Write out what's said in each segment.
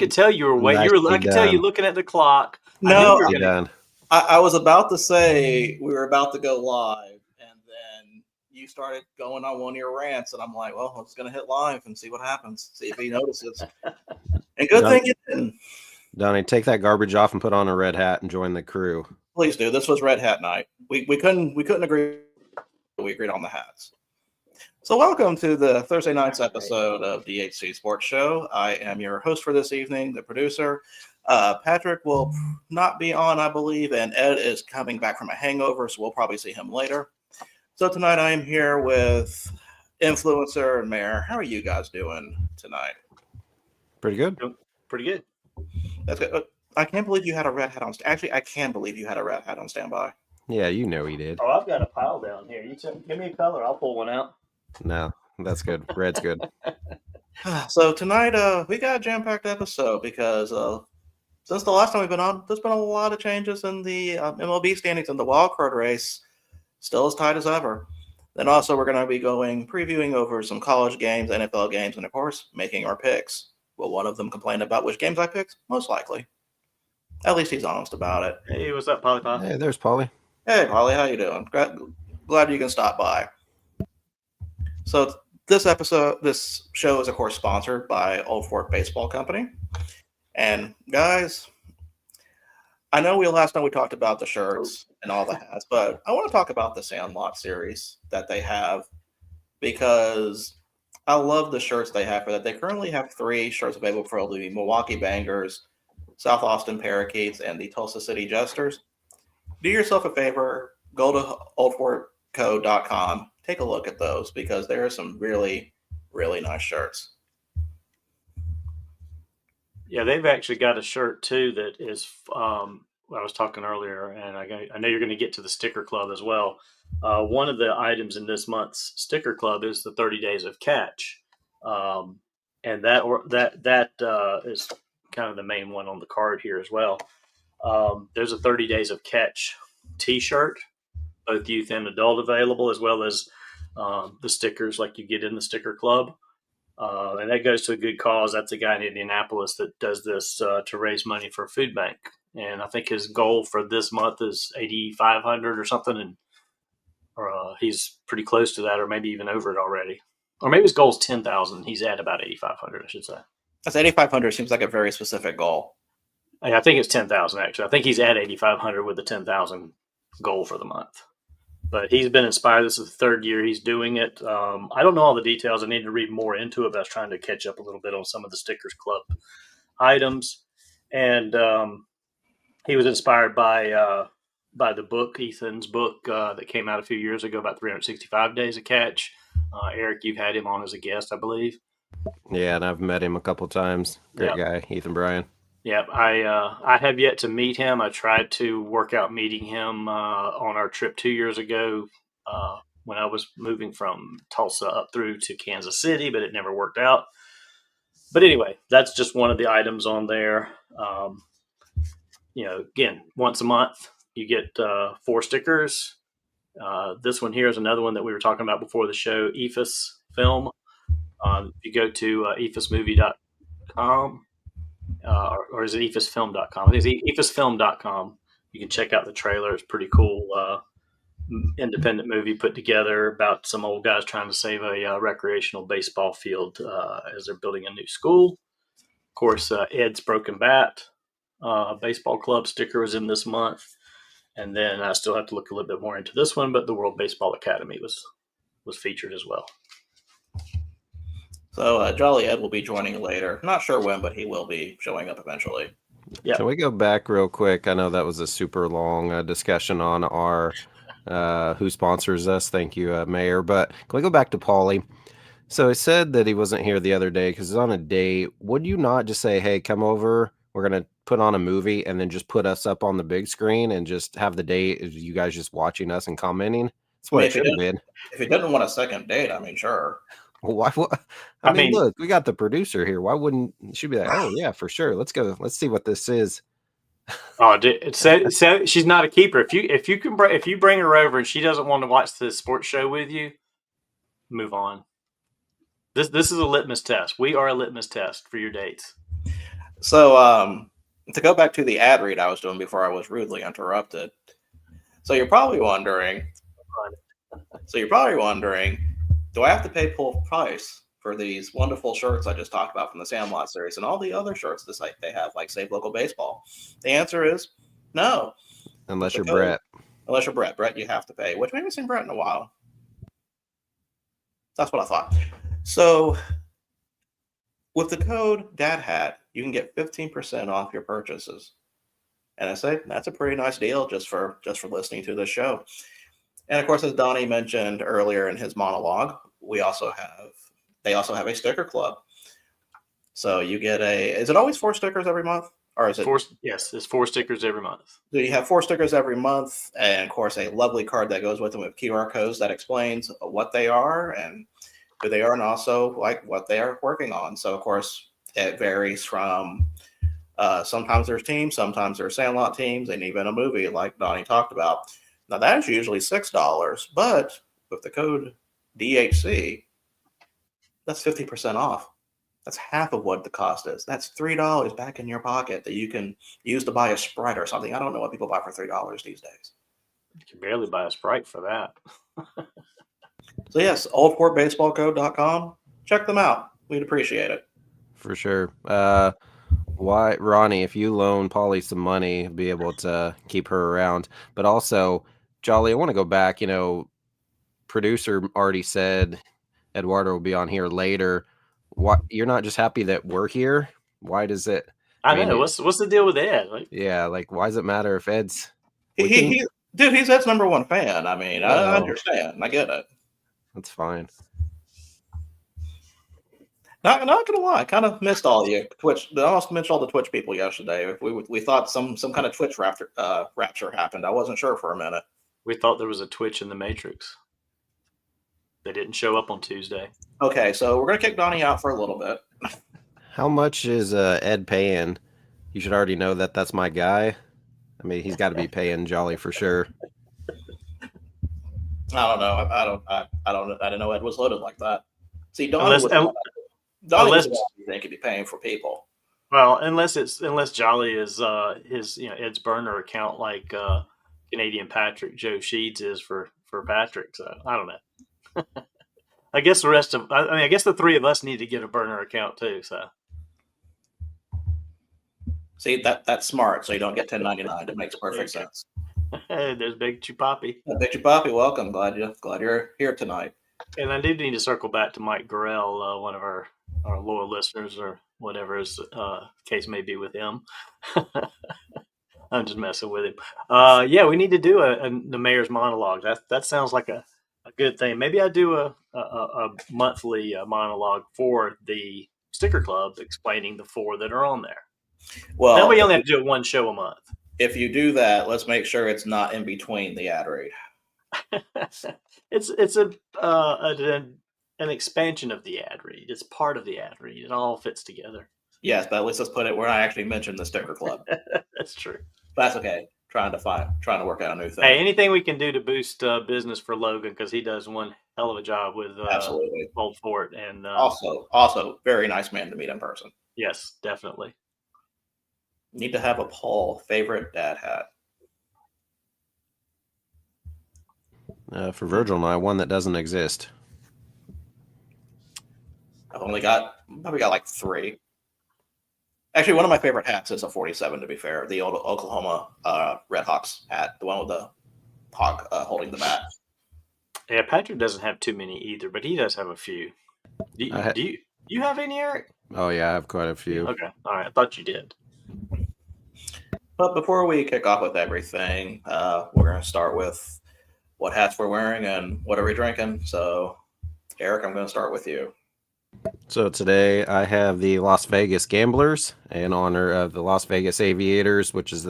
could tell you were waiting. I could tell you looking at the clock. No, I knew you were gonna. I was about to say we were about to go live, and then you started going on one of your rants, and I'm like, well, I'm just going to hit live and see what happens, see if he notices. And good thing you didn't. Donnie, take that garbage off and put on a red hat and join the crew. Please do. This was Red Hat night. We couldn't agree. We agreed on the hats. So welcome to the Thursday night's episode of DHC Sports Show. I am your host for this evening, the producer. Patrick will not be on, I believe, and Ed is coming back from a hangover, so we'll probably see him later. So tonight I am here with Influencer and Mayor. How are you guys doing tonight? Pretty good. Pretty good. That's good. I can't believe you had a red hat on. Actually, I can believe you had a red hat on standby. Yeah, you know he did. Oh, I've got a pile down here. Give me a color. I'll pull one out. No, that's good. Red's good. So tonight we got a jam-packed episode because since the last time we've been on, there's been a lot of changes in the MLB standings, and the wild card race still as tight as ever. Then also we're going to be previewing over some college games, NFL games, and of course making our picks. Will one of them complain about which games I picked? Most likely. At least he's honest about it. Hey, what's up, Polly Pop? Hey, there's Polly. Hey, Polly, how you doing? Glad you can stop by. So this show is of course sponsored by Old Fort Baseball Company. And guys, I know last time we talked about the shirts and all the hats, but I want to talk about the Sandlot series that they have because I love the shirts they have for that. They currently have 3 shirts available for the Milwaukee Bangers, South Austin Parakeets, and the Tulsa City Jesters. Do yourself a favor, go to oldfortco.com, take a look at those because there are some really, really nice shirts. Yeah, they've actually got a shirt too that is. I was talking earlier, and I know you're going to get to the sticker club as well. One of the items in this month's sticker club is the 30 days of catch, and that is kind of the main one on the card here as well. There's a 30 days of catch T-shirt, both youth and adult available, as well as the stickers like you get in the sticker club. And that goes to a good cause. That's a guy in Indianapolis that does this to raise money for a food bank. And I think his goal for this month is $8,500 or something. And he's pretty close to that, or maybe even over it already. Or maybe his goal is $10,000. He's at about $8,500, I should say. That's $8,500 seems like a very specific goal. I think it's $10,000 actually. I think he's at $8,500 with the $10,000 goal for the month. But he's been inspired. This is the 3rd year he's doing it. I don't know all the details. I need to read more into it, but I was trying to catch up a little bit on some of the Stickers Club items. And he was inspired by the book, Ethan's book that came out a few years ago about 365 Days of Catch. Eric, you've had him on as a guest, I believe. Yeah, and I've met him a couple times. Great guy, Ethan Bryan. Yeah, I have yet to meet him. I tried to work out meeting him on our trip 2 years ago when I was moving from Tulsa up through to Kansas City, but it never worked out. But anyway, that's just one of the items on there. Again, once a month, you get 4 stickers. This one here is another one that we were talking about before the show, EFUS Film. If you go to efusmovie.com, or is it efusfilm.com? It's efusfilm.com. You can check out the trailer. It's pretty cool independent movie put together about some old guys trying to save a recreational baseball field as they're building a new school. Of course, Ed's Broken Bat baseball club sticker was in this month. And then I still have to look a little bit more into this one, but the World Baseball Academy was featured as well. So Jolly Ed will be joining later. Not sure when, but he will be showing up eventually. Yeah. Can we go back real quick? I know that was a super long discussion on our who sponsors us. Thank you, Mayor. But can we go back to Paulie? So he said that he wasn't here the other day because he's on a date. Would you not just say, hey, come over, we're going to put on a movie, and then just put us up on the big screen and just have the date, you guys just watching us and commenting? That's what it should have been. If he didn't want a second date, I mean, sure. Well, why? I mean, look, we got the producer here. Why wouldn't she be like, oh, yeah, for sure. Let's go. Let's see what this is. Oh, so she's not a keeper. If you bring her over and she doesn't want to watch the sports show with you, move on. This is a litmus test. We are a litmus test for your dates. So to go back to the ad read I was doing before I was rudely interrupted. So you're probably wondering, do I have to pay full price for these wonderful shirts I just talked about from the Sandlot series and all the other shirts this like they have, like Save Local Baseball? The answer is no. Unless you're code- Brett. Unless you're Brett. Brett, you have to pay, which we haven't seen Brett in a while. That's what I thought. So with the code Dad Hat, you can get 15% off your purchases. And I say that's a pretty nice deal just for listening to this show. And of course, as Donnie mentioned earlier in his monologue, they also have a sticker club. So you get is it always 4 stickers every month? Or is it 4? Yes, it's 4 stickers every month. So you have 4 stickers every month, and of course, a lovely card that goes with them with QR codes that explains what they are and who they are, and also like what they are working on. So of course, it varies from sometimes there's teams, sometimes there's Sandlot teams, and even a movie like Donnie talked about. Now that's usually $6, but with the code DHC, that's 50% off. That's half of what the cost is. That's $3 back in your pocket that you can use to buy a Sprite or something. I don't know what people buy for $3 these days. You can barely buy a Sprite for that. So yes, oldportbaseballcode.com. Check them out. We'd appreciate it. For sure. Why, Ronnie, if you loan Polly some money, be able to keep her around. But also, Jolly, I want to go back. Producer already said Eduardo will be on here later. What, you're not just happy that we're here? Why does it? I know. What's the deal with Ed? Why does it matter if Ed's? He's Ed's number 1 fan. I mean, I understand. I get it. That's fine. Not gonna lie, I kind of missed all you Twitch. I almost missed all the Twitch people yesterday. We thought some kind of Twitch rapture happened. I wasn't sure for a minute. We thought there was a Twitch in the Matrix. They didn't show up on Tuesday. Okay, so we're gonna kick Donnie out for a little bit. How much is Ed paying? You should already know that that's my guy. I mean, he's got to be paying Jolly for sure. I don't know. I didn't know Ed was loaded like that. See, Donnie think he'd be paying for people. Well, unless Jolly is his Ed's burner account like Canadian Patrick Joe Sheeds is for Patrick. So I don't know. I guess I guess the 3 of us need to get a burner account too. So see that's smart. So you don't get 1099. It makes perfect sense. Hey, there's Big Chupapi. Big Chupapi, welcome. Glad you're here tonight. And I do need to circle back to Mike Gorell, one of our loyal listeners, or whatever his case may be with him. I'm just messing with him. Yeah, we need to do the mayor's monologue. That sounds like a good thing. Maybe I do a monthly monologue for the sticker club explaining the 4 that are on there. Well, then we only have to do 1 show a month. If you do that, let's make sure it's not in between the ad read. It's an expansion of the ad read. It's part of the ad read. It all fits together. Yes, but at least let's put it where I actually mentioned the sticker club. That's true. That's okay. Trying to work out a new thing. Hey, anything we can do to boost business for Logan, because he does one hell of a job with absolutely Old Fort, and also very nice man to meet in person. Yes, definitely. Need to have a poll. Favorite Dad Hat. For Virgil and I, one that doesn't exist. I've probably got like 3. Actually, one of my favorite hats is a 47, to be fair. The old Oklahoma Red Hawks hat, the one with the hawk holding the bat. Yeah, Patrick doesn't have too many either, but he does have a few. Do you have any, Eric? Oh, yeah, I have quite a few. Okay, all right. I thought you did. But before we kick off with everything, we're going to start with what hats we're wearing and what are we drinking. So, Eric, I'm going to start with you. So today I have the Las Vegas Gamblers in honor of the Las Vegas Aviators, which is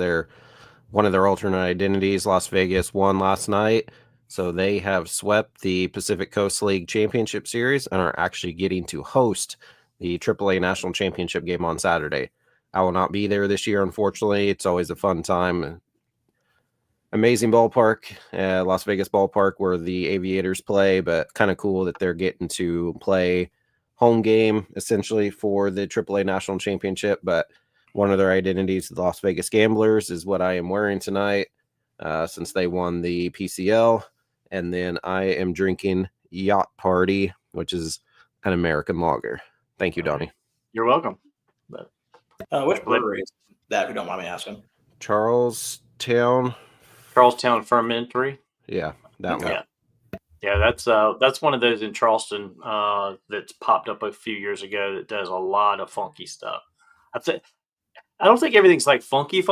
one of their alternate identities. Las Vegas won last night, so they have swept the Pacific Coast League Championship Series and are actually getting to host the AAA National Championship game on Saturday. I will not be there this year, unfortunately. It's always a fun time. Amazing ballpark, Las Vegas ballpark, where the Aviators play, but kind of cool that they're getting to play home game essentially for the AAA National Championship. But One of their identities, the Las Vegas Gamblers, is what I am wearing tonight since they won the PCL. And then I am drinking Yacht Party, which is an American lager. Thank you, Donnie. You're welcome. Which brewery is that, if you don't mind me asking? Charlestown Fermentary. Yeah, that one. Yeah, that's one of those in Charleston that's popped up a few years ago that does a lot of funky stuff. I don't think everything's like funky,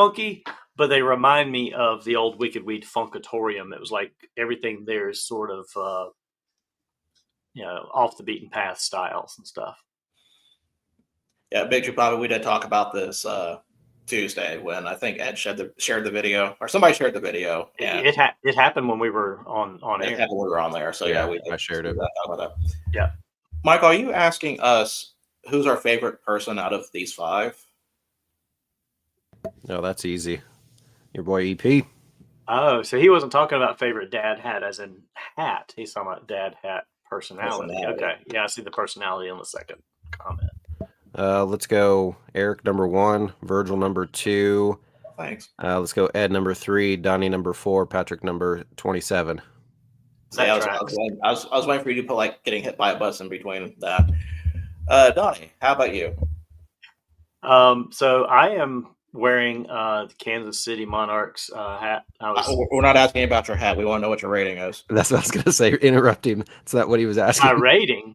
but they remind me of the old Wicked Weed Funkatorium. It was like everything there is sort of off the beaten path styles and stuff. Yeah, Big Chupapi, we did talk about this Tuesday when I think Ed shared the video, or somebody shared the video. Yeah, it happened when we were on air. It happened when we were on there. So I shared it. Talk about that. Yeah, Michael, are you asking us who's our favorite person out of these 5? No, that's easy. Your boy EP. Oh, so he wasn't talking about favorite dad hat as in hat. He's talking about dad hat personality. Okay. Yeah, I see the personality in the second comment. Let's go Eric number 1, Virgil number 2. Thanks. Let's go Ed number 3, Donnie number 4, Patrick number 27. I was waiting for you to put like getting hit by a bus in between that. Donnie, how about you? So I am wearing the Kansas City Monarchs hat. We're not asking about your hat. We want to know what your rating is. That's what I was going to say. Interrupt him. It's not what he was asking. My rating?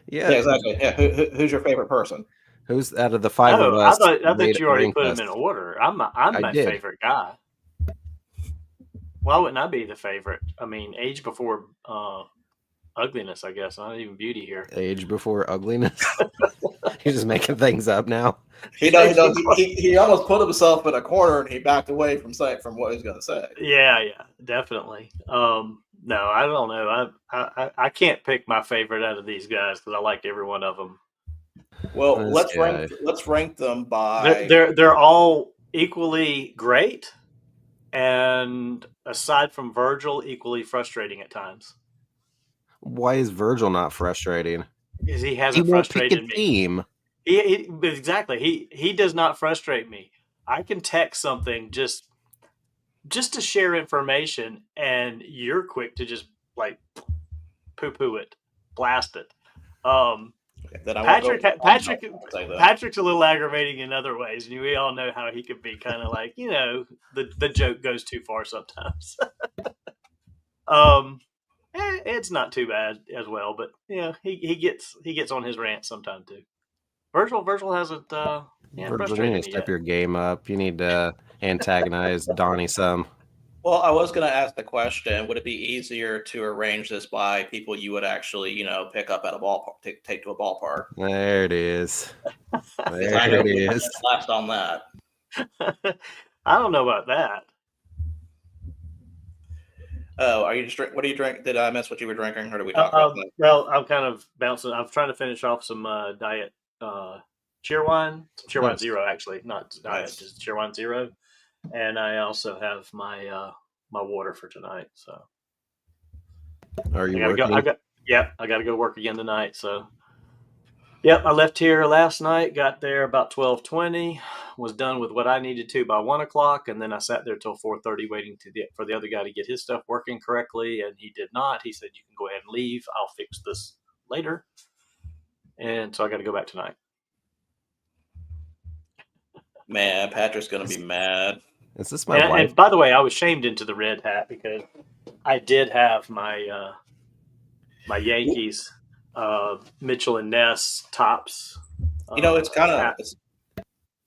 Yeah, exactly. Yeah, who's your favorite person? Who's out of the 5 of us? I thought you already put them in order. I'm my favorite guy. Why wouldn't I be the favorite? I mean, age before ugliness, I guess. Not even beauty here. Age before ugliness? He's just making things up now. He almost put himself in a corner and he backed away from what he was going to say. Yeah, definitely. No, I don't know. I can't pick my favorite out of these guys because I like every one of them. Well, let's rank them by. They're all equally great, and aside from Virgil, equally frustrating at times. Why is Virgil not frustrating? Because he hasn't frustrated me. Team. Exactly. He does not frustrate me. I can text something just to share information, and you're quick to just like poo-poo it, blast it. Patrick's a little aggravating in other ways, and we all know how he could be kind of like, the joke goes too far sometimes. It's not too bad as well, but he gets on his rant sometime too. Virgil hasn't. Virgil, you need to step your game up. You need to antagonize Donnie some. Well, I was going to ask the question: would it be easier to arrange this by people you would actually, pick up at a ballpark, take to a ballpark? There it is. There it is. Last on that. I don't know about that. Oh, are you just what do you drink? Did I miss what you were drinking, or did we talk about that? Well, I'm kind of bouncing. I'm trying to finish off some diet Cheerwine. Cheerwine Zero, actually, not diet, just Cheerwine Zero. And I also have my my water for tonight. So, are you working? I got to go work again tonight. So, I left here last night. Got there about 12:20. Was done with what I needed to by 1:00, and then I sat there till 4:30 waiting for the other guy to get his stuff working correctly, and he did not. He said, "You can go ahead and leave. I'll fix this later." And so I got to go back tonight. Man, Patrick's gonna be mad. Is this my wife? And by the way, I was shamed into the red hat because I did have my my Yankees Mitchell and Ness tops.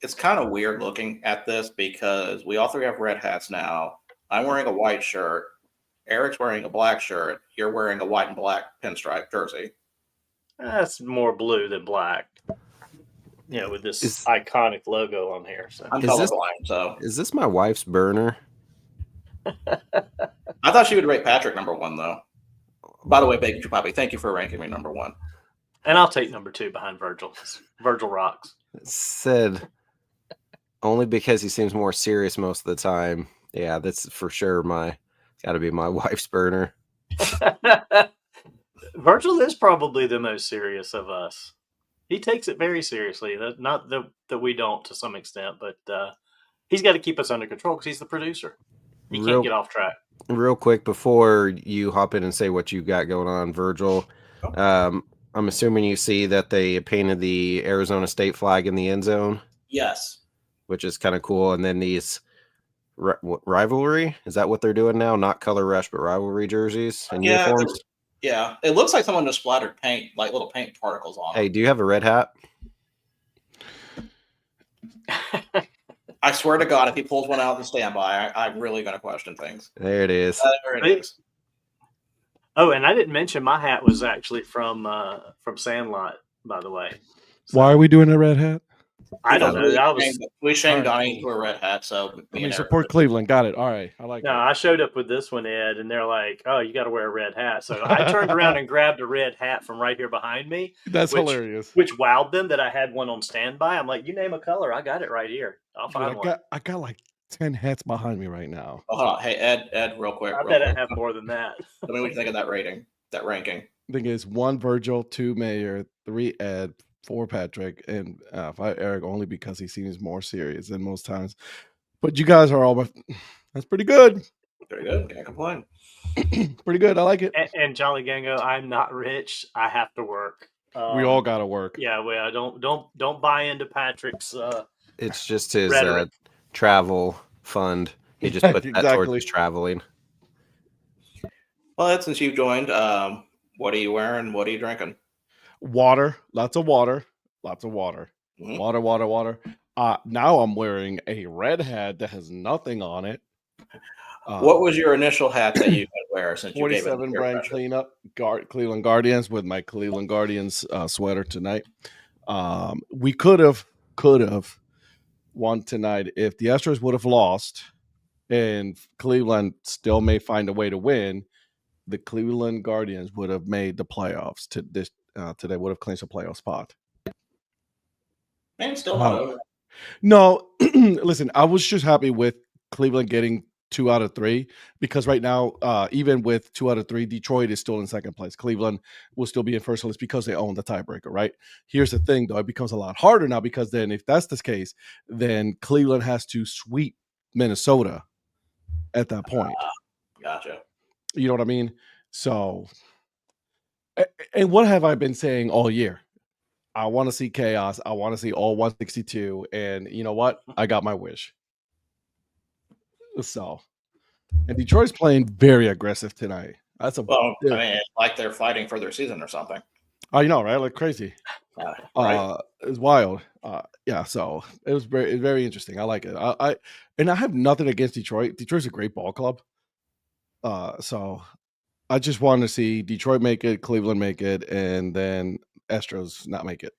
It's kind of weird looking at this because we all three have red hats now. I'm wearing a white shirt. Eric's wearing a black shirt. You're wearing a white and black pinstripe jersey. That's more blue than black. With this iconic logo on here. So. I'm colorblind, Is this my wife's burner? I thought she would rate Patrick number 1, though. By the way, Big Chupapi, thank you for ranking me number 1. And I'll take number 2 behind Virgil. Virgil rocks. Said only because he seems more serious most of the time. Yeah, that's for sure got to be my wife's burner. Virgil is probably the most serious of us. He takes it very seriously. Not that we don't to some extent, but he's got to keep us under control because he's the producer. He can't get off track. Real quick before you hop in and say what you got going on, Virgil, I'm assuming you see that they painted the Arizona State flag in the end zone. Yes. Which is kind of cool. And then these rivalry, is that what they're doing now? Not color rush, but rivalry jerseys and uniforms? Yeah. It looks like someone just splattered paint, like little paint particles on Hey, do you have a red hat? I swear to God, if he pulls one out in standby, I'm really going to question things. There it is. There it is. Oh, and I didn't mention my hat was actually from Sandlot, by the way. So, why are we doing a red hat? I don't know. We shamed Donnie into a red hat, so support Cleveland. Got it. All right, I like. No, I showed up with this one, Ed, and they're like, "Oh, you got to wear a red hat." So I turned around and grabbed a red hat from right here behind me. That's hilarious. Which wowed them that I had one on standby. I'm like, "You name a color, I got it right here. I'll find one." I got like 10 hats behind me right now. Oh, hold on. Hey, Ed, real quick. I bet I have more than that. Tell me what you think of that ranking. I think it's 1 Virgil, 2 Mayor, 3 Ed, 4 Patrick, and 5 Eric, only because he seems more serious than most times. But you guys are all, that's pretty good. Pretty good. Can't complain. Pretty good. I like it. And Jolly Gango, I'm not rich. I have to work. We all got to work. Yeah, well, don't buy into Patrick's. It's just his travel fund. He just put that towards his traveling. Well, Ed, since you've joined, what are you wearing? What are you drinking? Water, lots of water. Mm-hmm. Water. Now I'm wearing a red hat that has nothing on it. What was your initial hat that you could wear since you gave it 47 brand cleanup, Cleveland Guardians, with my Cleveland Guardians sweater tonight. We could have won tonight if the Astros would have lost, and Cleveland still may find a way to win. The Cleveland Guardians would have made the playoffs today. Would have clinched a playoff spot. Man, still not over. No, listen, I was just happy with Cleveland getting 2 out of 3 because right now, even with 2 out of 3, Detroit is still in second place. Cleveland will still be in first place because they own the tiebreaker, right? Here's the thing, though. It becomes a lot harder now because then if that's the case, then Cleveland has to sweep Minnesota at that point. Gotcha. You know what I mean? So, and what have I been saying all year? I want to see chaos. I want to see all 162. And you know what? I got my wish. So, and Detroit's playing very aggressive tonight. That's a it's like they're fighting for their season or something. Oh, you know, right? Like crazy. Right. It's wild. Yeah. So it was very interesting. I like it. I have nothing against Detroit. Detroit's a great ball club. So I just wanted to see Detroit make it, Cleveland make it, and then Astros not make it.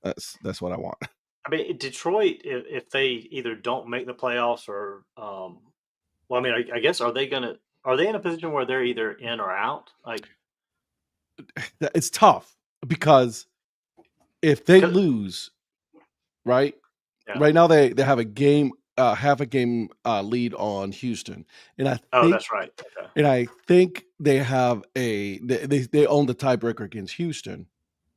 That's what I want. I mean, Detroit, if they either don't make the playoffs or, I guess are they in a position where they're either in or out? Like, it's tough because if they lose, right? Yeah. Right now they have a game, half a game lead on Houston, and I think, that's right. Okay. And I think they have they own the tiebreaker against Houston.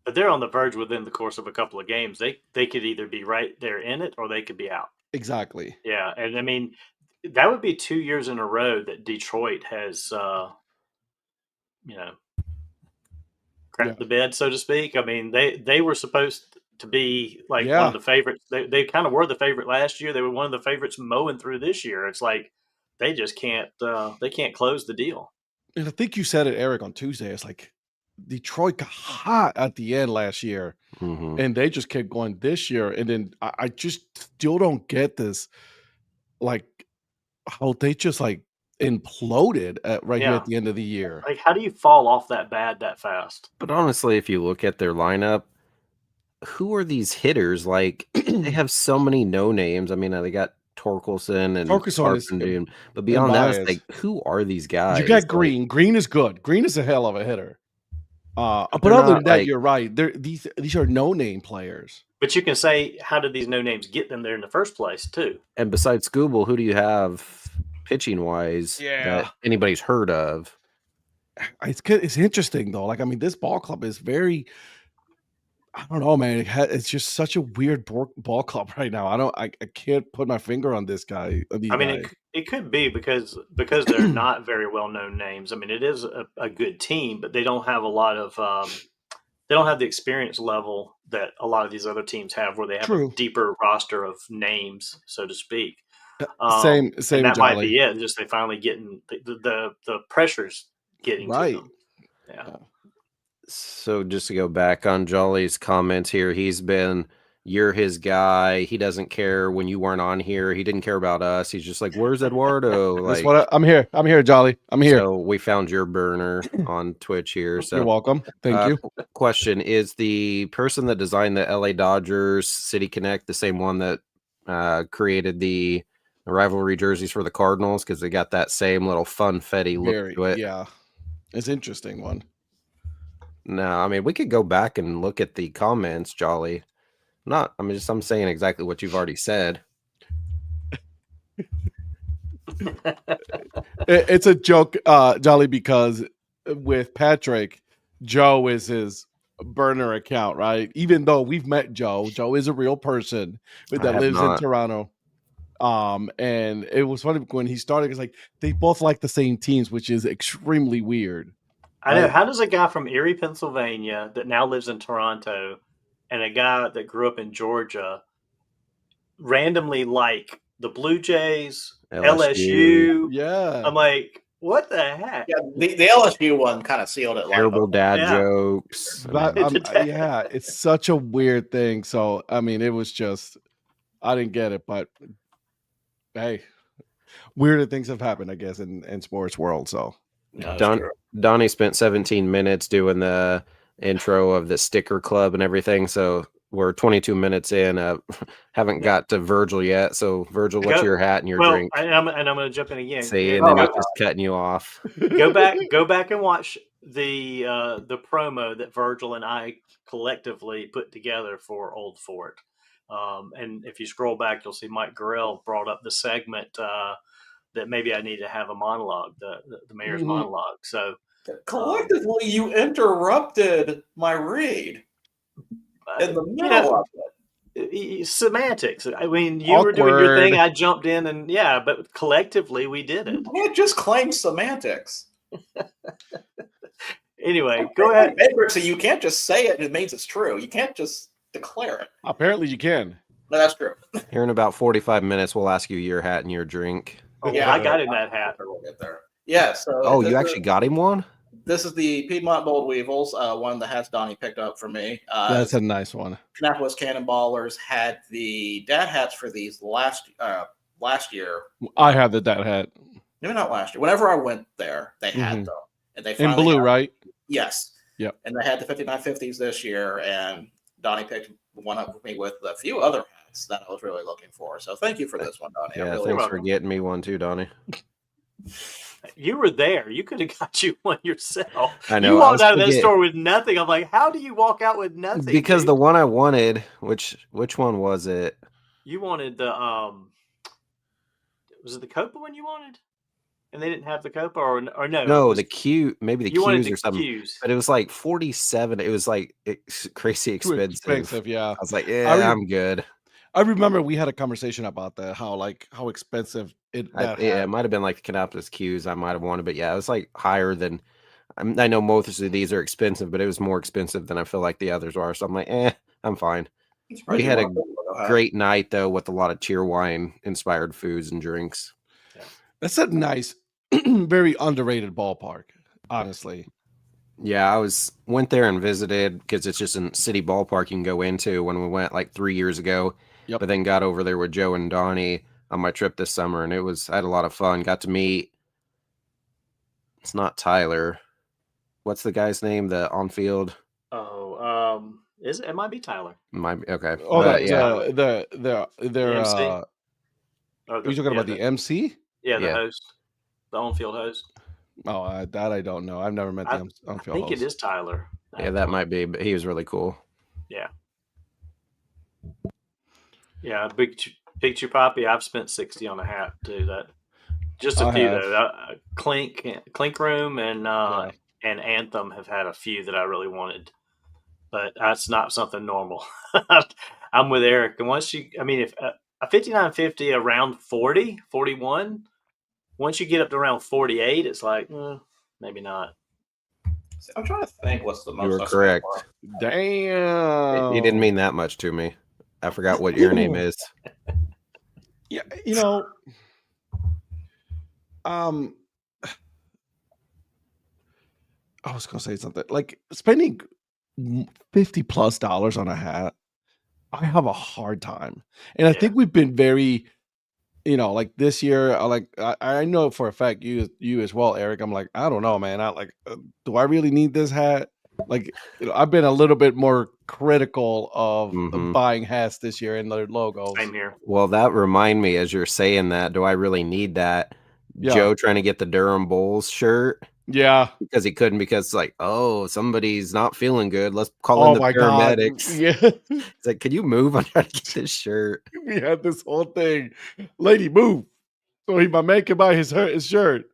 But they're on the verge within the course of a couple of games. They could either be right there in it or they could be out. Exactly. Yeah, and I mean that would be 2 years in a row that Detroit has, crapped the bed, so to speak. I mean, they were supposed to be like one of the favorites. They kind of were the favorite last year. They were one of the favorites mowing through this year. It's like they just can't close the deal. And I think you said it, Eric, on Tuesday. It's like Detroit got hot at the end last year, and they just kept going this year. And then I just still don't get this, like how they just like imploded here at the end of the year. Like, how do you fall off that bad that fast? But honestly, if you look at their lineup, who are these hitters? Like, they have so many no names. I mean, they got Torkelson and Carpenter, but beyond that, it's like, who are these guys? You got Green. Like, Green is good. Green is a hell of a hitter. But other than that, you're right. These are no-name players. But you can say, how did these no-names get them there in the first place, too? And besides Scooble, who do you have pitching-wise that anybody's heard of? It's interesting, though. Like, I mean, this ball club is very I don't know, man. It's just such a weird ball club right now. I can't put my finger on this guy. These I mean, guys. it could be because they're not very well known names. I mean, it is a good team, but they don't have a lot of they don't have the experience level that a lot of these other teams have, where they have True. a deeper roster of names, so to speak. Same, and that might Jolly. be it. Just they finally getting the pressure's getting Right. to them. Yeah. So just to go back on Jolly's comments here, he's been, you're his guy. He doesn't care when you weren't on here. He didn't care about us. He's just like, where's Eduardo? That's Like, what I'm here. I'm here, Jolly. I'm here. so we found your burner on Twitch here. So You're welcome. Thank you. Question: is the person that designed the LA Dodgers City Connect the same one that created the rivalry jerseys for the Cardinals? Because they got that same little funfetti look to it. Yeah, it's an interesting one. No, I mean, we could go back and look at the comments, Jolly. I'm saying exactly what you've already said. It's a joke, Jolly, because with Patrick, Joe is his burner account, right? Even though we've met Joe is a real person that lives in Toronto. And it was funny when he started, it's like they both like the same teams, which is extremely weird. I know. How does a guy from Erie, Pennsylvania, that now lives in Toronto, and a guy that grew up in Georgia, randomly like the Blue Jays, LSU? Yeah. I'm like, what the heck? Yeah, the LSU one kind of sealed it. Terrible dad jokes. Yeah, it's such a weird thing. So, I mean, it was just, I didn't get it, but hey, weirder things have happened, I guess, in sports world. So, Donnie spent 17 minutes doing the intro of the sticker club and everything. So we're 22 minutes in. Haven't got to Virgil yet. So Virgil, what's your hat and your drink? And I'm going to jump in again. See, and then he's just cutting you off. Go back and watch the promo that Virgil and I collectively put together for Old Fort. And if you scroll back, you'll see Mike Gorell brought up the segment that maybe I need to have a monologue, the mayor's monologue. So collectively, you interrupted my read in the middle of it. Semantics. I mean, you were doing your thing. I jumped in, and but collectively we did it. You can't just claim semantics. Anyway, go ahead. So you can't just say it. It means it's true. You can't just declare it. Apparently, you can. No, that's true. Here in about 45 minutes, we'll ask you your hat and your drink. Oh, yeah, I got him that hat. We'll get there. Yeah. So you actually got him one? This is the Piedmont Bold Weevils, one of the hats Donnie picked up for me. That's a nice one. Kannapolis Cannonballers had the dad hats for these last year. I have the dad hat. Maybe not last year. Whenever I went there, they had them. And they in blue, right? Yes. Yep. And they had the 5950s this year, and Donnie picked one up with me with a few other hats that I was really looking for. So thank you for this one, Donnie. Yeah, thanks for getting me one too, Donnie. You were there. You could have got you one yourself. I know. You walked out of that store with nothing. I'm like, how do you walk out with nothing? Because the one I wanted, which one was it? You wanted the was it the Copa one you wanted? And they didn't have the Copa, or no? No, the Q, maybe the Qs or something. Qs. But it was like 47. It was like crazy expensive. Yeah. I was like, I'm good. I remember we had a conversation about that, how expensive it. It might have been like the Kannapolis Qs I might have wanted, but yeah, it was like higher than. I know most of these are expensive, but it was more expensive than I feel like the others are. So I'm like, I'm fine. We had a great night though, with a lot of Cheerwine inspired foods and drinks. Yeah. That's a nice, very underrated ballpark, honestly. Yeah, I went there and visited because it's just a city ballpark you can go into when we went like 3 years ago. Yep. But then got over there with Joe and Donnie on my trip this summer, and I had a lot of fun. Got to meet, it's not Tyler. What's the guy's name? The on field? Oh, it might be Tyler. Might be, okay. Oh, yeah. They're MC? Are you talking about the MC? Yeah, the host, the on-field host. Oh, that I don't know. I've never met the on-field host. I think it is Tyler. Yeah, that might be, but he was really cool. Yeah. Yeah, Big Chupapi, I've spent 60 on a hat too. That just a few though. Clink Room and Anthem have had a few that I really wanted. but that's not something normal. I'm with Eric. And once you, I mean, if a 59.50 around 40, 41, once you get up to around 48, it's like, maybe not. I'm trying to think what's the most. You were I spent correct. for- Damn. He didn't mean that much to me. I forgot what your name is. Yeah, you know, I was gonna say something like spending $50+ on a hat. I have a hard time, and I Yeah. think we've been very, like this year. I know for a fact you as well, Eric. I'm like, I don't know, man. Do I really need this hat? Like, I've been a little bit more critical of buying hats this year and their logos. Same here. Well, that remind me as you're saying that, do I really need that? Yeah. Joe trying to get the Durham Bulls shirt Yeah. because he couldn't because like, oh, somebody's not feeling good. Let's call in the my paramedics. God. Yeah. He's like, can you move? I'm trying to get this shirt. We had this whole thing. Lady, move. So my man can buy his shirt.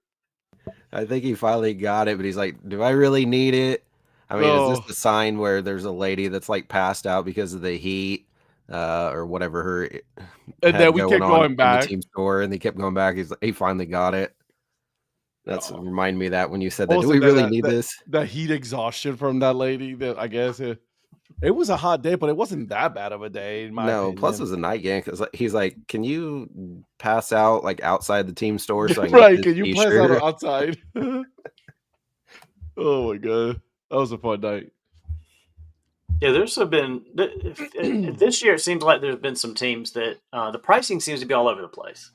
I think he finally got it, but he's like, do I really need it? I mean, is Oh. this a sign where there's a lady that's like passed out because of the heat or whatever her And had then we going kept on going in back. the team store, and they kept going back. He finally got it. That's remind me of that when you said that. Do we really need this? The heat exhaustion from that lady. That I guess it was a hot day, but it wasn't that bad of a day in my opinion. Plus it was a night game because he's like, can you pass out like outside the team store so I can right? get Can this you pass out t-shirt? outside? Oh my God, that was a fun night. Yeah, there's been this year. It seems like there's been some teams that the pricing seems to be all over the place.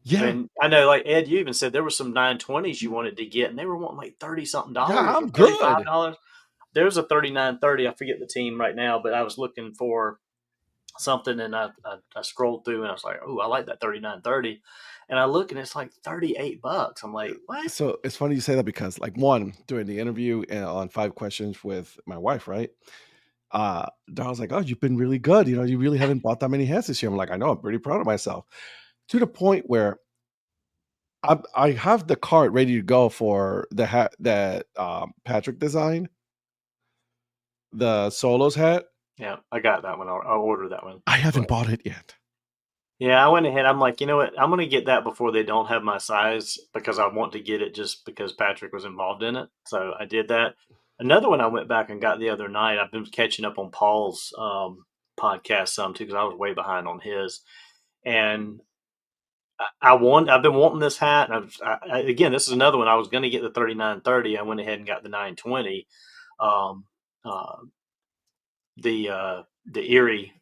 Yeah, And I know, like Ed, you even said there were some 920s you wanted to get, and they were wanting like $30-something. Yeah, I'm or good. $35. There's a 39.30. I forget the team right now, but I was looking for something, and I scrolled through, and I was like, oh, I like that 39.30. And I look, and it's like $38. I'm like, what? So it's funny you say that because, like, one during the interview on 5 Questions with my wife, right? I was like, oh, you've been really good. You really haven't bought that many hats this year. I'm like, I know, I'm pretty proud of myself. To the point where I have the cart ready to go for the hat that Patrick designed, the Solos hat. Yeah, I got that one. I'll order that one. I haven't bought it yet. Yeah, I went ahead. I'm like, you know what? I'm going to get that before they don't have my size because I want to get it just because Patrick was involved in it. So I did that. Another one I went back and got the other night. I've been catching up on Paul's podcast some too because I was way behind on his. And I've been wanting this hat. And again, this is another one. I was going to get the 39.30. I went ahead and got the 920. The Erie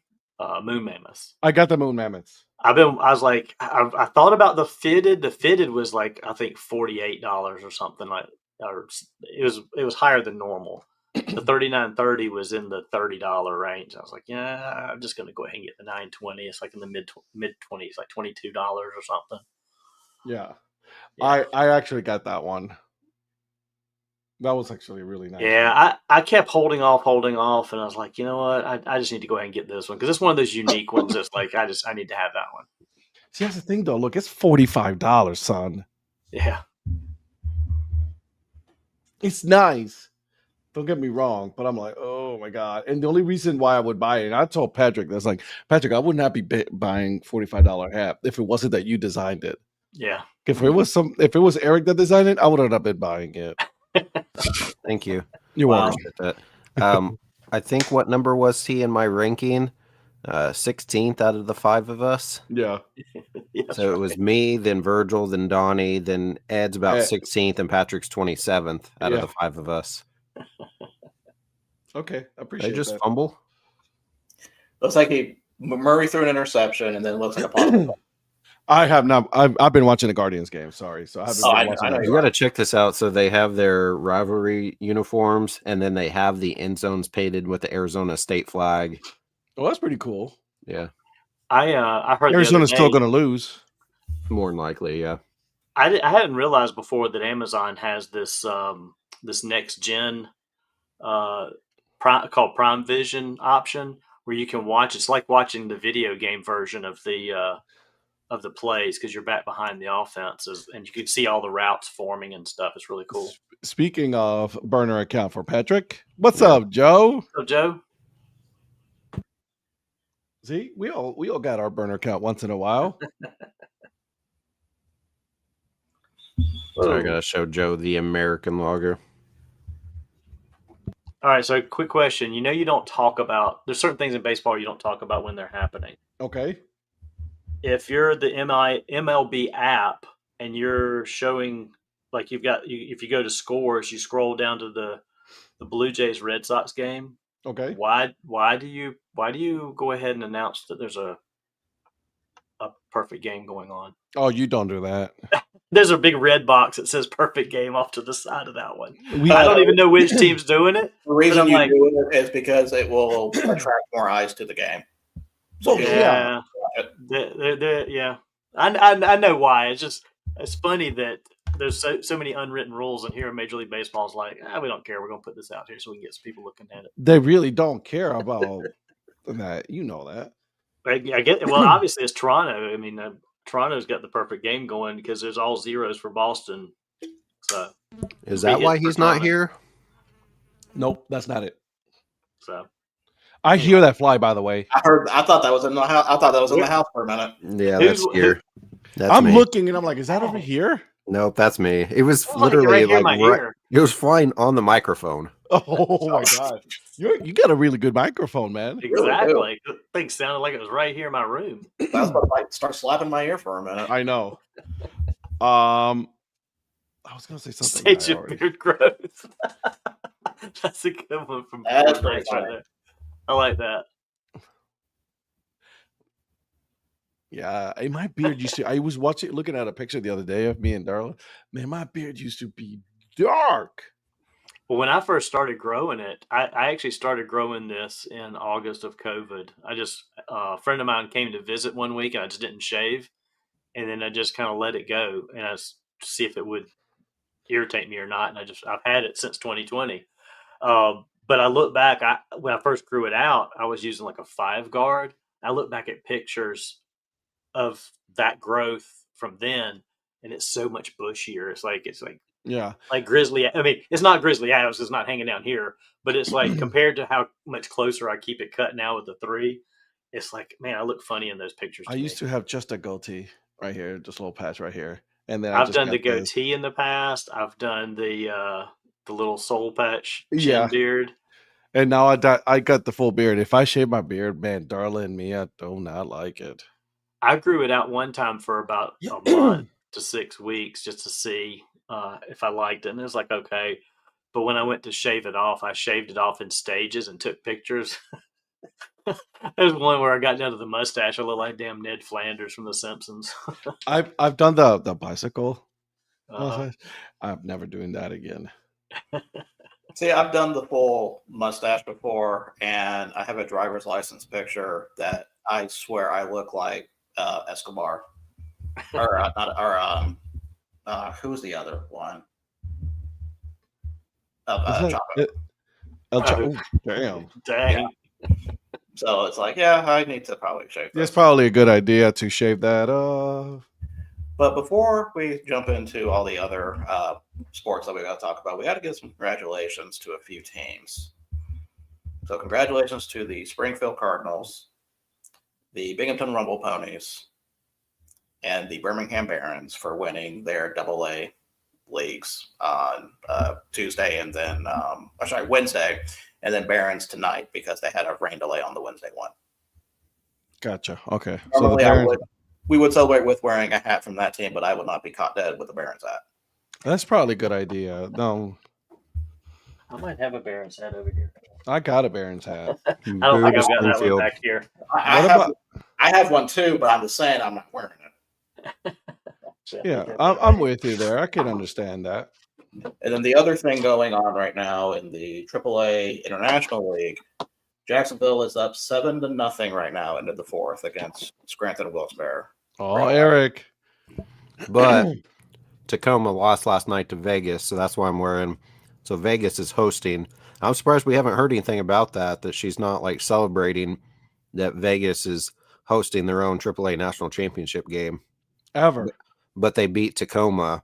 Moon Mammoths. I got the Moon Mammoths. I was like, I thought about the fitted. The fitted was like, I think $48 or something like, or it was higher than normal. The 39.30 was in the $30 range. I was like, yeah, I'm just going to go ahead and get the 920. It's like in the mid 20s, like $22 or something. Yeah. I actually got that one. That was actually really nice. Yeah, I kept holding off, and I was like, you know what? I just need to go ahead and get this one because it's one of those unique ones that's like, I need to have that one. See, that's the thing though. Look, it's $45, son. Yeah. It's nice. Don't get me wrong, but I'm like, oh my God. And the only reason why I would buy it, and I told Patrick, that's like, Patrick, I would not be buying $45 hat if it wasn't that you designed it. Yeah. If it was Eric that designed it, I would have not been buying it. Thank you. You're welcome. That. I think what number was he in my ranking? 16th out of the 5 of us. Yeah. Yeah, So it was me, then Virgil, then Donnie, then Ed's about 16th, and Patrick's 27th out of the 5 of us. Okay, I appreciate They just that. fumble. Looks like Murray threw an interception, and then looks like a possible. I have not. I've been watching the Guardians game. Sorry, so I haven't. Oh, been I know watching You got to check this out. So they have their rivalry uniforms, and then they have the end zones painted with the Arizona state flag. Oh, that's pretty cool. Yeah, I heard Arizona's still going to lose. more than likely. Yeah, I hadn't realized before that Amazon has this this next gen called Prime Vision option where you can watch. It's like watching the video game version of the of the plays because you're back behind the offenses and you can see all the routes forming and stuff. It's really cool. Speaking of burner account for Patrick, what's up, Joe? So, Joe? See, we all got our burner account once in a while. So I gotta show Joe the American logger. All right, so quick question. You don't talk about – there's certain things in baseball you don't talk about when they're happening. Okay. If you're the MLB app and you're showing – like if you go to scores, you scroll down to the Blue Jays Red Sox game. Okay. Why do you go ahead and announce that there's a perfect game going on? Oh, you don't do that. There's a big red box that says perfect game off to the side of that one. I don't even know which team's doing it. The reason you do it is because it will attract more eyes to the game. So yeah. I know why. It's funny that there's so many unwritten rules, and here in Major League Baseball is like, we don't care. We're going to put this out here so we can get some people looking at it. They really don't care about that. You know that. I get. Well, obviously it's Toronto. I mean, Toronto's got the perfect game going because there's all zeros for Boston. So is that why he's not here? Nope, that's not it. So I hear that fly. By the way, I thought that was in the house. I thought that was in the house for a minute. Yeah, that's here. I'm looking and I'm like, is that over here? Nope, that's me. It was literally it was flying on the microphone. Oh my god, you got a really good microphone, man. Exactly. The thing sounded like it was right here in my room. I was about to start slapping my ear for a minute. I know. I was gonna say something. Stage of beard growth. That's a good one from That's right there. I like that. Yeah, my beard used to. I was looking at a picture the other day of me and Darla. Man, my beard used to be dark. Well, when I first started growing it, I actually started growing this in August of COVID. A friend of mine came to visit one week, and I just didn't shave, and then I just kind of let it go, and I was to see if it would irritate me or not. And I've had it since 2020. But I look back, when I first grew it out, I was using like a 5 guard. I look back at pictures of that growth from then, and it's so much bushier. It's like yeah, like grizzly. I mean, it's not grizzly Adams. It's not hanging down here, but it's like compared to how much closer I keep it cut now with the 3. It's like, man, I look funny in those pictures. I used to have just a goatee right here, just a little patch right here, and then I've done the goatee in the past. I've done the little soul patch chin beard. And now I got the full beard. If I shave my beard, man, Darla and me, I do not like it. I grew it out one time for about a month to 6 weeks just to see if I liked it. And it was like, okay. But when I went to shave it off, I shaved it off in stages and took pictures. There's one where I got down to the mustache. I look like damn Ned Flanders from The Simpsons. I've done the bicycle. I'm never doing that again. See, I've done the full mustache before, and I have a driver's license picture that I swear I look like Escobar. Who's the other one? Damn. Dang. Yeah. So it's like, yeah, I need to probably shave that. It's probably a good idea to shave that off. But before we jump into all the other sports that we got to talk about, we got to give some congratulations to a few teams. So congratulations to the Springfield Cardinals, the Binghamton Rumble Ponies, and the Birmingham Barons for winning their AA leagues on Tuesday and then, Wednesday, and then Barons tonight because they had a rain delay on the Wednesday one. Gotcha. Okay. Normally, so we would celebrate with wearing a hat from that team, but I would not be caught dead with a Barons hat. That's probably a good idea. No, I might have a Barons hat over here. I got a Barons hat. I don't think I've got that one back here. I have one too, but I'm just saying I'm not wearing it. Yeah, I'm with you there. I can understand that. And then the other thing going on right now in the AAA International League, Jacksonville is up 7-0 right now into the 4th against Scranton and Wilkes-Barre. Oh, Eric. But Tacoma lost last night to Vegas, so that's why I'm wearing. So Vegas is hosting. I'm surprised we haven't heard anything about that she's not like celebrating that Vegas is hosting their own AAA National Championship game. ever. but they beat Tacoma.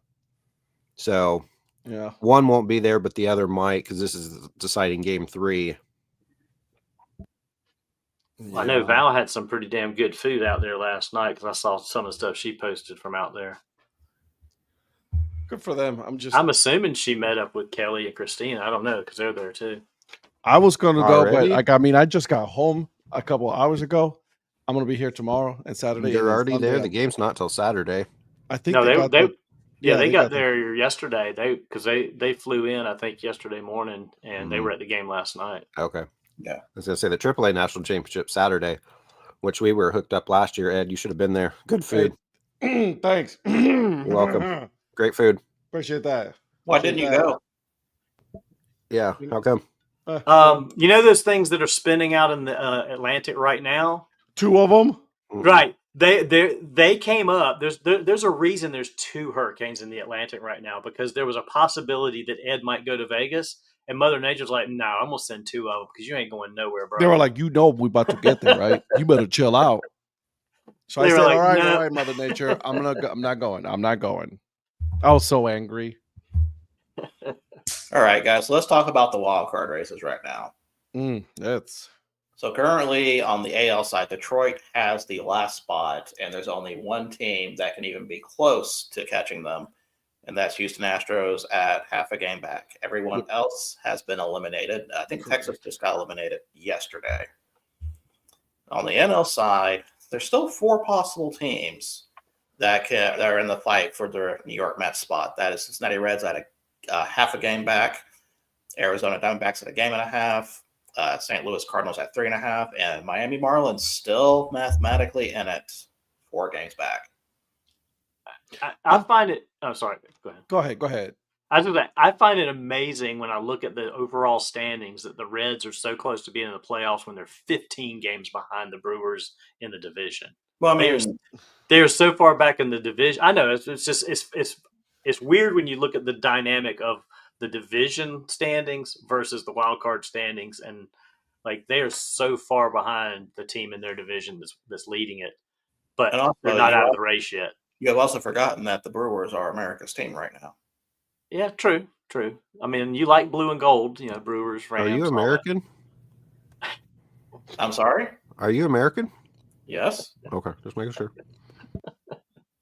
So Yeah. one won't be there, but the other might, because this is deciding game 3. I know Val had some pretty damn good food out there last night because I saw some of the stuff she posted from out there. Good for them. I'm assuming she met up with Kelly and Christina. I don't know because they're there too. I was going to go, Already? but I just got home a couple of hours ago. I'm going to be here tomorrow and Saturday. They're and already Sunday. there. The game's not till Saturday. I think No, they they got there yesterday. They flew in I think yesterday morning and they were at the game last night. Okay. Yeah. I was going to say the AAA National Championship Saturday, which we were hooked up last year. Ed, you should have been there. Good food. Hey, thanks. You're welcome. Great food. Appreciate that. Why didn't you go? Yeah. How come? You know those things that are spinning out in the Atlantic right now? 2 of them? Right. They came up. There's a reason there's 2 hurricanes in the Atlantic right now because there was a possibility that Ed might go to Vegas, and Mother Nature's like, "No, I'm gonna send 2 of them because you ain't going nowhere, bro." They were like, we about to get there, right? You better chill out. So I said, like, all right, no. all right, Mother Nature, I'm not going. I was so angry. All right, guys. So let's talk about the wild card races right now. So currently on the AL side, Detroit has the last spot, and there's only one team that can even be close to catching them, and that's Houston Astros at half a game back. Everyone else has been eliminated. I think Texas just got eliminated yesterday. On the NL side, there's still 4 possible teams that are in the fight for their New York Mets spot. That is Cincinnati Reds at a half a game back, Arizona Diamondbacks at a game and a half, St. Louis Cardinals at 3.5, and Miami Marlins still mathematically in it, 4 games back. I find it. Oh, sorry. Go ahead. I find it amazing when I look at the overall standings that the Reds are so close to being in the playoffs when they're 15 games behind the Brewers in the division. Well, I mean, they're so far back in the division. I know it's weird when you look at the dynamic of the division standings versus the wild card standings, and like they are so far behind the team in their division that's leading it, but they're not out of the race yet. You have also forgotten that the Brewers are America's team right now. Yeah, true. I mean, you like blue and gold, Brewers, Rams. Are you American? I'm sorry? Are you American? Yes. Okay, just making sure.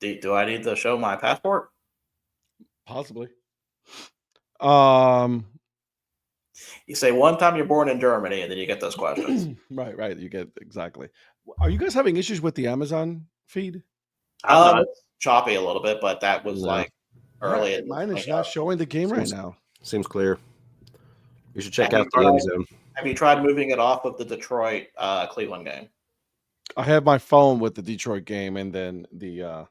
Do I need to show my passport? Possibly. You say one time you're born in Germany, and then you get those questions. Right. You get exactly. Are you guys having issues with the Amazon feed? It's choppy a little bit, but that was like early. Mine is not showing the game right now. Seems clear. You should check out the end zone. Have you tried moving it off of the Detroit Cleveland game? I have my phone with the Detroit game, and then the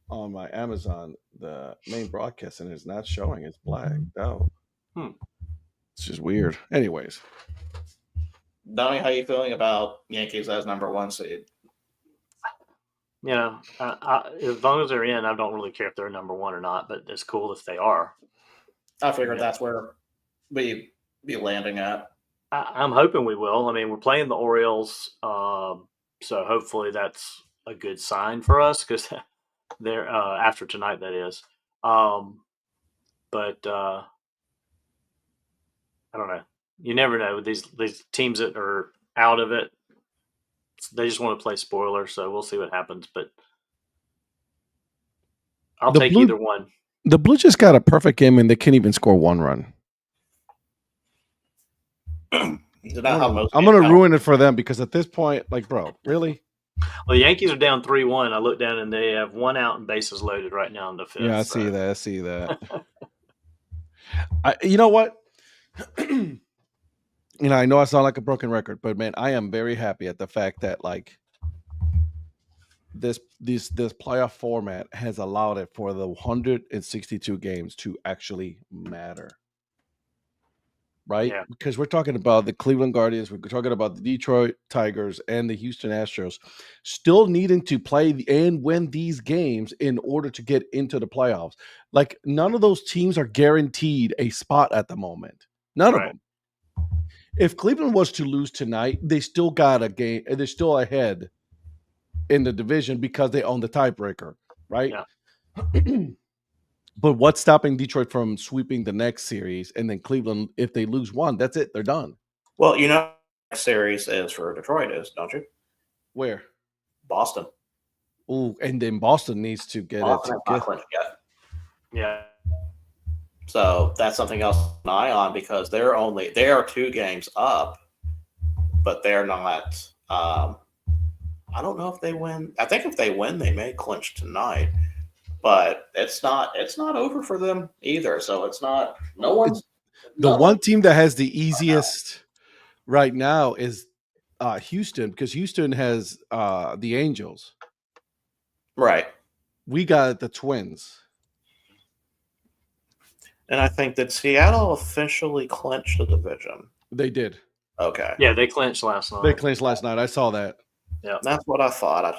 on my Amazon, the main broadcasting is not showing. It's blacked out. It's just weird. Anyways, Donnie, how you feeling about Yankees as number 1 seed? As long as they're in, I don't really care if they're number 1 or not, but it's cool if they are. I figured that's where we be landing at. I'm hoping we will. I mean, we're playing the Orioles, so hopefully that's a good sign for us because they're after tonight, that is. But I don't know. You never know with these teams that are out of it. They just want to play spoiler, so we'll see what happens. But I'll take either one. The Blue just got a perfect game, and they can't even score 1 run. I'm going to ruin it for them because at this point, like, bro, really? Well, the Yankees are down 3-1. I look down, and they have 1 out and bases loaded right now in the 5th. Yeah, I see that. You know what? I know I sound like a broken record, but man, I am very happy at the fact that like this playoff format has allowed it for the 162 games to actually matter. Right? Yeah. Because we're talking about the Cleveland Guardians, we're talking about the Detroit Tigers and the Houston Astros still needing to play and win these games in order to get into the playoffs. Like none of those teams are guaranteed a spot at the moment. None of them. If Cleveland was to lose tonight, they still got a game. They're still ahead in the division because they own the tiebreaker, right? Yeah. But what's stopping Detroit from sweeping the next series? And then Cleveland, if they lose one, that's it. They're done. Well, you know, next series is for Detroit, don't you? Where? Boston. Oh, and then Boston needs to get Boston it has not together. clinched yet. Yeah. So that's something else to keep an eye on because they are 2 games up, but they're not. I don't know if they win. I think if they win, they may clinch tonight. But it's not over for them either. So it's not. No one's. The one team that has the easiest right now is Houston, because Houston has the Angels. Right. We got the Twins. And I think that Seattle officially clinched the division. They did. Okay. Yeah, they clinched last night. They clinched last night. I saw that. Yeah. That's what I thought. I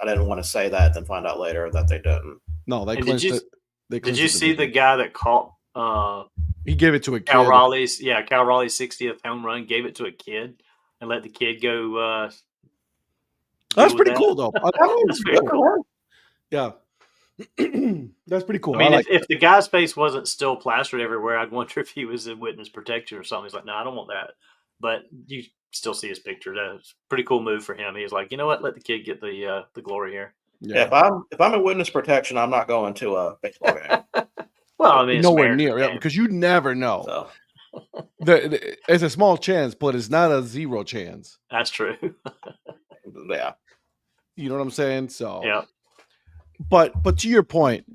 didn't want to say that, then find out later that they didn't. No, they And clinched it. Did you see the guy that caught He gave it to a kid. Cal Raleigh's 60th home run, gave it to a kid and let the kid go That's deal with pretty that? cool, though. That's pretty cool. Yeah. That's pretty cool. I mean, if the guy's face wasn't still plastered everywhere, I'd wonder if he was in witness protection or something. He's like, no, I don't want that. But you still see his picture. That's a pretty cool move for him. He's like, you know what? Let the kid get the glory here. Yeah. If I'm in witness protection, I'm not going to a baseball game. Well, I mean, it's nowhere American near, game. because you never know. So It's a small chance, but it's not a zero chance. That's true. yeah. You know what I'm saying? So Yeah. But to your point,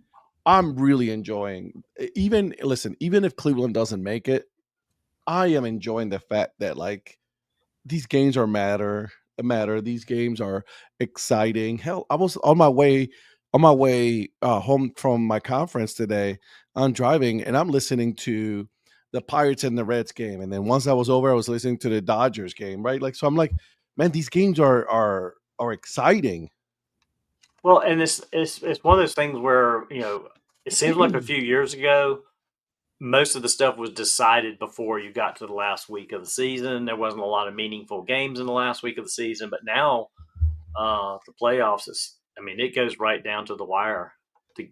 I'm really enjoying. Even if Cleveland doesn't make it, I am enjoying the fact that like these games matter. These games are exciting. Hell, I was on my way home from my conference today. I'm driving and I'm listening to the Pirates and the Reds game, and then once that was over, I was listening to the Dodgers game. Right, like so, I'm like, man, these games are exciting. Well, and it's one of those things where, it seems like a few years ago, most of the stuff was decided before you got to the last week of the season. There wasn't a lot of meaningful games in the last week of the season, but now the playoffs it goes right down to the wire to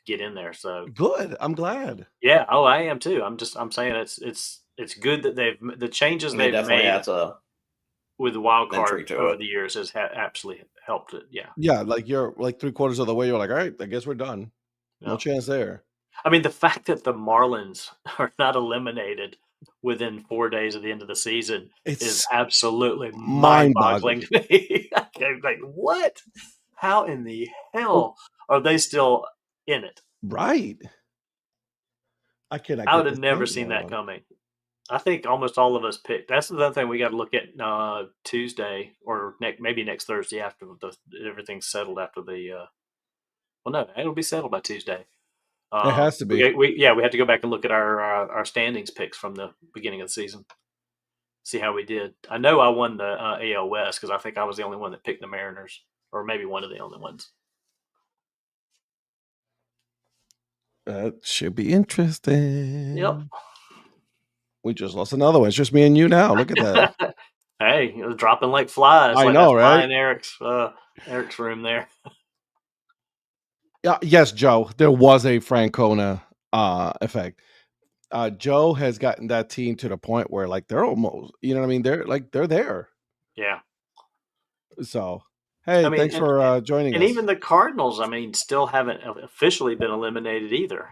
get in there. So Good. I'm glad. yeah. Oh, I am too. I'm saying it's good that the changes they've made adds a with the wild card intrigue to over it. the years has absolutely helped it. Yeah. Yeah, like you're like 3/4 of the way. You're like, all right, I guess we're done. No Yeah. chance there. I mean, the fact that the Marlins are not eliminated within 4 days of the end of the season is It's absolutely mind-boggling. mind-boggling to me. Like, what? How in the hell are they still in it? right. I cannot. I would get have this never game seen going that on. coming. I think almost all of us picked. That's the other thing we got to look at Tuesday or maybe next Thursday after everything's settled after the. Well, no, it'll be settled by Tuesday. It has to be. We have to go back and look at our standings picks from the beginning of the season. See how we did. I know I won the AL West because I think I was the only one that picked the Mariners, or maybe one of the only ones. That should be interesting. Yep. We just lost another one. It's just me and you now. Look at that. Hey, it was dropping like flies. I like know, that's right? in Eric's room there. Yeah. Yes, Joe. There was a Francona effect. Joe has gotten that team to the point where like they're almost, you know what I mean? They're there. Yeah. So hey, thanks for joining us. And even the Cardinals, still haven't officially been eliminated either.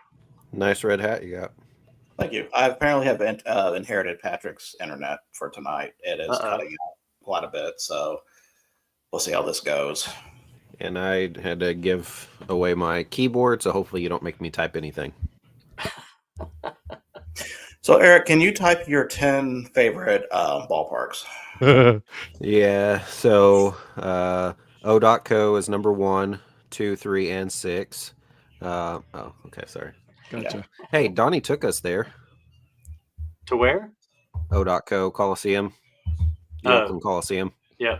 Nice red hat you got. Thank you. I apparently have inherited Patrick's internet for tonight. It is cutting out quite a bit, so we'll see how this goes. And I had to give away my keyboard, so hopefully you don't make me type anything. So, Eric, can you type your 10 favorite ballparks? Yeah, so O.co is number 1, 2, 3, and 6. Okay, sorry. Gotcha. Hey, Donnie took us there. To where? O.co Coliseum. The Oakland Coliseum. Yeah.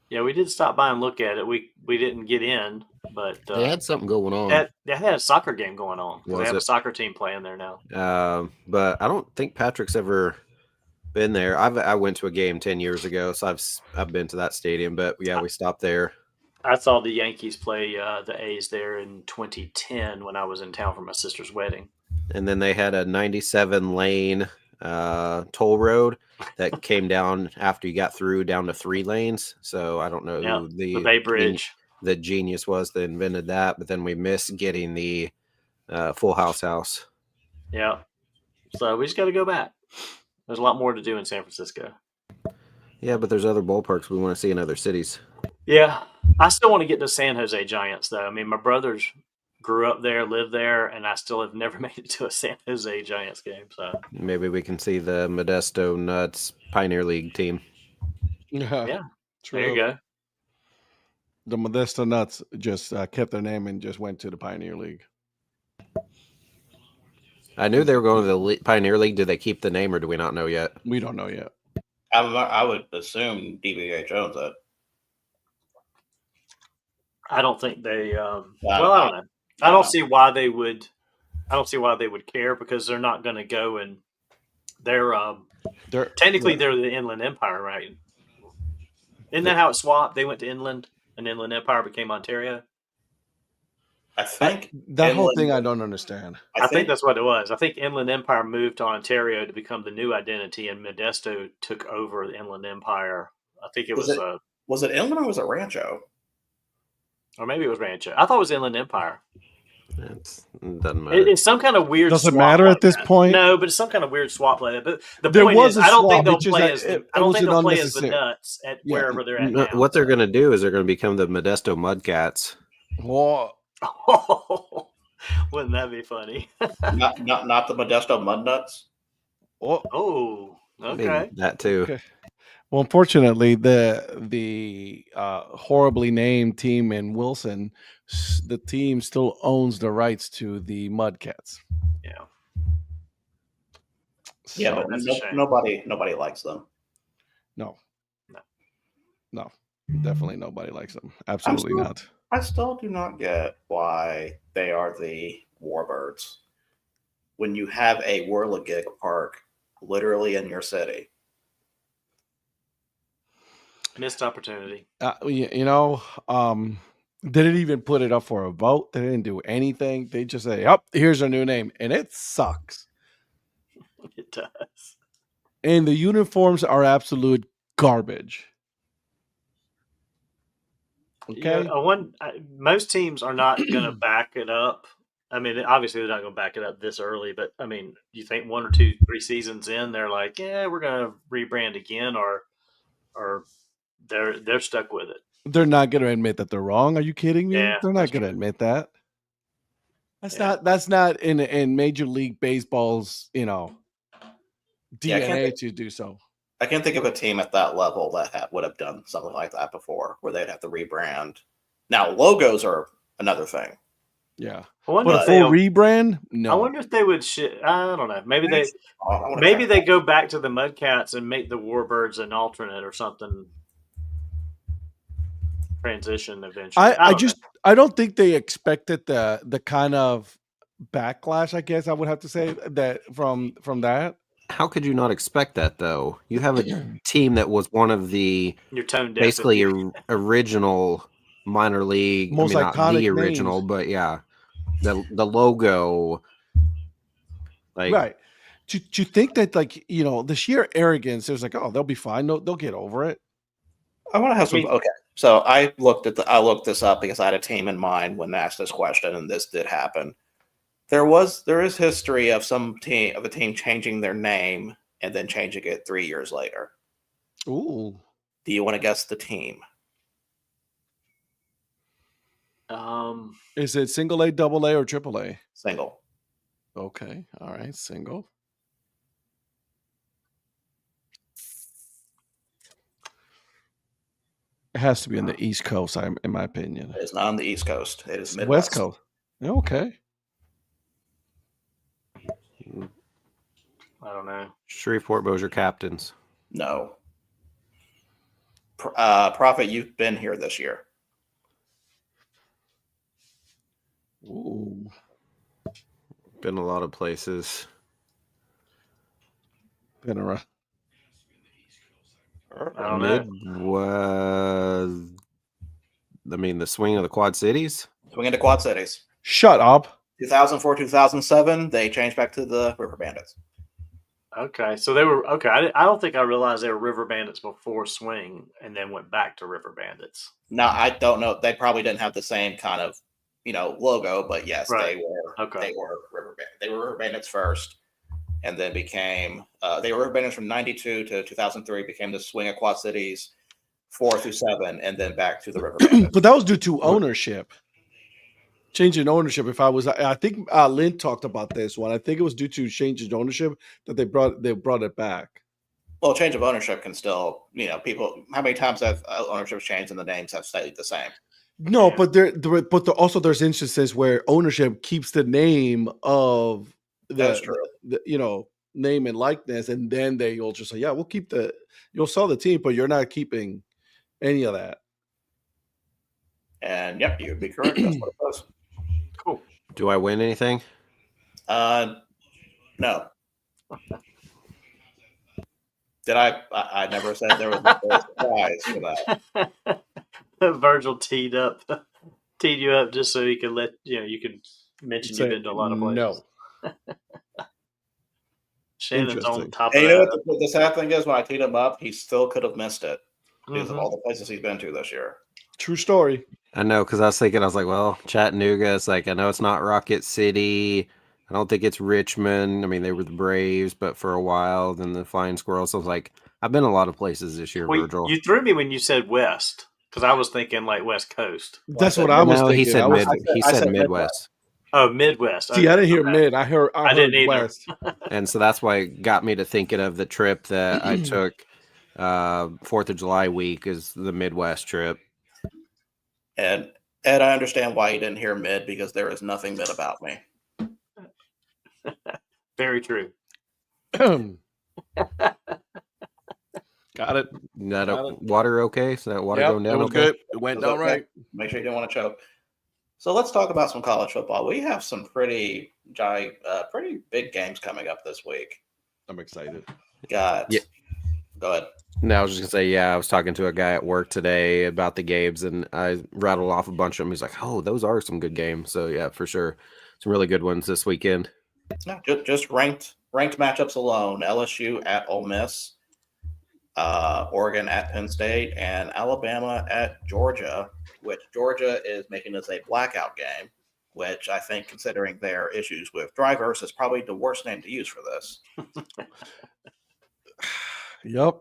Yeah, we did stop by and look at it. We didn't get in, but They had something going on. they had a soccer game going on. Was They have it? a soccer team playing there now. But I don't think Patrick's ever been there. I went to a game 10 years ago, so I've been to that stadium. But yeah, we stopped there. I saw the Yankees play the A's there in 2010 when I was in town for my sister's wedding. And then they had a 97 lane toll road that came down after you got through down to 3 lanes. So I don't know Yeah, who the Bay Bridge. the genius was that invented that, but then we missed getting the full house. Yeah. So we just got to go back. There's a lot more to do in San Francisco. Yeah, but there's other ballparks we want to see in other cities. Yeah. I still want to get to San Jose Giants, though. I mean, my brothers grew up there, lived there, and I still have never made it to a San Jose Giants game. So Maybe we can see the Modesto Nuts Pioneer League team. yeah, True. there you go. The Modesto Nuts just kept their name and just went to the Pioneer League. I knew they were going to the Pioneer League. Did they keep the name, or do we not know yet? We don't know yet. I would assume DBA owns it. I don't think they. Well, well, I don't know. I don't see why they would. I don't see why they would care because they're not going to go and they're technically they're the Inland Empire, right? Isn't that how it swapped? They went to Inland, and Inland Empire became Ontario. I think that whole thing I don't understand. I think that's what it was. I think Inland Empire moved to Ontario to become the new identity, and Modesto took over the Inland Empire. I think it was. Was it Inland or was it Rancho? Or maybe it was Rancho. I thought it was Inland Empire. It doesn't matter. It's some kind of weird. Doesn't matter at this point. No, but it's some kind of weird swap like that. But the There point was is, a I don't think swap, they'll play as. I don't think they'll play as the unnecessary. Nuts at wherever they're at. No, Now. what they're going to do is they're going to become the Modesto Mudcats. Whoa. Wouldn't that be funny? not the Modesto Mudnuts. Oh, okay. I mean, that too. Okay. Well, unfortunately, the horribly named team in Wilson, the team still owns the rights to the Mudcats. Yeah. Yeah, So, but that's a shame. nobody likes them. no, definitely nobody likes them. Absolutely not. I still do not get why they are the Warbirds when you have a Whirligig park literally in your city. Missed opportunity. They didn't even put it up for a vote. They didn't do anything. They just say, "Oh, here's our new name," and it sucks. It does. And the uniforms are absolute garbage. Okay. Yeah, most teams are not going to back it up. I mean, obviously they're not going to back it up this early, but I mean, you think 1 or 2, 3 seasons in, they're like, yeah, we're going to rebrand again, or they're stuck with it. They're not going to admit that they're wrong. Are you kidding me? Yeah, They're not that's going to true. admit that. That's not in Major League Baseball's, DNA to do so. I can't think of a team at that level that would have done something like that before, where they'd have to rebrand. Now, logos are another thing. Yeah. I wonder But a if full rebrand? No. I wonder if they would. I don't know. Maybe they go back to the Mudcats and make the Warbirds an alternate or something. Transition eventually. I don't think they expected the kind of backlash, I guess I would have to say, that from that. How could you not expect that, though? You have a team that was one of the You're tone deaf. basically original minor league, Most not iconic the original, names. but yeah, the logo, like Right. To think that, the sheer arrogance, it was like, oh, they'll be fine. They'll get over it. I want to have some. Okay, so I looked this up because I had a team in mind when asked this question, and this did happen. There is history of a team changing their name and then changing it 3 years later. Ooh. Do you want to guess the team? Is it single A, double A, or triple A? Single. Okay. All right. Single. It has to be on the East Coast, in my opinion. It is not on the East Coast. It is Midwest. West Coast. Okay. I don't know. Shreveport Bossier Captains. No. Prophet, you've been here this year. Ooh. Been a lot of places. Been around. I don't know. the swing of the Quad Cities. Swing into Quad Cities. Shut up. 2004, 2007, they changed back to the River Bandits. Okay, so they were okay. I don't think I realized they were River Bandits before Swing, and then went back to River Bandits. Now I don't know. They probably didn't have the same kind of logo, but yes, Right. they were. Okay. They were River Bandits. They were River Bandits first, and then became they were River Bandits from '92 to 2003. Became the Swing of Quad Cities 4 through 7, and then back to the River Bandits. But that was due to ownership. Change in ownership. I think Lynn talked about this one. I think it was due to change in ownership that they brought it back. Well, change of ownership can still, people. How many times have ownership changed and the names have stayed the same? No, Yeah. but also there's instances where ownership keeps the name of That's true. the name and likeness, and then they'll just say, yeah, we'll keep you'll sell the team, but you're not keeping any of that. And yep, you would be correct. That's what it was. Cool. Do I win anything? No. Did I? I never said there was a surprise for that. Virgil teed you up just so he could let you could mention you've been to a lot of places. No. Shannon's on Interesting. top And of you know that. what the sad thing is? When I teed him up, he still could have missed it because of Mhm. all the places he's been to this year. True story. I know, because I was like, well, Chattanooga. It's like, I know it's not Rocket City. I don't think it's Richmond. I mean, they were the Braves, but for a while, then the Flying Squirrels. So I was like, I've been a lot of places this year, Well, Virgil. you threw me when you said West because I was thinking like West Coast. That's said what I was No, thinking. he said I was- mid. He I said said Midwest, Oh, Midwest. See, I didn't hear Okay. mid. I heard didn't either. West. and so that's why it got me to thinking of the trip that I took 4th of July week is the Midwest trip. And Ed, I understand why you didn't hear mid because there is nothing mid about me. Very true. Got it. That Got it. water okay? So that water Yep, going it down was okay? good. It went It was down okay. right. Make sure you didn't want to choke. So let's talk about some college football. We have some pretty big games coming up this week. I'm excited. Got. Yeah. Go ahead. No, I was just gonna say, I was talking to a guy at work today about the games, and I rattled off a bunch of them. He's like, "Oh, those are some good games." So yeah, for sure, some really good ones this weekend. No, just ranked matchups alone. LSU at Ole Miss, Oregon at Penn State, and Alabama at Georgia. Which Georgia is making this a blackout game, which I think, considering their issues with drivers, is probably the worst name to use for this. Yep.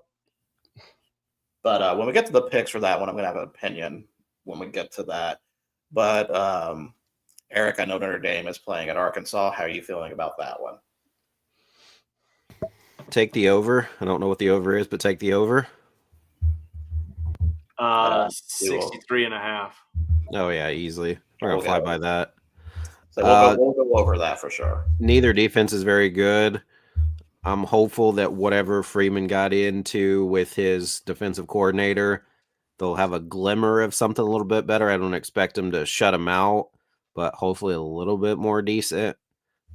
But when we get to the picks for that one, I'm going to have an opinion when we get to that. But Eric, I know Notre Dame is playing at Arkansas. How are you feeling about that one? Take the over. I don't know what the over is, but take the over. 63.5. Oh yeah, easily. We're gonna Okay. fly by that. So we'll go over that for sure. Neither defense is very good. I'm hopeful that whatever Freeman got into with his defensive coordinator, they'll have a glimmer of something a little bit better. I don't expect him to shut him out, but hopefully a little bit more decent.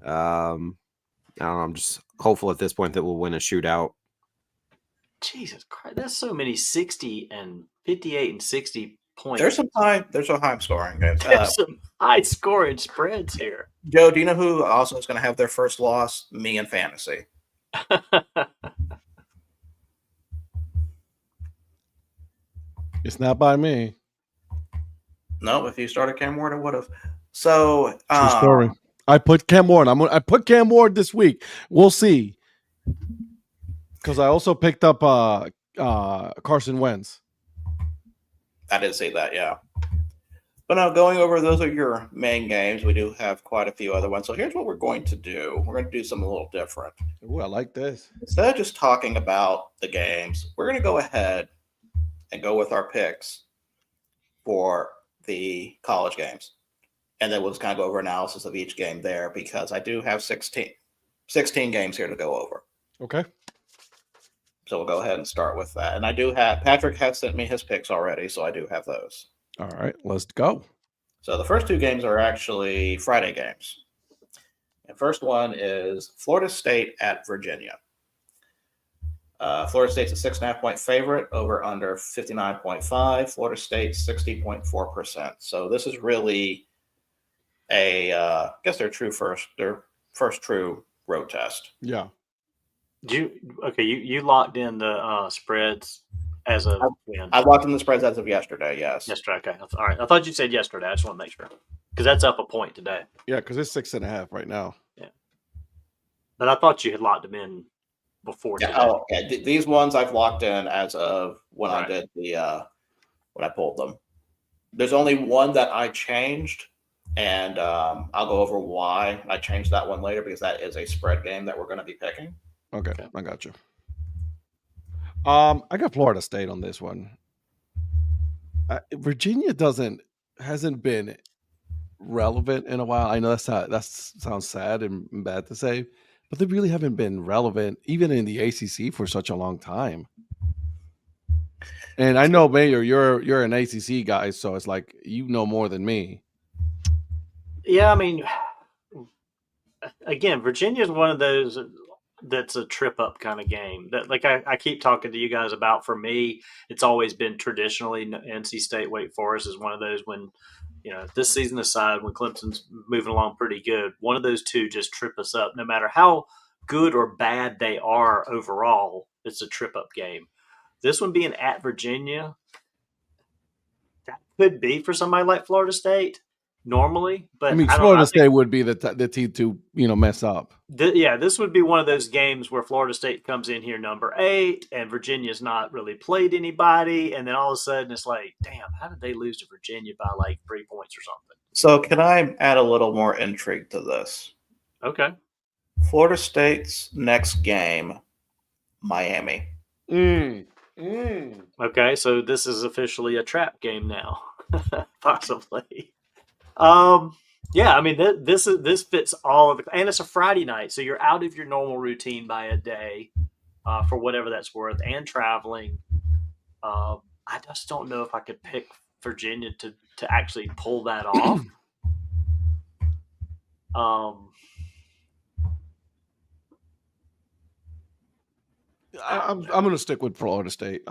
I don't know, I'm just hopeful at this point that we'll win a shootout. Jesus Christ, that's so many 60 and 58 and 60 points. There's some high scoring games. There's some high scoring spreads here. Joe, do you know who also is going to have their first loss? Me in fantasy. It's not by me. No, if you started Cam Ward, I would have. So True story. I put Cam Ward. I put Cam Ward this week. We'll see. Because I also picked up Carson Wentz. I did say that, yeah. But now going over, those are your main games. We do have quite a few other ones. So here's what we're going to do. We're going to do something a little different. Ooh, I like this. Instead of just talking about the games, we're going to go ahead and go with our picks for the college games. And then we'll just kind of go over analysis of each game there because I do have 16 games here to go over. Okay. So we'll go ahead and start with that. And I do have, Patrick has sent me his picks already, so I do have those. All right, let's go. So the first two games are actually Friday games. And first one is Florida State at Virginia. Florida State's a 6.5-point favorite, over under 59.5. Florida State 60.4%. So this is really I guess their first true road test. Yeah. You locked in the spreads as of when? I locked in the spreads as of yesterday. Yes. Yesterday. Okay. All right. I thought you said yesterday. I just want to make sure because that's up a point today. Yeah, because it's 6.5 right now. Yeah. But I thought you had locked them in before today. Oh, okay. These ones I've locked in as of when I did when I pulled them. There's only one that I changed, and I'll go over why I changed that one later because that is a spread game that we're going to be picking. Okay, I got you. I got Florida State on this one. Virginia hasn't been relevant in a while. I know that sounds sad and bad to say, but they really haven't been relevant even in the ACC for such a long time. And I know, Mayor, you're an ACC guy, so it's like you know more than me. Yeah, I mean, again, Virginia is one of those that's a trip up kind of game that, like I keep talking to you guys about. For me, it's always been traditionally NC State, Wake Forest is one of those when, this season aside, when Clemson's moving along pretty good, one of those two just trip us up. No matter how good or bad they are overall, it's a trip up game. This one being at Virginia, that could be for somebody like Florida State normally, but I mean, Florida State would be the team to mess up. This would be one of those games where Florida State comes in here number 8, and Virginia's not really played anybody, and then all of a sudden it's like, damn, how did they lose to Virginia by like 3 points or something? So can I add a little more intrigue to this? Okay. Florida State's next game, Miami. Okay, so this is officially a trap game now, possibly. Yeah, I mean, this fits all of it, and it's a Friday night, so you're out of your normal routine by a day, for whatever that's worth, and traveling. I just don't know if I could pick Virginia to actually pull that off. I'm going to stick with Florida State.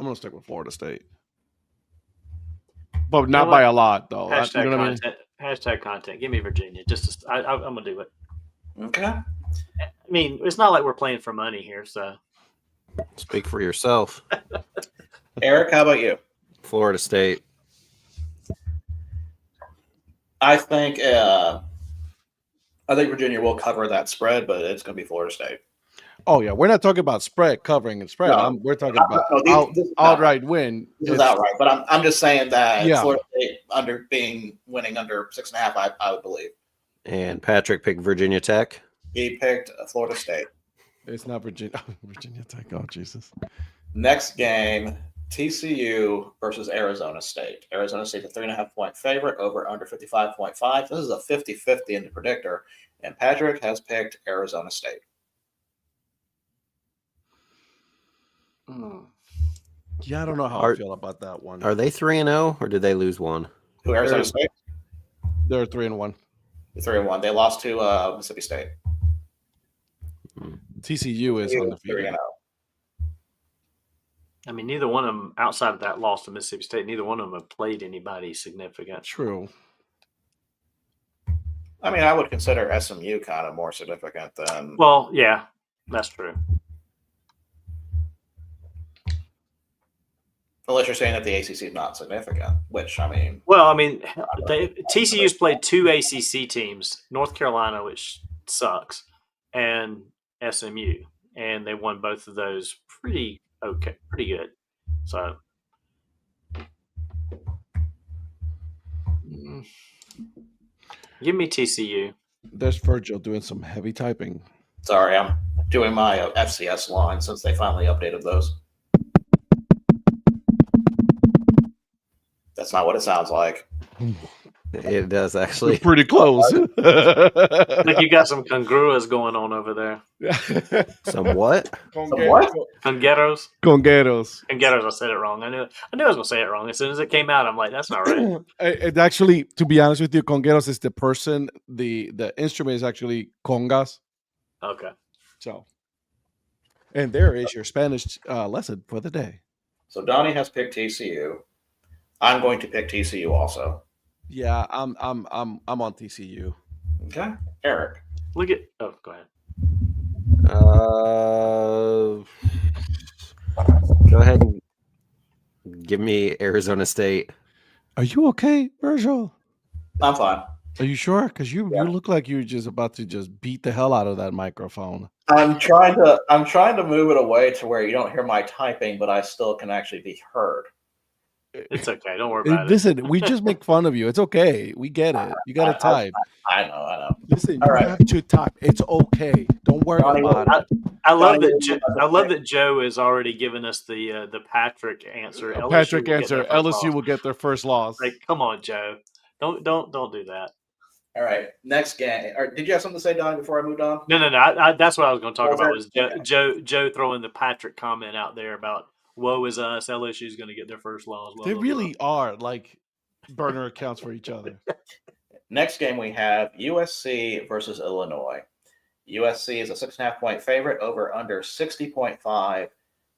But not by a lot, though. Hashtag content. Hashtag content. Give me Virginia. I'm going to do it. Okay. I mean, it's not like we're playing for money here, so. Speak for yourself. Eric, how about you? Florida State. I think Virginia will cover that spread, but it's going to be Florida State. Oh, yeah. We're not talking about covering and spread. No, we're talking about outright win. This is outright, but I'm just saying that Florida State winning under 6.5, I would believe. And Patrick picked Virginia Tech. He picked Florida State. It's not Virginia Tech. Oh, Jesus. Next game, TCU versus Arizona State. Arizona State, a 3.5-point favorite, over under 55.5. This is a 50-50 in the predictor, and Patrick has picked Arizona State. Yeah, I don't know how I feel about that one. Are they 3-0 or did they lose one? Who, Arizona State? They're 3-1. 3-1. They lost to Mississippi State. TCU is undefeated. 3-0. I mean, neither one of them, outside of that loss to Mississippi State, neither one of them have played anybody significant. True. I mean, I would consider SMU kind of more significant than. Well, yeah, that's true. Unless you're saying that the ACC is not significant, which, I mean. Well, I mean, TCU's played 2 ACC teams, North Carolina, which sucks, and SMU, and they won both of those pretty good. So. Give me TCU. There's Virgil doing some heavy typing. Sorry, I'm doing my FCS line since they finally updated those. That's not what it sounds like. It does actually. You're pretty close. Like you got some congruous going on over there. Some what? What? Congueros. Congueros. I said it wrong. I knew I was going to say it wrong. As soon as it came out, I'm like, that's not right. It actually, to be honest with you, congueros is the person. The instrument is actually congas. Okay. So. And there is your Spanish lesson for the day. So Donnie has picked TCU. I'm going to pick TCU also. Yeah, I'm on TCU. Okay, Eric. Look at. Oh, go ahead. Go ahead and give me Arizona State. Are you okay, Virgil? I'm fine. Are you sure? Because you look like you're just about to just beat the hell out of that microphone. I'm trying to move it away to where you don't hear my typing, but I still can actually be heard. It's okay. Don't worry about it. Listen, we just make fun of you. It's okay. We get it. You got to type. I know. Listen, All you right. have to type. It's okay. Don't worry Donnie, about it. I love that Joe has already given us the Patrick answer. Patrick answer. LSU will get their first loss. Like, come on, Joe. Don't do that. All right, next game. Did you have something to say, Donnie, before I moved on? No. That's what I was going to talk about. Was Okay. Joe throwing the Patrick comment out there about woe is us. LSU's going to get their first loss. They really are like burner accounts for each other. Next game we have USC versus Illinois. USC is a 6.5-point favorite, over under 60.5.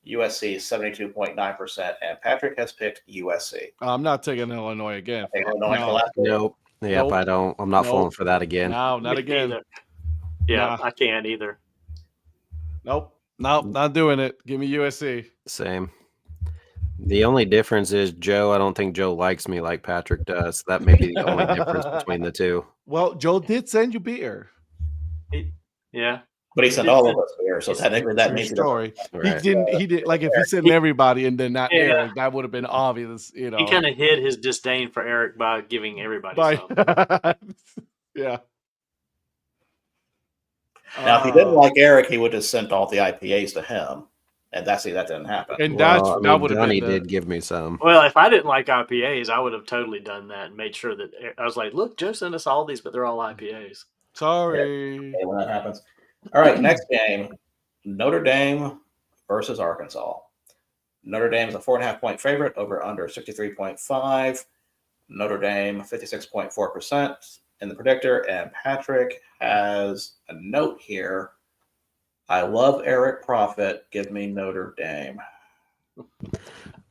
USC 72.9%, and Patrick has picked USC. I'm not taking Illinois again. Illinois for the last game. Nope. Yep, Nope. I don't. I'm not Nope. falling for that again. No, not Me again. neither. Yeah, Nah. I can't either. Nope, not doing it. Give me USC. Same. The only difference is Joe. I don't think Joe likes me like Patrick does. That may be the only difference between the two. Well, Joe did send you beer. Yeah. But he sent all of us here, so technically that True means story. Right. He did like if he sent everybody and then not Yeah. Eric, that would have been obvious, He kind of hid his disdain for Eric by giving everybody some. Yeah. Now, if he didn't like Eric, he would have sent all the IPAs to him, and that didn't happen. And Well, that would have Donnie been did give me some. Well, if I didn't like IPAs, I would have totally done that and made sure that I was like, look, Joe sent us all these, but they're all IPAs. Sorry. Okay, when that happens. All right, next game, Notre Dame versus Arkansas. Notre Dame is a 4.5-point favorite, over under 63.5. Notre Dame 56.4% in the predictor, and Patrick has a note here. I love Eric Profit. Give me Notre Dame.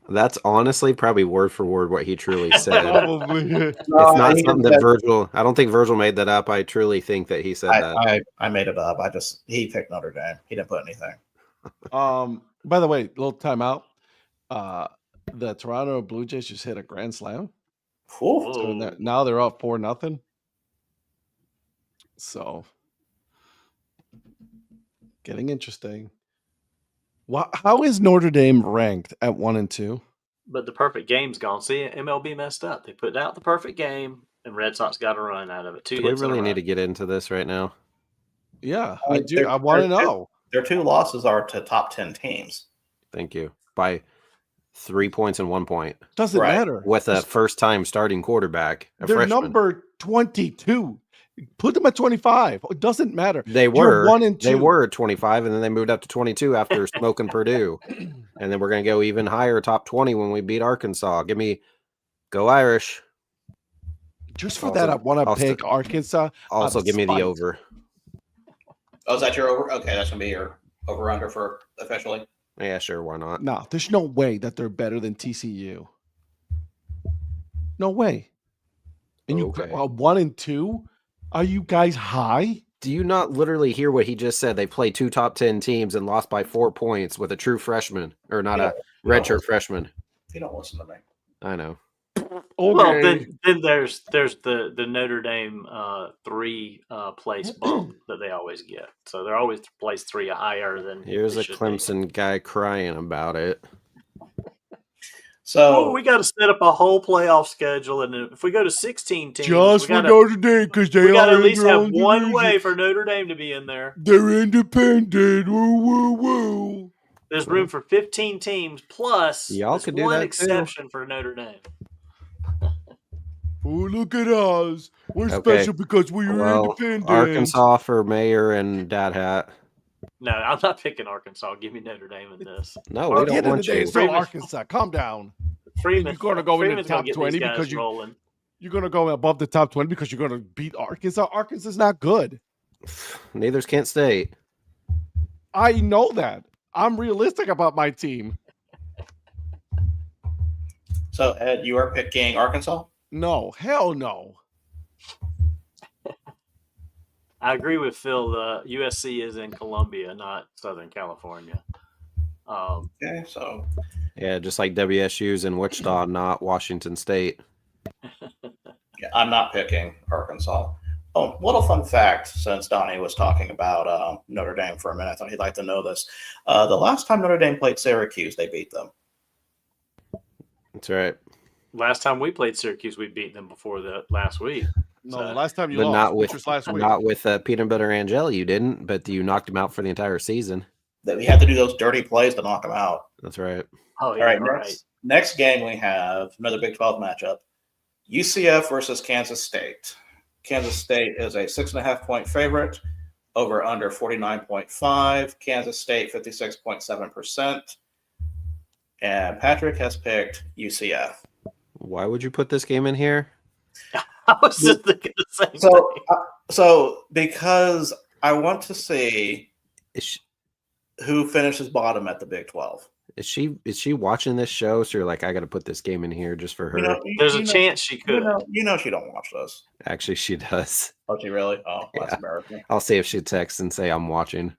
That's honestly probably word for word what he truly said. Probably. It's not something that Virgil. I don't think Virgil made that up. I truly think that he said that. I made it up. He picked Notre Dame. He didn't put anything. By the way, little timeout. The Toronto Blue Jays just hit a grand slam. Ooh. So now they're up 4-0. So getting interesting. How is Notre Dame ranked at 1 and 2? But the perfect game's gone. See, MLB messed up. They put out the perfect game, and Red Sox got a run out of it. Do we really need to get into this right now? Yeah, I do. I want to know. Their 2 losses are to top 10 teams. Thank you. By 3 points and 1 point. Doesn't matter. With a first-time starting quarterback, a They're freshman. number 22. Put them at 25. It doesn't matter. They You're were 1 and 2. They were 25, and then they moved up to 22 after smoking Purdue. And then we're going to go even higher, top 20 when we beat Arkansas. Give me go Irish. Just for that, I want to pick Arkansas. Also, give me the over. Oh, is that your over? Okay, that's going to be your over-under for officially. Yeah, sure. Why not? No, there's no way that they're better than TCU. No way. And you 1 and 2? Are you guys high? Do you not literally hear what he just said? They play 2 top 10 teams and lost by 4 points with a true freshman, or not a redshirt freshman. You don't listen to me. I know. Okay. Well, then there's the Notre Dame 3 place bump that they always get. So they're always placed 3 higher than. Here's a Clemson guy crying about it. So we got to set up a whole playoff schedule, and if we go to 16 teams, just for Notre Dame, because they got to are at least have one division. way for Notre Dame to be in there. They're independent. Woo, woo, woo. There's room for 15 teams plus Y'all could do one that exception for Notre Dame. Oh, look at us. We're Okay. special because we are independent. Arkansas for mayor and Dad Hat. No, I'm not picking Arkansas. Give me Notre Dame in this. No, we At the don't end of the want day, you. it's still Arkansas. Calm down. Freeman, You're going to go in the Freeman's gonna top get 20 these guys because rolling. you're going to go above the top 20 because you're going to beat Arkansas. Arkansas is not good. Neither's Kent State. I know that. I'm realistic about my team. So, Ed, you are picking Arkansas? No, hell no. I agree with Phil. The USC is in Columbia, not Southern California. Okay, so Yeah, just like WSU's in Wichita, not Washington State. yeah, I'm not picking Arkansas. Oh, little fun fact, since Donnie was talking about Notre Dame for a minute, I thought he'd like to know this. The last time Notre Dame played Syracuse, they beat them. That's right. Last time we played Syracuse, we beat them before the last week. No, So- the last time you But lost, not which with was last week. not with Peanut Butter Angel, you didn't, but you knocked him out for the entire season. That we had to do those dirty plays to knock them out. That's right. Oh, All yeah, right, right. next game we have another Big 12 matchup. UCF versus Kansas State. Kansas State is a 6.5-point favorite. Over under 49.5. Kansas State 56.7%. And Patrick has picked UCF. Why would you put this game in here? I was just thinking the same So, thing. so because I want to see Is who finishes bottom at the Big 12. she watching this show? So you're like, I got to put this game in here just for her. There's a chance she could. You know she don't watch this. Actually, she does. Oh, she really? Oh, that's Yeah. embarrassing. I'll see if she texts and say I'm watching.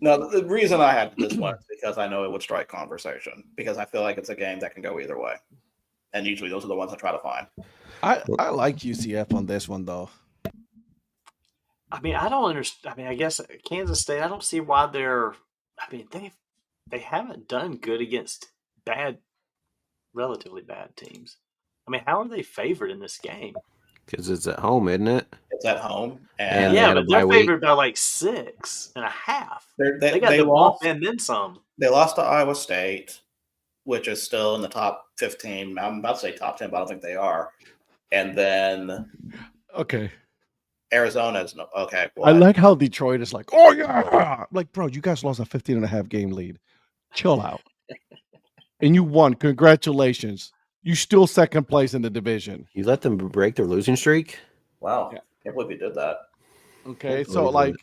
No, the reason I had this one is because I know it would strike conversation, because I feel like it's a game that can go either way. And usually those are the ones I try to find. I like UCF on this one though. I mean, I don't understand. I mean, I guess Kansas State, I don't see why they're. I mean, they haven't done good against relatively bad teams. I mean, how are they favored in this game? Because it's at home, isn't it? It's at home. And And they Yeah, had a but they're bye week. favored by like 6.5. they They got the bump lost. and then some. They lost to Iowa State, which is still in the top 15. I'm about to say top 10, but I don't think they are. And then Okay. Arizona is no. Okay. I What? like how Detroit is like, oh yeah. Like, bro, you guys lost a 15.5 game lead. Chill out. And you won. Congratulations. You still second place in the division. You let them break their losing streak? Wow. Yeah. Can't believe you did that. Okay. Can't So believe like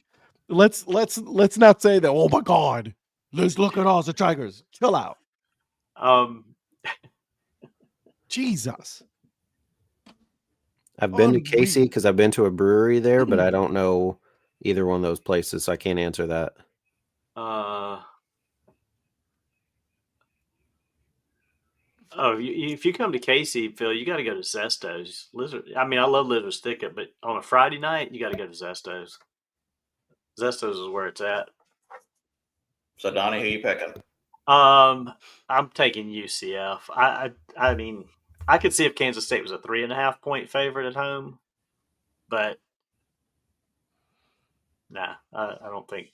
let's not say that, oh my God, let's look at us, the Tigers. Chill out. Jesus. I've been to Unreal. Casey because I've been to a brewery there, but I don't know either one of those places, so I can't answer that. If you come to Casey, Phil, you got to go to Zesto's. I mean, I love Lizard's Thicket, but on a Friday night, you got to go to Zesto's. Zesto's is where it's at. So Donnie, who you picking? I'm taking UCF. I mean, I could see if Kansas State was a 3.5-point favorite at home, but nah, I don't think.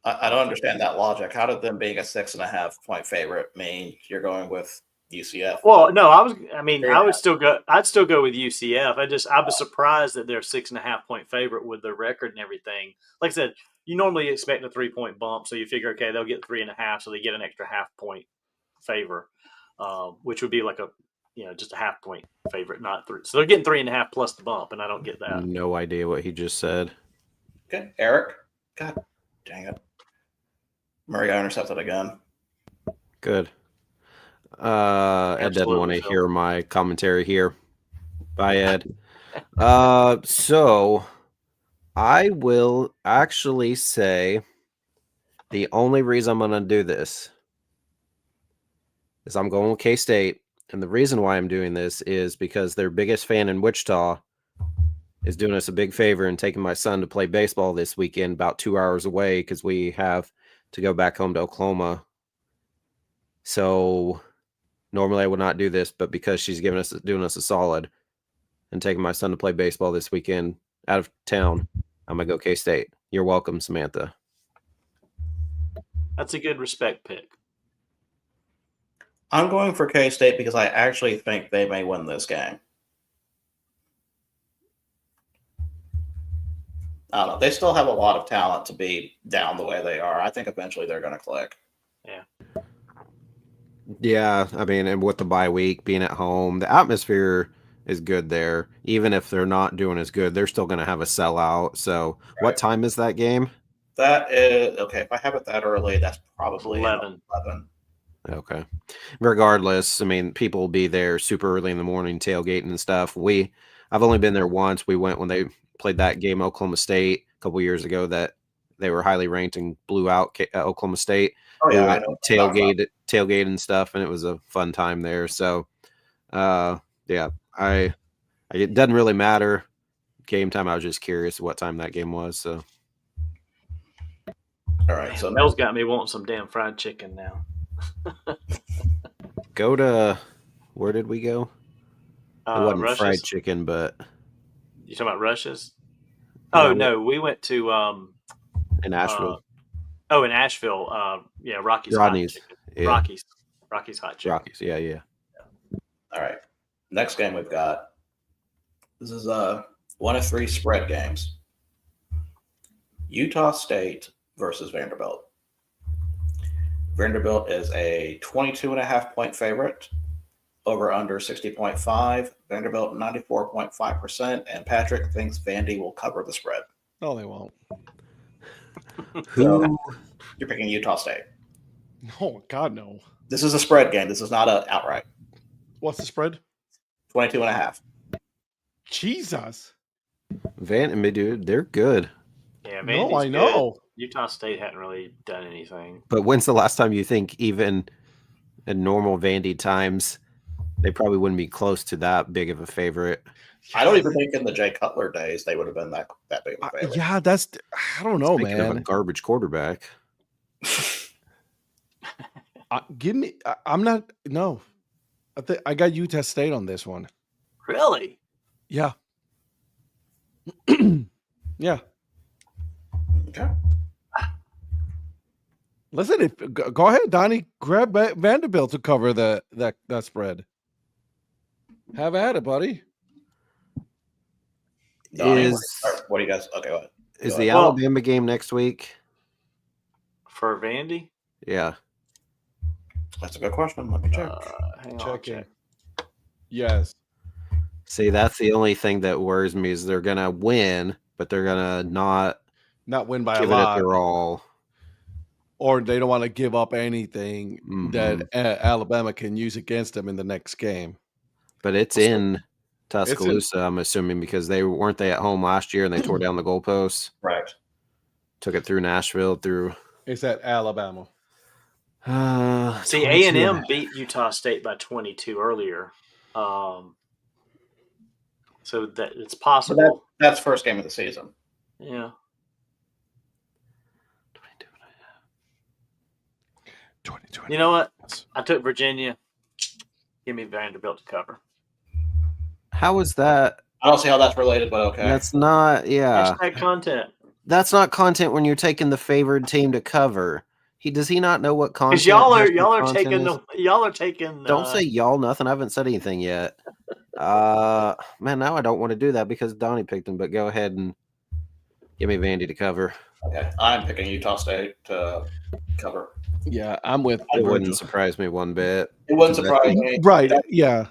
I don't understand that logic. How did them being a 6.5-point favorite mean you're going with UCF? Well, no, I would 3.5. still go. I'd still go with UCF. I was surprised that they're 6.5-point favorite with their record and everything. Like I said, you normally expect a 3-point bump, so you figure, okay, they'll get 3.5, so they get an extra half-point favor, which would be like just a half-point favorite, not 3. So they're getting 3.5 plus the bump, and I don't get that. No idea what he just said. Okay, Eric. God dang it. Murray got intercepted again. Good. Ed doesn't want to Absolutely, Phil. hear my commentary here. Bye, Ed. So I will actually say the only reason I'm going to do this is I'm going with K-State. And the reason why I'm doing this is because their biggest fan in Wichita is doing us a big favor and taking my son to play baseball this weekend about 2 hours away because we have to go back home to Oklahoma. So normally I would not do this, but because she's doing us a solid and taking my son to play baseball this weekend out of town, I'm going to go K-State. You're welcome, Samantha. That's a good respect pick. I'm going for K-State because I actually think they may win this game. I don't know. They still have a lot of talent to be down the way they are. I think eventually they're going to click. Yeah, I mean, and with the bye week being at home, the atmosphere is good there. Even if they're not doing as good, they're still going to have a sellout. So, what time is that game? That is okay. If I have it that early, that's probably 11. 11. Okay. Regardless, I mean, people will be there super early in the morning, tailgating and stuff. I've only been there once. We went when they played that game, Oklahoma State, a couple years ago, that they were highly ranked and blew out Oklahoma State. Oh We yeah, I went know. tailgate and stuff, and it was a fun time there. So, yeah, it doesn't really matter game time. I was just curious what time that game was. So, All right, so Mel's got me wanting some damn fried chicken now. go to where did we go? It wasn't Rush's? fried chicken, but You talking about Rush's? Oh no, we went to in Asheville. in Asheville. Yeah, Rocky's Rodney's. hot chicken. Yeah. Rocky's hot chicken. Rockies. Yeah. all right. Next game we've got. This is one of 3 spread games. Utah State versus Vanderbilt. Vanderbilt is a 22.5-point favorite. Over under 60.5. Vanderbilt 94.5%. And Patrick thinks Vandy will cover the spread. No, they won't. So you're picking Utah State. Oh, God, no. This is a spread game. This is not an outright. What's the spread? 22.5. Jesus. Dude, they're good. Yeah, No, Vandy's I know. good. Utah State hadn't really done anything. But when's the last time you think, even in normal Vandy times, they probably wouldn't be close to that big of a favorite? I don't even think in the Jay Cutler days they would have been that big of a favorite. Yeah, I don't know, Speaking of a man. garbage quarterback. I'm not. No, I got Utah State on this one. Really? Yeah. Yeah. Okay. Listen, go ahead, Donnie. Grab Vanderbilt to cover that spread. Have at it, buddy. Donnie, what do you guys? Okay, go ahead. Is the Alabama game next week? For Vandy? Yeah. That's a good question. Let me check. Hang on. Checking. Yes. See, that's the only thing that worries me is they're gonna win, but they're gonna not Not win by give a it lot. their all. Or they don't want to give up anything Mhm. that Alabama can use against them in the next game. But it's in Tuscaloosa, I'm assuming, because weren't they at home last year and they tore down the goalposts, Right. took it through Nashville, It's at Alabama. See, 22. A&M beat Utah State by 22 earlier. So that it's possible. That's first game of the season. Yeah. 22. You know what? I took Virginia. Give me Vanderbilt to cover. How is that? I don't see how that's related, but okay. That's not, yeah. Hashtag content. That's not content when you're taking the favored team to cover. Does he not know what content? Because y'all are content is? taking. Don't say y'all nothing. I haven't said anything yet. Man, now I don't want to do that because Donnie picked him. But go ahead and give me Vandy to cover. Okay, I'm picking Utah State to cover. Yeah, I'm with. It wouldn't surprise me one bit. It wouldn't surprise me. Right? Yeah.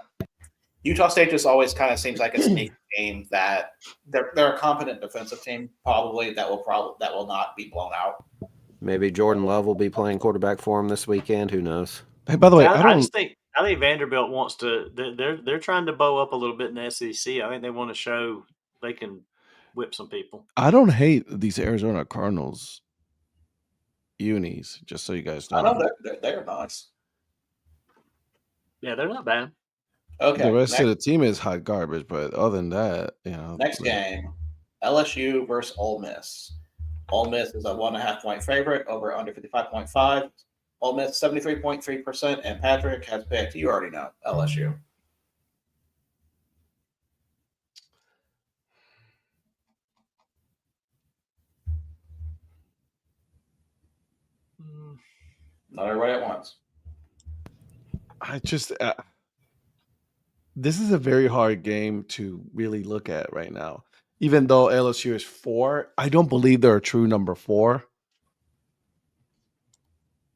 Utah State just always kind of seems like a sneak team that they're a competent defensive team. Probably that will not be blown out. Maybe Jordan Love will be playing quarterback for him this weekend. Who knows? Hey, by the way, I think Vanderbilt wants to. They're trying to bow up a little bit in the SEC. I think they want to show they can whip some people. I don't hate these Arizona Cardinals unis. Just so you guys know. I know they're nice. Yeah, they're not bad. Okay. The rest of the team is hot garbage, but other than that, Next game, LSU versus Ole Miss. Ole Miss is a 1.5-point favorite, over under 55.5. Ole Miss 73.3%, and Patrick has picked, you already know, LSU. Not everybody at once. I just this is a very hard game to really look at right now. Even though LSU is 4, I don't believe they're a true number 4.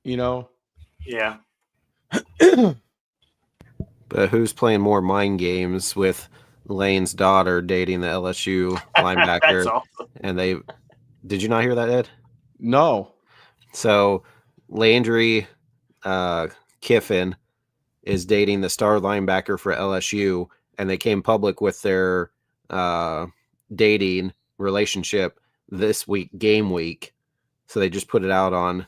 Yeah. But who's playing more mind games with Lane's daughter dating the LSU linebacker. That's awesome. And did you not hear that, Ed? No. So Landry Kiffin is dating the star linebacker for LSU, and they came public with their dating relationship this week, game week. So they just put it out on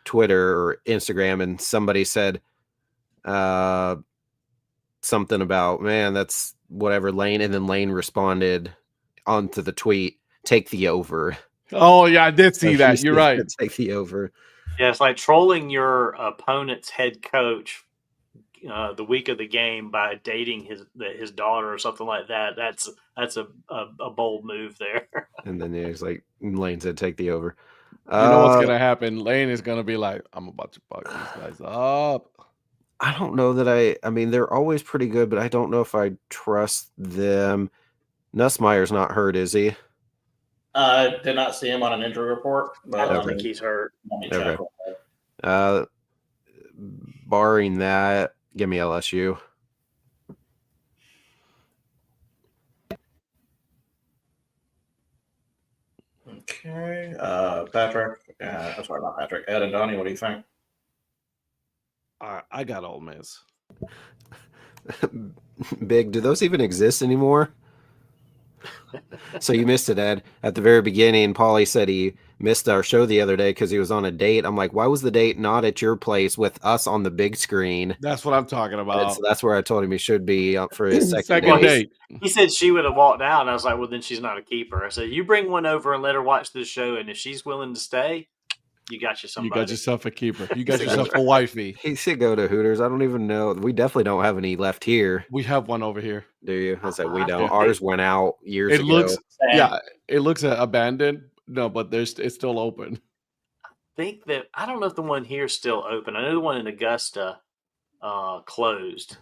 Twitter or Instagram, and somebody said something about, man, that's whatever, Lane. And then Lane responded onto the tweet, take the over. Oh, yeah, I did see that. You're right. Take the over. Yeah, it's like trolling your opponent's head coach the week of the game by dating his daughter or something like that. That's a bold move there. And then it's like Lane said, take the over. You know what's gonna happen? Lane is gonna be like, I'm about to fuck these guys up. I don't know that I mean, they're always pretty good, but I don't know if I trust them. Nussmeier's not hurt, is he? I did not see him on an injury report, but I don't think he's hurt. Okay. Barring that, give me LSU. Okay. Patrick. I'm sorry, not Patrick. Ed and Donnie, what do you think? I got Ole Miss. Big, do those even exist anymore? So you missed it, Ed. At the very beginning, Paulie said he missed our show the other day because he was on a date. I'm like, why was the date not at your place with us on the big screen? That's what I'm talking about. So that's where I told him he should be up for his second date. He said she would have walked out, and I was like, well, then she's not a keeper. I said, you bring one over and let her watch this show, and if she's willing to stay, you got you somebody. You got yourself a keeper. You got yourself a wifey. He should go to Hooters. I don't even know. We definitely don't have any left here. We have one over here. Do you? I said we don't. Ours went out years ago. It looks abandoned. No, but it's still open. I don't know if the one here is still open. I know the one in Augusta closed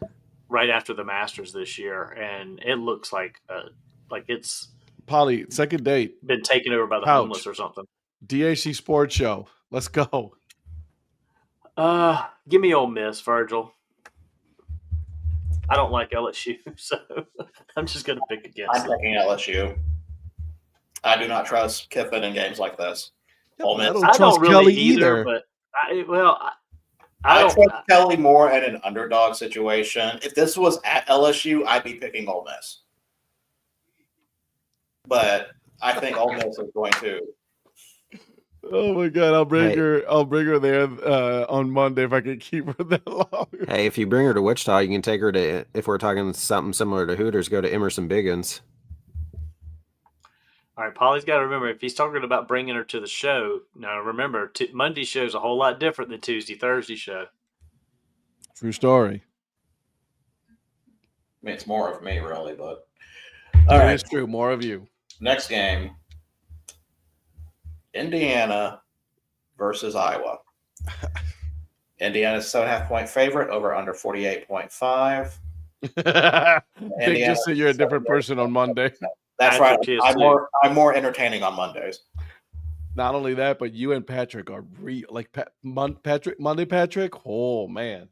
right after the Masters this year, and it looks like it's Polly, second date been taken over by the homeless or something. DHC Sports Show. Let's go. Give me Ole Miss, Virgil. I don't like LSU, so I'm just going to pick against I'm picking LSU. I do not trust Kiffin in games like this. Ole Miss. I don't trust Kelly either. But I trust Kelly more in an underdog situation. If this was at LSU, I'd be picking Ole Miss. But I think Ole Miss is going to. Oh my God! I'll bring her there on Monday if I can keep her that long. Hey, if you bring her to Wichita, you can take her to. If we're talking something similar to Hooters, go to Emerson Biggins. All right, Polly's got to remember if he's talking about bringing her to the show. Now remember, Monday show is a whole lot different than Tuesday, Thursday show. True story. I mean, it's more of me, really, but all right, it's true. More of you. Next game. Indiana versus Iowa. Indiana's 7.5-point favorite over under 48.5. They just said you're a different person on Monday. That's right. I'm more entertaining on Mondays. Not only that, but you and Patrick are Monday Patrick. Oh man,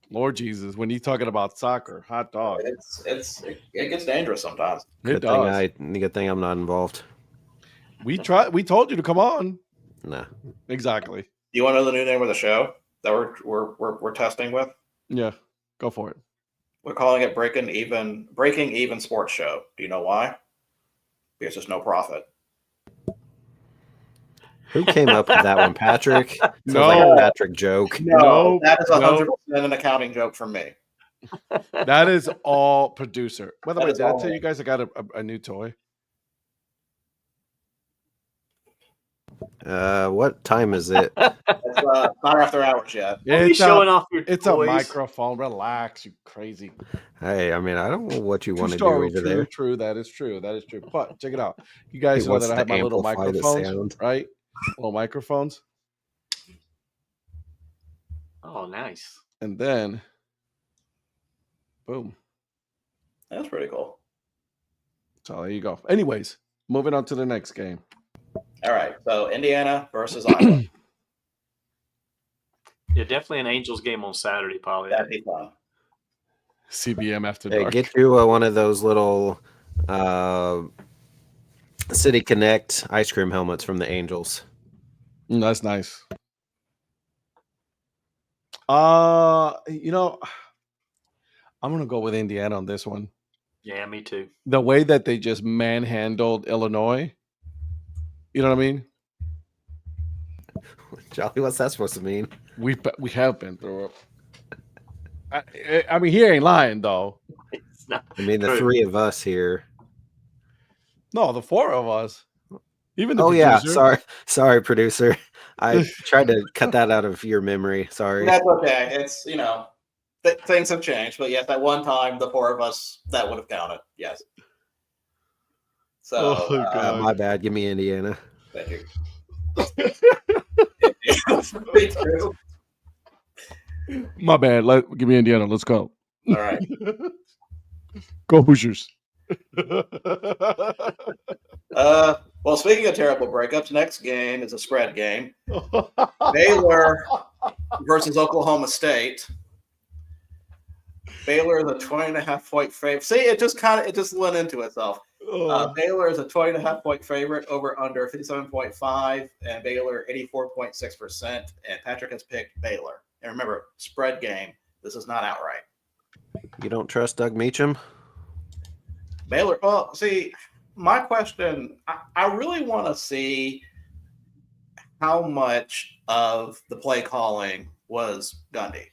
Lord Jesus, when he's talking about soccer, hot dog. It gets dangerous sometimes. Good thing I'm not involved. We told you to come on. No. Exactly. Do you want to know the new name of the show that we're testing with? Yeah, go for it. We're calling it Breaking Even Sports Show. Do you know why? Because there's no profit. Who came up with that one, Patrick? No, like a Patrick joke. No, that is 100% an accounting joke from me. That is all producer. By the way, did I tell you guys I got a new toy? What time is it? It's not after hours yet. It's showing off your It's toys. a microphone. Relax, you crazy. Hey, I mean, I don't know what you want to do over there. True. That is true. But check it out. You guys know that I have my little microphones, right? Little microphones. Oh, nice. And then, boom. That's pretty cool. So there you go. Anyways, moving on to the next game. All right, so Indiana versus Iowa. Yeah, definitely an Angels game on Saturday, Polly. That'd be fun. CBM after Hey, dark. get you one of those little City Connect ice cream helmets from the Angels. That's nice. I'm gonna go with Indiana on this one. Yeah, me too. The way that they just manhandled Illinois, you know what I mean? Jolly, what's that supposed to mean? We have been through it. I mean, he ain't lying though. It's not I mean, the true. three of us here. No, the four of us. Even the Oh yeah, producer. sorry, producer. I tried to cut that out of your memory. Sorry. That's okay. It's things have changed, but yes, at one time the four of us that would have counted. Yes. So Oh, God. My bad. Give me Indiana. thank you. Me too. My bad. Give me Indiana. Let's go. All right. Go Hoosiers. Well, speaking of terrible breakups, next game is a spread game. Baylor versus Oklahoma State. Baylor is a 20.5-point favorite. See, it just went into itself. Baylor is a 20.5-point favorite over under 57.5, and Baylor 84.6%. And Patrick has picked Baylor. And remember, spread game. This is not outright. You don't trust Doug Meacham? Baylor. Well, see, my question, I really want to see how much of the play calling was Gundy.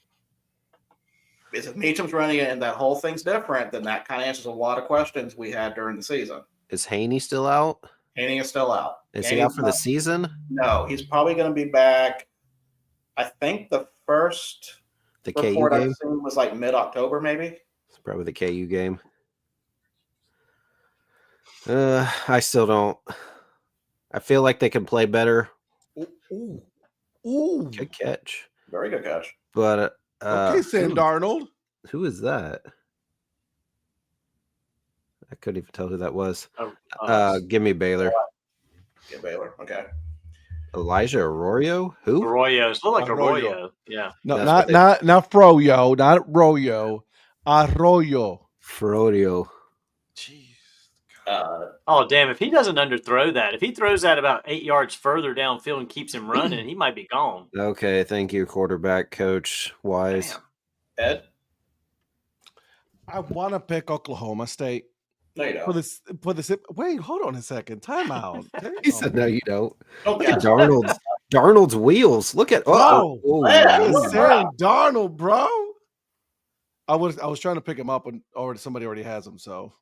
Because if Meacham's running it and that whole thing's different, then that kind of answers a lot of questions we had during the season. Is Haney still out? Haney is still out. Is he out for the season? No, he's probably going to be back. I think the first The KU report I've game? seen was like mid-October, maybe. It's probably the KU game. I still don't. I feel like they can play better. Ooh. Good catch. Very good catch. But Okay, Sam Darnold. who is that? I couldn't even tell who that was. Give me Baylor. Yeah, Baylor. Okay. Elijah Arroyo? Who? Arroyo's look like Arroyo. Arroyo. Yeah. No, That's not Froyo, not Royo. Arroyo. Frodio. Jeez. Oh damn! If he doesn't underthrow that, if he throws that about 8 yards further downfield and keeps him running, he might be gone. Okay, thank you, quarterback coach Wise. Damn. Ed? I want to pick Oklahoma State. No, you don't. Wait, hold on a second. Time out. He said, "No, you don't." Don't Look at catch Darnold's wheels. Look at Bro, yeah, it's look at Sam Darnold, bro. I was trying to pick him up, and somebody already has him. So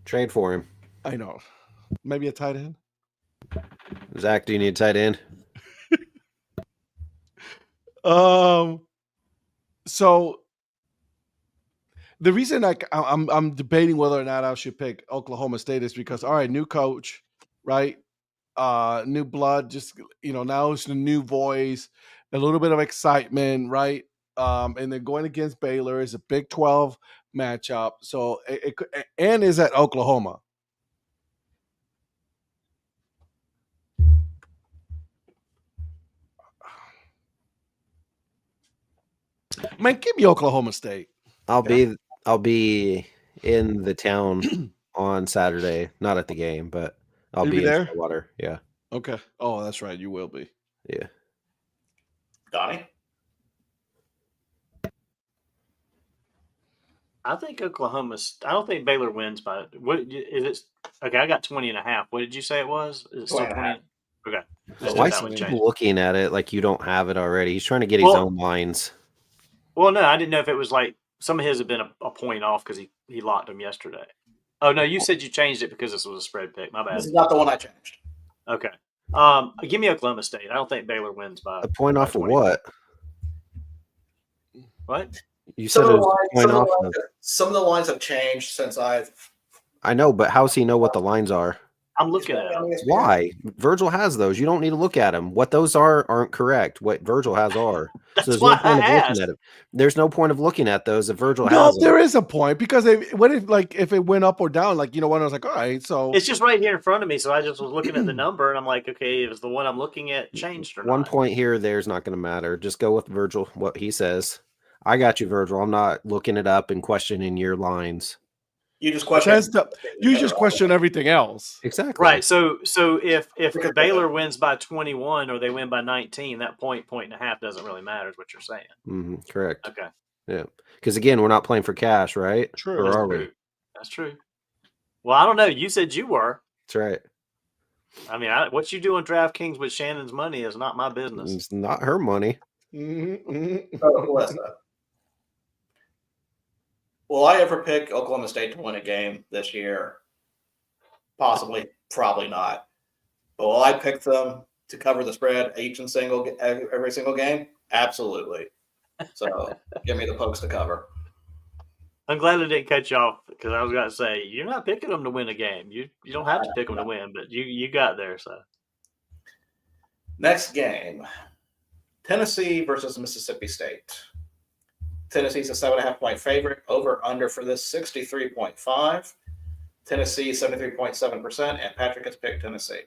Trade for him. I know. Maybe a tight end. Zach, do you need a tight end? So the reason I'm debating whether or not I should pick Oklahoma State is because new coach, right? New blood, just now it's a new voice, a little bit of excitement, right? And then going against Baylor is a Big 12 matchup, so it and is at Oklahoma. Man, give me Oklahoma State. I'll be in the town on Saturday, not at the game, but I'll You'll be be there? in Water. Yeah. Okay. Oh, that's right. You will be. Yeah. Donnie? I think Oklahoma's. I don't think Baylor wins by. What is it? Okay, I got 20.5. What did you say it was? Is it still 20.5. 20? Okay. Why That is would he change. looking at it like you don't have it already? He's trying to get his Well- own lines. Well, no, I didn't know if it was like some of his had been a point off because he locked them yesterday. Oh no, you said you changed it because this was a spread pick. My bad. This is not the one I changed. Okay. Give me Oklahoma State. I don't think Baylor wins by A point by off of 20. what? What? You said it was a point off of. Some of the lines have changed since I know, but how's he know what the lines are? I'm looking at them. Why? Virgil has those. You don't need to look at them. What those aren't correct. What Virgil has are. That's there's why no point I of asked. looking at them. There's no point of looking at those if Virgil No, has them. there is a point because if it went up or down, when I was like, all right, so It's just right here in front of me, so I just was looking at the number and I'm like, okay, is the one I'm looking at changed or One not? point here or there is not going to matter. Just go with Virgil, what he says. I got you, Virgil. I'm not looking it up and questioning your lines. You just question. You just question everything else. Exactly. Right. So if Baylor wins by 21 or they win by 19, that point and a half doesn't really matter, is what you're saying. Mm-hmm. Correct. Okay. Yeah. Because again, we're not playing for cash, right? True. Or That's are true. we? That's true. Well, I don't know. You said you were. That's right. I mean, what you do on DraftKings with Shannon's money is not my business. It's not her money. Listen. Will I ever pick Oklahoma State to win a game this year? Possibly, probably not. But will I pick them to cover the spread every single game? Absolutely. So give me the Pokes to cover. I'm glad I didn't cut you off because I was going to say you're not picking them to win a game. You don't have to pick them to win, but you got there. So next game, Tennessee versus Mississippi State. Tennessee's a 7.5-point favorite. Over under for this 63.5. Tennessee 73.7%, and Patrick has picked Tennessee.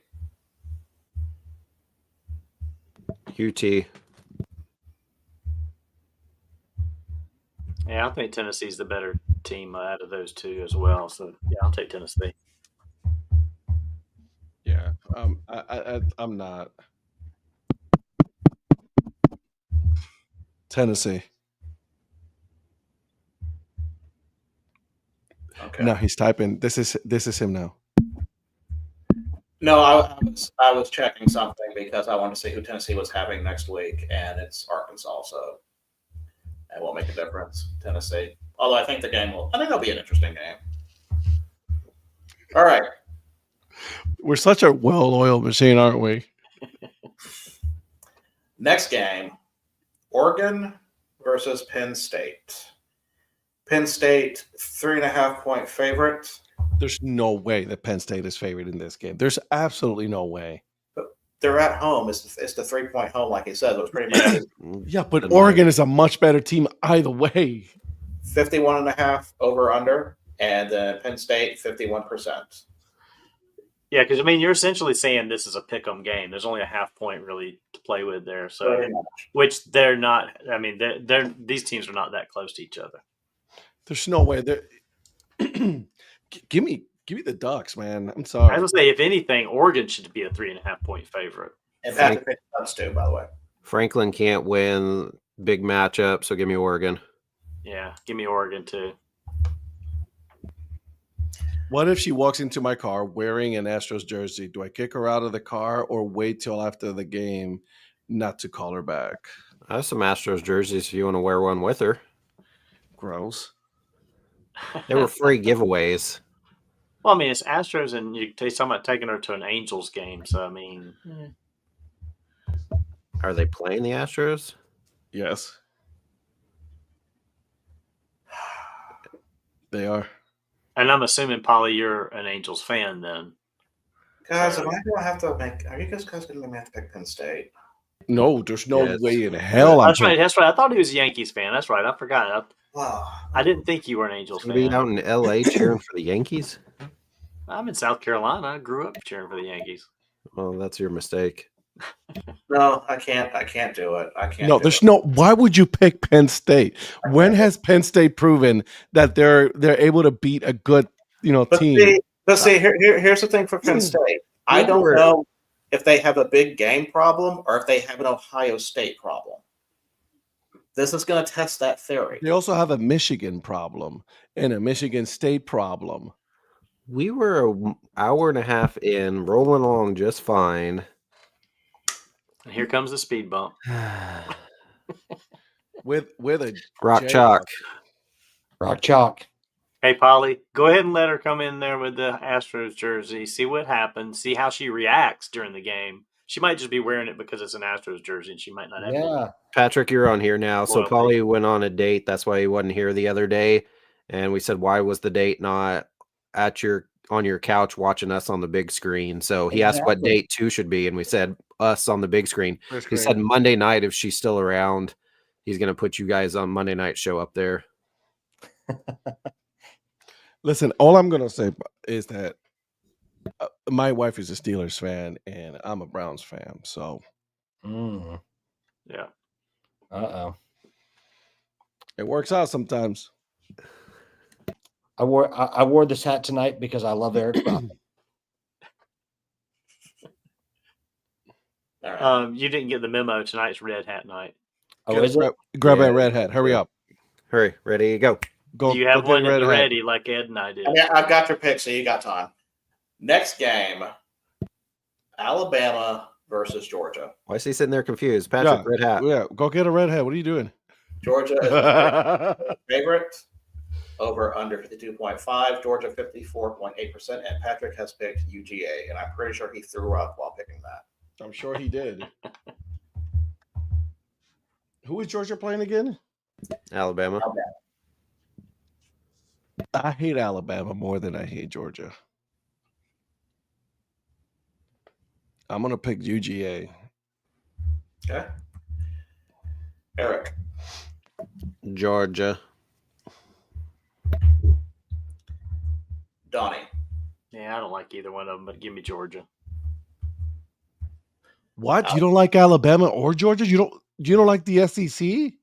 UT. yeah, I think Tennessee's the better team out of those two as well. So yeah, I'll take Tennessee. Yeah. I'm not. Tennessee. Okay. No, he's typing. This is him now. No, I was checking something because I wanted to see who Tennessee was having next week, and it's Arkansas, so it won't make a difference. Tennessee. Although I think it'll be an interesting game. All right. We're such a well-oiled machine, aren't we? Next game, Oregon versus Penn State. Penn State, 3.5-point favorite. There's no way that Penn State is favored in this game. There's absolutely no way. But they're at home. It's the 3-point home, like he said. It was pretty much Yeah, but Oregon is a much better team either way. 51.5 over under, and then Penn State 51%. Yeah, because I mean, you're essentially saying this is a pick 'em game. There's only a half point really to play with there, so which they're not. I mean, these teams are not that close to each other. There's no way. Give me the Ducks, man. I'm sorry. I would say, if anything, Oregon should be a 3.5-point favorite. And Patrick picked Ducks too, by the way. Franklin can't win big matchup, so give me Oregon. Yeah, give me Oregon too. What if she walks into my car wearing an Astros jersey? Do I kick her out of the car or wait till after the game not to call her back? I have some Astros jerseys if you want to wear one with her. Gross. They were free giveaways. Well, I mean, it's Astros, and you're talking about taking her to an Angels game. So, I mean, Are they playing the Astros? Yes. They are. and I'm assuming, Polly, you're an Angels fan then. Guys, am I going to have to are you guys going to let me have to pick Penn State? No, there's no Yes. way in hell. That's right. That's right. I thought he was a Yankees fan. That's right. I forgot. Wow. I didn't think you were an Angels Gonna be fan. out in LA cheering for the Yankees? I'm in South Carolina. I grew up cheering for the Yankees. Well, that's your mistake. No, I can't do it. I can't. No, do there's it. no. Why would you pick Penn State? When has Penn State proven that they're able to beat a good team? Here's the thing for Penn State. I don't know if they have a big game problem or if they have an Ohio State problem. This is going to test that theory. They also have a Michigan problem and a Michigan State problem. We were an hour and a half in, rolling along just fine. And here comes the speed bump. With a Rock J- chalk. Rock chalk. Hey, Polly, go ahead and let her come in there with the Astros jersey. See what happens. See how she reacts during the game. She might just be wearing it because it's an Astros jersey, and she might not have Yeah. Patrick, you're on here now. So Loyalty. Paulie went on a date. That's why he wasn't here the other day. And we said, why was the date not on your couch watching us on the big screen? So he asked what Exactly. date 2 should be, and we said us on the big screen. That's He great. said Monday night, if she's still around, he's going to put you guys on Monday night show up there. Listen, all I'm gonna say is that my wife is a Steelers fan and I'm a Browns fan. So Mm. Yeah. Uh-oh. It works out sometimes. I wore this hat tonight because I love Eric Prophet. All right. You didn't get the memo. Tonight's Red Hat night. Oh, is it? Grab Yeah. that red hat. Hurry up. Hurry, ready, go. Go. Do you have go get one your at the red hat. ready like Ed and I did? I mean, I've got your pick, so you got time. Next game, Alabama versus Georgia. Why is he sitting there confused? Patrick, red hat. Yeah, go get a red hat. What are you doing? Georgia is the favorite. Over under 52.5. Georgia 54.8%. And Patrick has picked UGA. And I'm pretty sure he threw up while picking that. I'm sure he did. Who is Georgia playing again? Alabama. I hate Alabama more than I hate Georgia. I'm going to pick UGA. Okay. Eric. Georgia. Donnie. Yeah, I don't like either one of them, but give me Georgia. What? You don't like Alabama or Georgia? You don't like the SEC?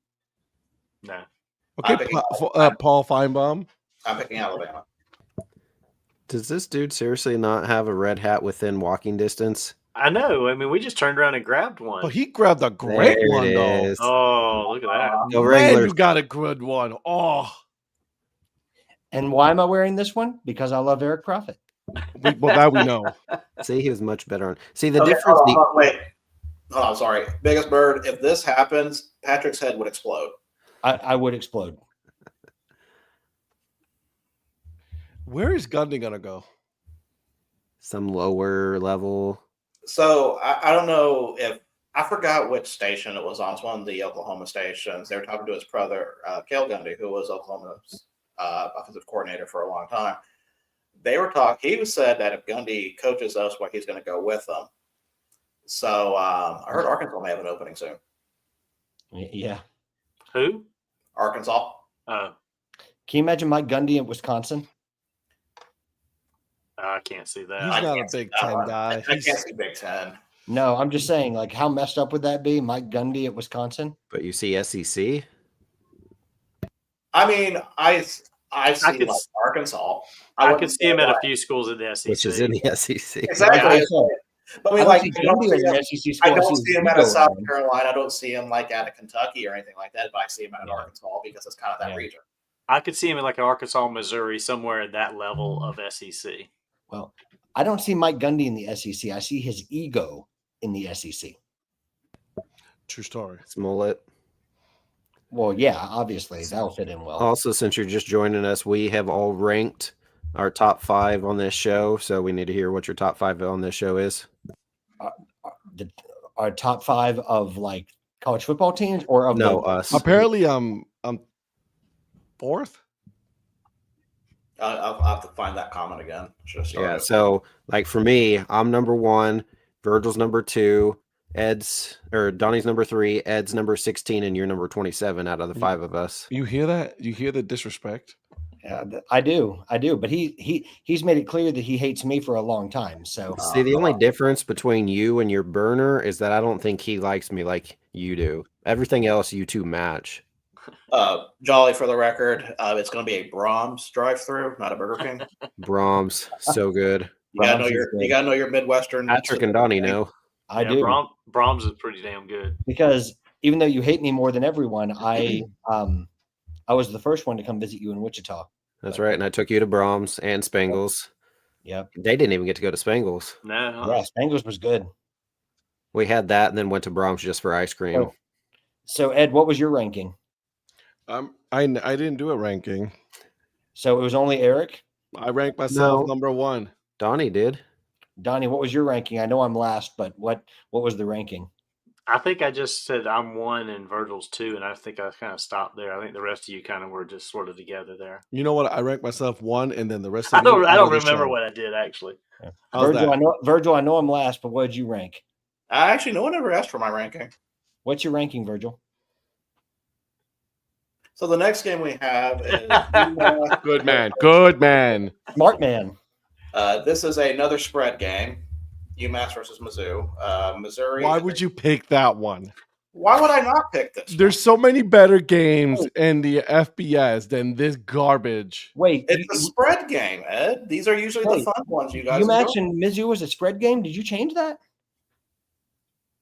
No. I'm Okay, picking Paul Feinbaum. I'm picking Alabama. Does this dude seriously not have a red hat within walking distance? I know. I mean, we just turned around and grabbed one. But he grabbed a great There one, it though. is. Oh, look at that. Go Man, Wranglers. you got a good one. Oh, And why am I wearing this one? Because I love Eric Prophet. well, that we know. See, he was much better on. See, the Okay, difference. wait. Hold on, sorry. Biggest Bird, if this happens, Patrick's head would explode. I would explode. Where is Gundy going to go? Some lower level. So I don't know if I forgot which station it was on. It's one of the Oklahoma stations. They were talking to his brother, Cale Gundy, who was Oklahoma's offensive coordinator for a long time. They were talking. He said that if Gundy coaches us, what he's going to go with them. So I heard Arkansas may have an opening soon. Yeah. Who? Arkansas. Can you imagine Mike Gundy in Wisconsin? I can't see that. He's not a Big Ten guy. I can't see Big Ten. No, I'm just saying, like, how messed up would that be? Mike Gundy at Wisconsin? But you see SEC? I mean, I see could- like Arkansas. I could see him at a few schools in the SEC. Which is in the SEC. Exactly. But I mean, like, I I don't see him- SEC I school. don't see him at a Hugo South around. Carolina. I don't see him like at a Kentucky or anything like that. But I see him at Yeah. Arkansas because it's kind of that Yeah. region. I could see him in like Arkansas, Missouri, somewhere at that level of SEC. Well, I don't see Mike Gundy in the SEC. I see his ego in the SEC. True story. Smollett. Well, yeah, obviously that'll fit in well. Also, since you're just joining us, we have all ranked our top 5 on this show. So we need to hear what your top 5 on this show is. Our top 5 of like college football teams or of No, the, us. Apparently, I'm fourth. I'll have to find that comment again. Should have started. Yeah. So, like for me, I'm number 1, Virgil's number 2, Donnie's number 3, Ed's number 16, and you're number 27 out of the 5 of us. You hear that? You hear the disrespect? Yeah, I do. But he's made it clear that he hates me for a long time. So See, the only difference between you and your burner is that I don't think he likes me like you do. Everything else, you two match. Jolly, for the record, it's going to be a Brahms drive-through, not a Burger King. Brahms, so good. You gotta know Brahms is good. you gotta know your Midwestern. Patrick and Donnie know. I Yeah, do Brahms is pretty damn good. because even though you hate me more than everyone, I was the first one to come visit you in Wichita. That's right. And I took you to Brahms and Spangles. Yep. They didn't even get to go to Spangles. No, Yeah, Spangles was good. We had that and then went to Brahms just for ice cream. Oh. So Ed, what was your ranking? I didn't do a ranking. So it was only Eric. I ranked myself No. number 1. Donnie did. Donnie, what was your ranking? I know I'm last, but what was the ranking? I think I just said I'm 1 and Virgil's 2, and I think I kind of stopped there. I think the rest of you kind of were just sort of together there. You know what? I ranked myself 1, and then the rest of I don't you know the remember show. what I did actually. How's Virgil, that? Virgil, I know I'm last, but what did you rank? Actually, no one ever asked for my ranking. What's your ranking, Virgil? So the next game we have is Good man. Good man. Smart man. this is another spread game. UMass versus Mizzou. Missouri. Why would you pick that one? Why would I not pick this? There's so many better games in the FBS than this garbage. Wait, It's a spread game, Ed. These are usually the fun ones you guys you enjoy. mentioned Mizzou was a spread game. Did you change that?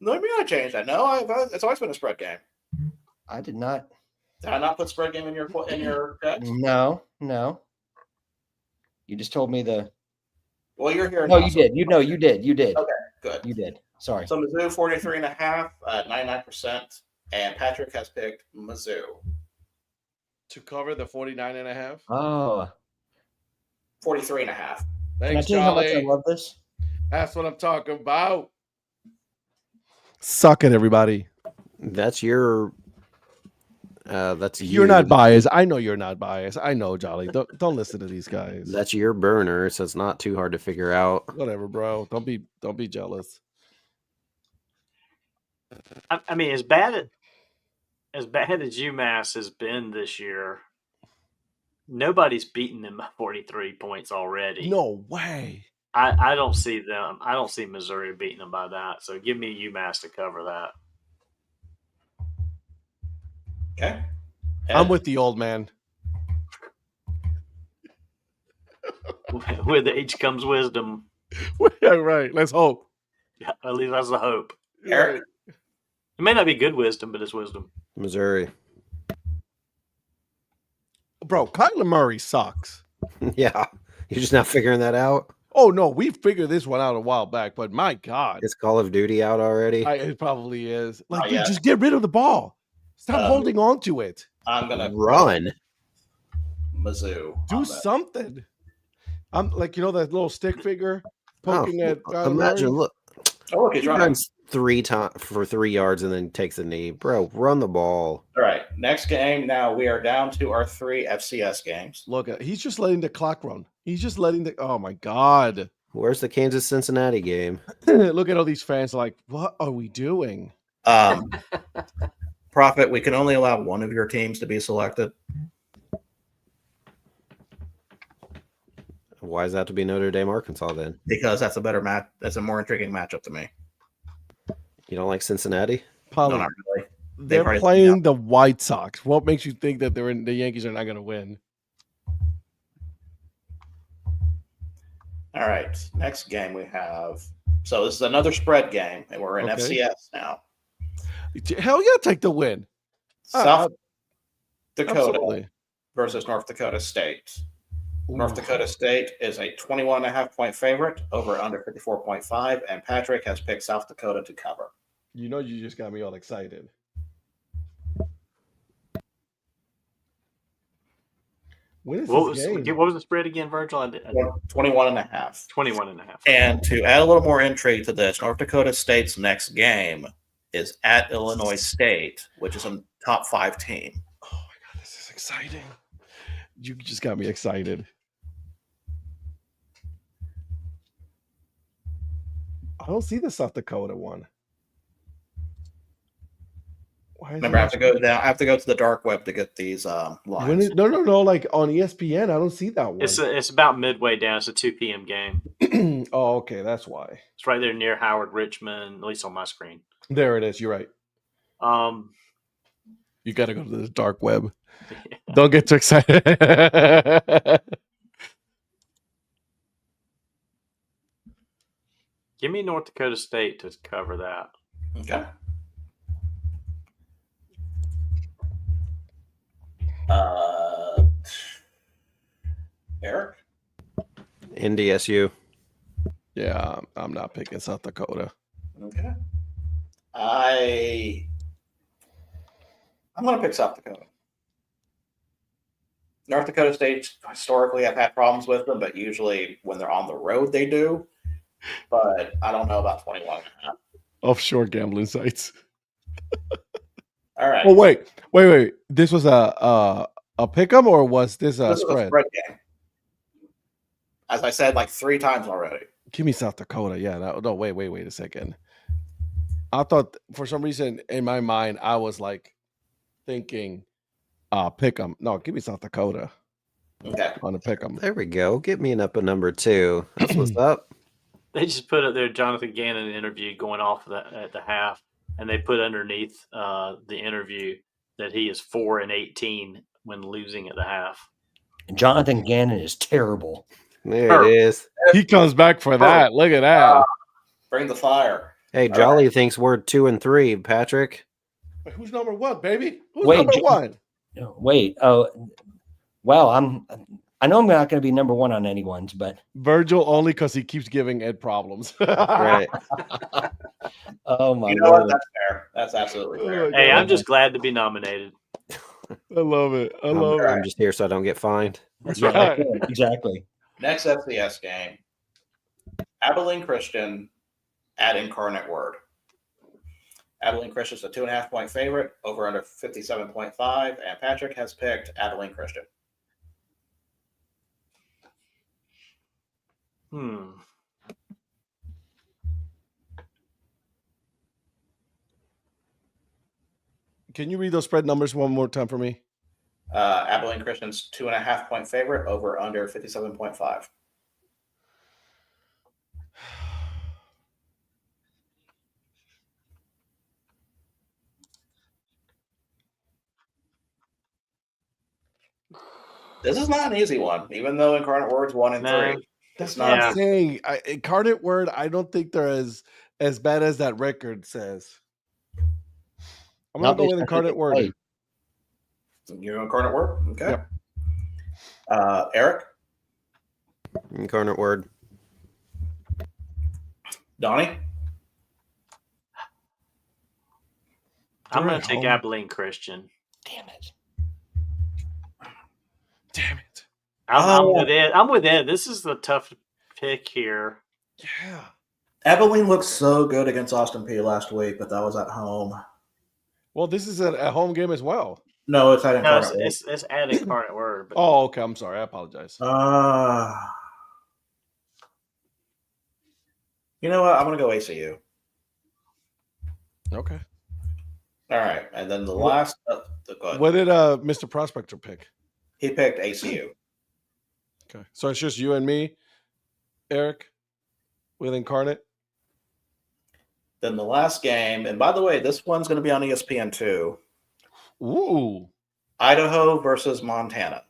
No, maybe I changed that. No, it's always been a spread game. I did not. Did I not put spread game in your text? No. You just told me the. Well, you're here. No, now, you so- did. You did. Okay, good. You did. Sorry. So Mizzou 43.5, 99%, and Patrick has picked Mizzou To cover the 49.5. Oh, 43.5. can I Thanks, tell you how much I Charlie. love this? That's what I'm talking about. Suck it, everybody. That's your. That's You're you. not biased. I know you're not biased. I know, Jolly. Don't listen to these guys. That's your burner, so it's not too hard to figure out. Whatever, bro. Don't be jealous. I mean, as bad as UMass has been this year, nobody's beaten them by 43 points already. No way. I don't see them. I don't see Missouri beating them by that. So give me UMass to cover that. Okay. I'm with the old man. With age comes wisdom. Yeah, right. Let's hope. Yeah, at least that's the hope. Eric. It may not be good wisdom, but it's wisdom. Missouri. Bro, Kyler Murray sucks. Yeah. You're just not figuring that out? Oh no, we figured this one out a while back, but my God, Is Call of Duty out already? it probably is. Like, Not dude, yet. just get rid of the ball. Stop holding on to it. I'm gonna Run. Mizzou. Do on that. something. I'm like, that little stick figure poking at Kyler Imagine, Murray? look. Oh, look, he's He running. runs 3 times for 3 yards and then takes a knee. Bro, run the ball. All right. Next game. Now we are down to our 3 FCS games. Look, he's just letting the clock run. He's just letting the. Oh my God. Where's the Kansas Cincinnati game? Look at all these fans like, what are we doing? Prophet, we can only allow one of your teams to be selected. Why does that have to be Notre Dame, Arkansas then? Because that's a better match. That's a more intriguing matchup to me. You don't like Cincinnati? Polly, No, not really. they're probably- playing the White Sox. What makes you think that the Yankees are not going to win? All right. Next game we have. So this is another spread game, and we're in Okay. FCS now. Hell yeah, take the win. South Dakota Absolutely. versus North Dakota State. North Ooh. Dakota State is a 21.5-point favorite over under 54.5, and Patrick has picked South Dakota to cover. You just got me all excited. When is What this was game? the spread again, Virgil? 21.5. 21.5. And to add a little more intrigue to this, North Dakota State's next game is at Illinois State, which is a top 5 team. Oh my God, this is exciting. You just got me excited. I don't see the South Dakota one. Why is Remember, I it have to go down. I have to go to the dark web to get these lines. no. Like on ESPN, I don't see that one. It's about midway down. It's a 2 p.m. game. Oh, okay, that's why. It's right there near Howard Richmond, at least on my screen. There it is. You're right. You got to go to the dark web. Don't get too excited. Give me North Dakota State to cover that. Okay. Eric? NDSU. Yeah, I'm not picking South Dakota. Okay. I'm going to pick South Dakota. North Dakota State historically have had problems with them, but usually when they're on the road, they do. But I don't know about 21. Offshore gambling sites. All right. Oh wait. This was a pick 'em or was this a This is a spread? spread game. As I said like 3 times already. Give me South Dakota. Yeah. No. Wait a second. I thought for some reason in my mind I was like thinking, pick 'em. No, give me South Dakota Okay. on the pick 'em. There we go. Get me an up a number 2. That's what's up. They just put up their Jonathan Gannon interview going off at the half. and they put underneath the interview that he is 4-18 when losing at the half. Jonathan Gannon is terrible. There it is. He comes back for that. Look at that. Bring the fire. Hey, Jolly thinks we're 2 and 3. Patrick, Wait, who's number one, baby? Who's Wait, number one? Wait. Oh, well, I know I'm not going to be number one on anyone's, but Virgil only because he keeps giving Ed problems. right? oh my You know what? Lord. That's fair. That's absolutely fair. Oh my Hey, God. I'm just glad to be nominated. I love it. I love it. I'm just here so I don't get fined. That's Yeah, right. exactly. Next FCS game, Abilene Christian at Incarnate Word. Abilene Christian is a 2.5-point favorite, over under 57.5, and Patrick has picked Abilene Christian. Can you read those spread numbers one more time for me? Abilene Christian's 2.5-point favorite, over under 57.5. This is not an easy one, even though Incarnate Word's 1 and 3. That's It's what not. I'm saying. Incarnate Word, I don't think they're as bad as that record says. I'm going to go with Incarnate Word. Hey, You Incarnate Word? Okay. Yep. Eric? Incarnate Word. Donnie? I'm They're going at to take home. Abilene Christian. damn it. Damn it. I'm with Ed. I'm with Ed. This is the tough pick here. Yeah. Abilene looked so good against Austin P last week, but that was at home. Well, this is a home game as well. No, it's at No, Incarnate Word. it's at Incarnate Word. But Oh, okay. I'm sorry. I apologize. You know what? I'm going to go ACU. Okay. All right. And then the last. Go ahead. What did Mr. Prospector pick? He picked ACU. Okay. So it's just you and me, Eric, with Incarnate. Then the last game, and by the way, this one's going to be on ESPN too. Ooh. Idaho versus Montana.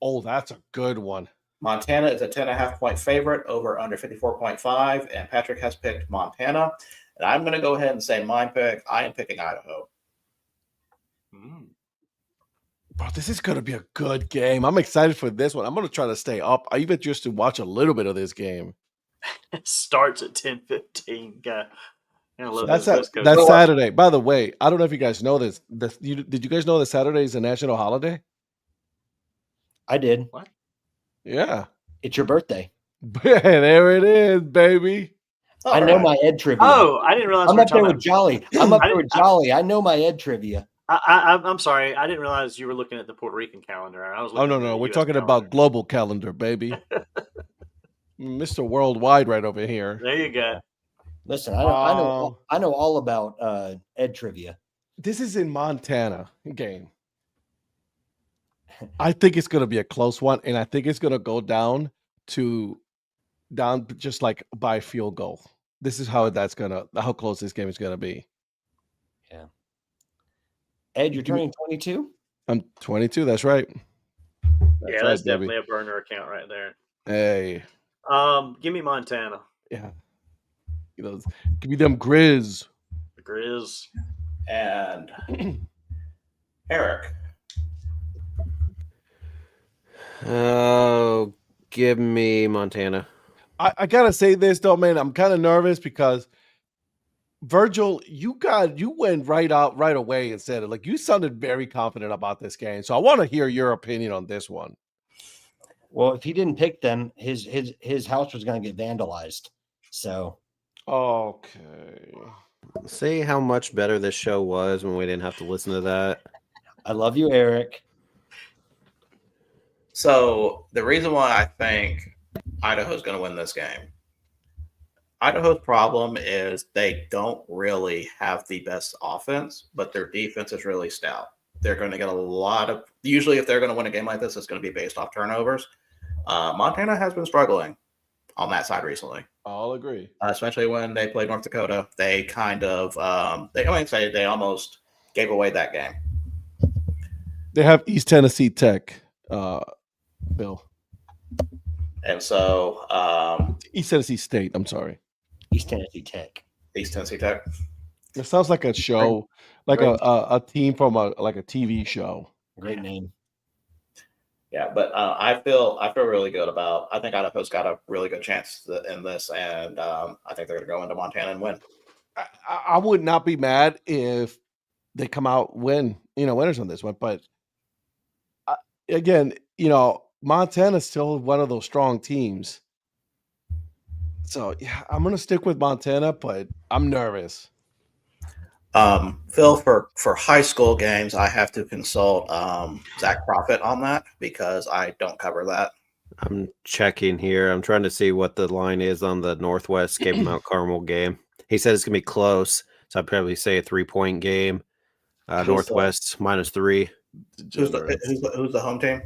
Oh, that's a good one. Montana is a 10.5-point favorite, over under 54.5, and Patrick has picked Montana. And I'm going to go ahead and say my pick. I am picking Idaho. Bro, this is going to be a good game. I'm excited for this one. I'm going to try to stay up. I even just to watch a little bit of this game. it starts at 10:15. That's Saturday. By the way, I don't know if you guys know this. Did you guys know that Saturday is a national holiday? I did. What? Yeah. It's your birthday. There it is, baby. I know my Ed trivia. Oh, I didn't realize I'm we were up there talking with Jolly. I'm up there with Jolly. I know my Ed trivia. I'm sorry. I didn't realize you were looking at the Puerto Rican calendar. I was. Oh, no. at the We're US talking calendar. about global calendar, baby. Mr. Worldwide right over here. There you go. Listen, I know all about Ed trivia. This is in Montana game. I think it's going to be a close one, and I think it's going to go down just like by field goal. This is how close this game is going to be. Yeah. Ed, you're turning 22? I'm 22. That's right. That's definitely a burner account right there. Hey. Give me Montana. Yeah. Give me them Grizz. The Grizz. And Eric. Oh, give me Montana. I gotta say this though, man. I'm kind of nervous because Virgil, you went right away and said it. Like, you sounded very confident about this game. So I want to hear your opinion on this one. Well, if he didn't pick them, his house was going to get vandalized. So, okay. See how much better this show was when we didn't have to listen to that. I love you, Eric. So the reason why I think Idaho's going to win this game, Idaho's problem is they don't really have the best offense, but their defense is really stout. They're going to get usually if they're going to win a game like this, it's going to be based off turnovers. Montana has been struggling on that side recently. I'll agree. Especially when they played North Dakota. They kind of, they almost gave away that game. They have East Tennessee Tech, Bill. And so, East Tennessee State. I'm sorry. East Tennessee Tech. East Tennessee Tech. It sounds like a show, like Great. a team from a TV show. Great name. Yeah, but I feel really good about. I think Idaho's got a really good chance in this, and I think they're going to go into Montana and win. I would not be mad if they come out winners on this one, but again, Montana's still one of those strong teams. So yeah, I'm going to stick with Montana, but I'm nervous. Phil, for high school games, I have to consult Zach Profit on that because I don't cover that. I'm checking here. I'm trying to see what the line is on the Northwest Cable Mount Carmel game. He said it's going to be close, so I'd probably say a 3-point game. Northwest -3. Who's the home team?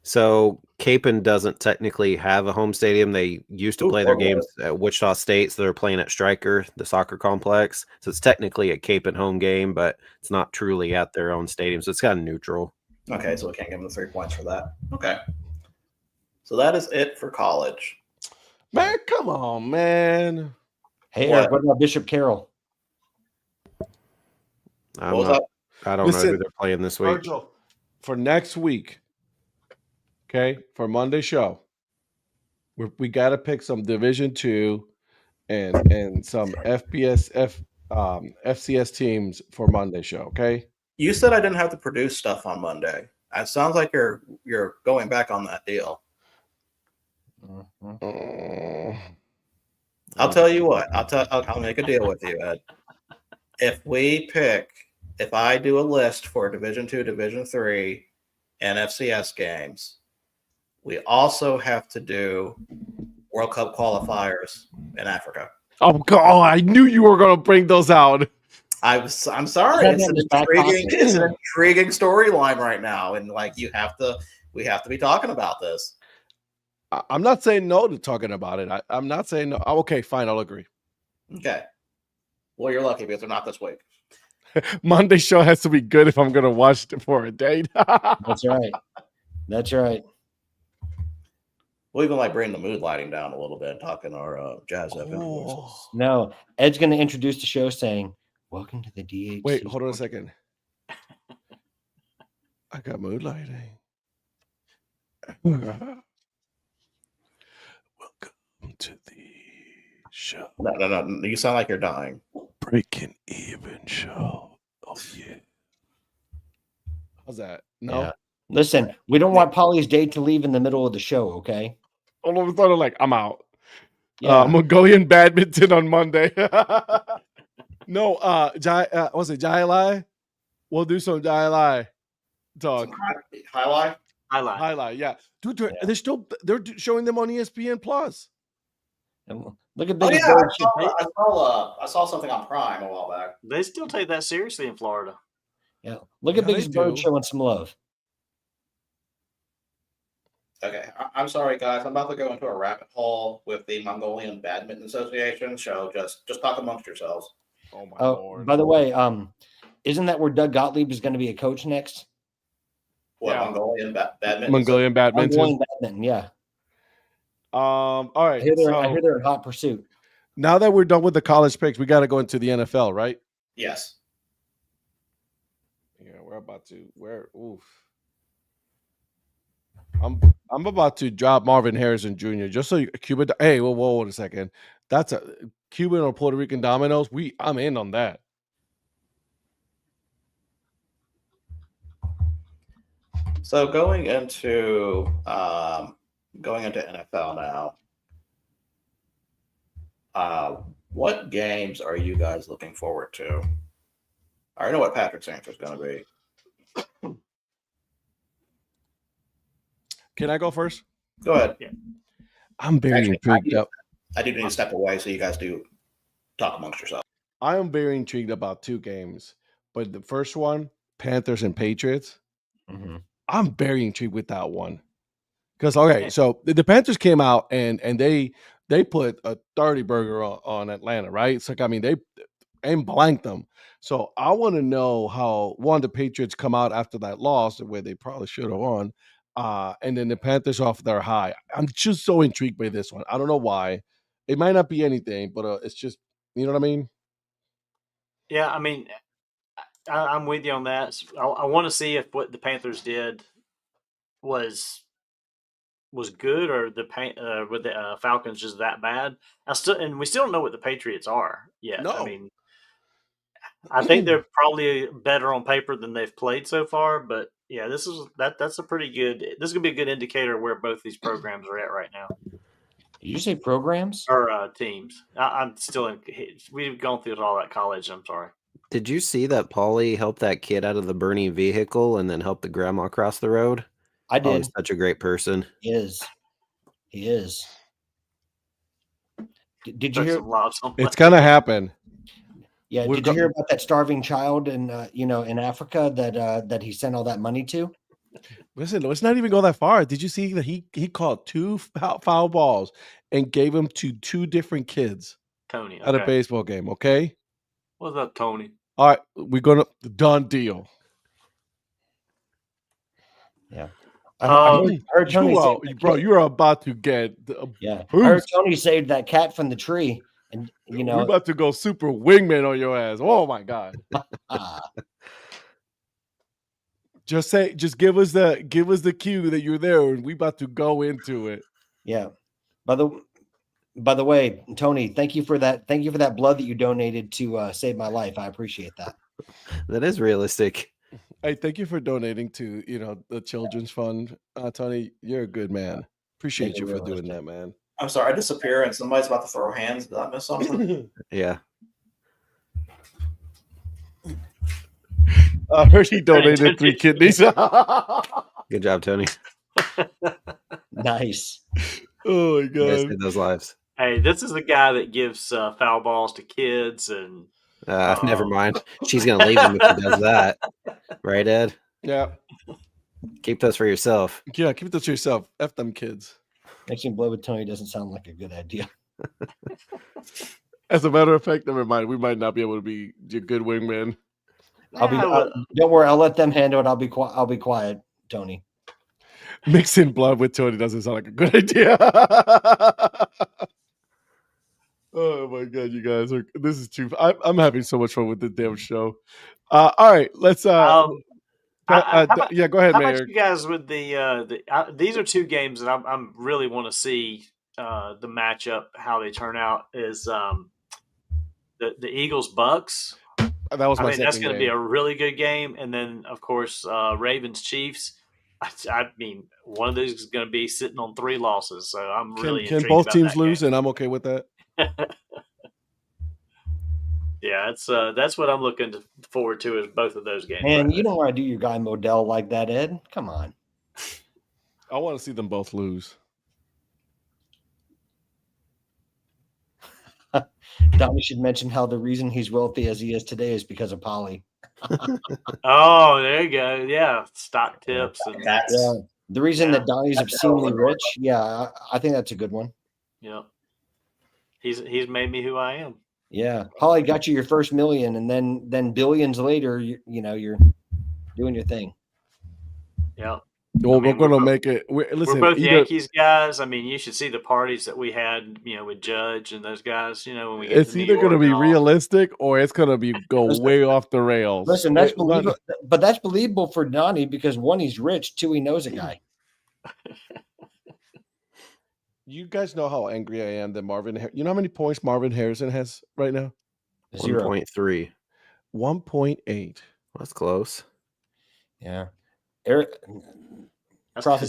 So Capon doesn't technically have a home stadium. They used to play their games at Wichita State, so they're playing at Stryker, the soccer complex. So it's technically a Capon home game, but it's not truly at their own stadium. So it's kind of neutral. Okay, so we can't give them the 3 points for that. Okay. So that is it for college. Man, come on, man. Hey, Eric, what about Bishop Carroll? I don't know who they're playing this week. Virgil, for next week, okay, for Monday show, we got to pick some Division II and some FCS teams for Monday show, okay? You said I didn't have to produce stuff on Monday. It sounds like you're going back on that deal. I'll tell you what. I'll make a deal with you, Ed. If I do a list for Division II, Division III, and FCS games, we also have to do World Cup qualifiers in Africa. Oh God! I knew you were going to bring those out. I'm sorry. It's an intriguing storyline right now, and we have to be talking about this. I'm not saying no to talking about it. I'm not saying no. Okay, fine. I'll agree. Okay. Well, you're lucky because they're not this week. Monday show has to be good if I'm going to watch it for a date. That's right. That's right. We'll even bring the mood lighting down a little bit and talking our jazz up influences. No, Ed's going to introduce the show saying, "Welcome to the DHC." Wait, hold on a second. I got mood lighting. Welcome to the show. No. You sound like you're dying. Breaking even show. Oh yeah. How's that? No. Yeah. Listen, we don't want Polly's date to leave in the middle of the show, okay? All of a sudden, I'm out. Yeah. Mongolian badminton on Monday. No, was it Jai Lai? We'll do some Jai Lai talk. Highlight, yeah. Dude, they're showing them on ESPN Plus. Look at Big I saw something on Prime a while back. They still take that seriously in Florida. Yeah. Look at Big Bird showing some love. Okay, I'm sorry, guys. I'm about to go into a rabbit hole with the Mongolian Badminton Association. So just talk amongst yourselves. Oh my Lord! By the way, isn't that where Doug Gottlieb is going to be a coach next? What, yeah. Mongolian badminton? Mongolian badminton, yeah. All right. I hear they're in hot pursuit. Now that we're done with the college picks, we got to go into the NFL, right? Yes. Yeah, we're about to. Oof. I'm about to drop Marvin Harrison Jr. just so Cuban. Hey, whoa, wait a second. That's a Cuban or Puerto Rican Dominoes. I'm in on that. So going into NFL now, what games are you guys looking forward to? I already know what Patrick's answer is going to be. Can I go first? Go ahead. Yeah. I'm very intrigued. I do need to step away so you guys do talk amongst yourselves. I am very intrigued about two games, but the first one, Panthers and Patriots, I'm very intrigued with that one. Because so the Panthers came out and they put a 30 burger on Atlanta, right? It's like, I mean, they blanked them. So I want to know how the Patriots come out after that loss, where they probably should have won, and then the Panthers off their high. I'm just so intrigued by this one. I don't know why. It might not be anything, but it's just, you know what I mean? Yeah, I mean, I'm with you on that. I want to see if what the Panthers did was good, or with the Falcons just that bad. We still don't know what the Patriots are yet. No. I mean, I think they're probably better on paper than they've played so far. But yeah, that's a pretty good. This is gonna be a good indicator of where both these programs are at right now. Did you say programs or teams? I'm still in. We've gone through all that college. I'm sorry. Did you see that Paulie helped that kid out of the burning vehicle and then helped the grandma cross the road? I did. Paulie's such a great person. He is. Did you hear? It's gonna happen. Yeah. Did you hear about that starving child in in Africa that he sent all that money to? Listen, let's not even go that far. Did you see that he caught 2 foul balls and gave them to 2 different kids? Tony, at a baseball game. Okay. What's up, Tony? All right, we're gonna done deal. Yeah. I heard Tony you're about to get. I heard Tony saved that cat from the tree, and we're about to go super wingman on your ass. Oh my god! Just give us the cue that you're there, and we about to go into it. Yeah. By the way, Tony, thank you for that. Thank you for that blood that you donated to save my life. I appreciate that. That is realistic. Hey, thank you for donating to the children's fund, Tony. You're a good man. Appreciate you for doing that, man. I'm sorry, I disappear and somebody's about to throw hands. Did I miss something? Yeah. I heard he donated 3 kidneys. Good job, Tony. Nice. Oh my god! Saved those lives. Hey, this is a guy that gives foul balls to kids, and never mind. She's gonna leave him if he does that, right, Ed? Yeah. Keep those for yourself. Yeah, keep those to yourself. F them kids. Mixing blood with Tony doesn't sound like a good idea. As a matter of fact, never mind. We might not be able to be a good wingman. Don't worry. I'll let them handle it. I'll be quiet, Tony. Mixing blood with Tony doesn't sound like a good idea. Oh my god, you guys are. This is too. I'm having so much fun with the damn show. All right, let's. Yeah, go ahead, how Mayor. about you guys with these are 2 games that I'm really want to see the matchup, how they turn out. Is the Eagles Bucks. That was my second that's going to game. be a really good game, and then of course Ravens Chiefs. I mean, one of those is going to be sitting on 3 losses, so I'm really can intrigued both about teams that lose, game. and I'm okay with that. Yeah, that's what I'm looking forward to, is both of those games. Man, you don't want to do your guy Modell like that, Ed. Come on. I want to see them both lose. Donnie should mention how the reason he's wealthy as he is today is because of Polly. Oh, there you go. Yeah, stock tips and the reason that Donnie's obscenely rich. Yeah, I think that's a good one. Yeah, he's made me who I am. Yeah, Polly got you your first million, and then billions later, you're doing your thing. Yeah. Well, we're going to make it. We're both Yankees guys. I mean, you should see the parties that we had, with Judge and those guys. When we get it's either going to be realistic or it's going to go way off the rails. Listen, that's believable, but that's believable for Donnie because 1, he's rich. 2, he knows a guy. You guys know how angry I am that Marvin. You know how many points Marvin Harrison has right now? 1.3. 1.8. That's close. Yeah. Eric. Prophet,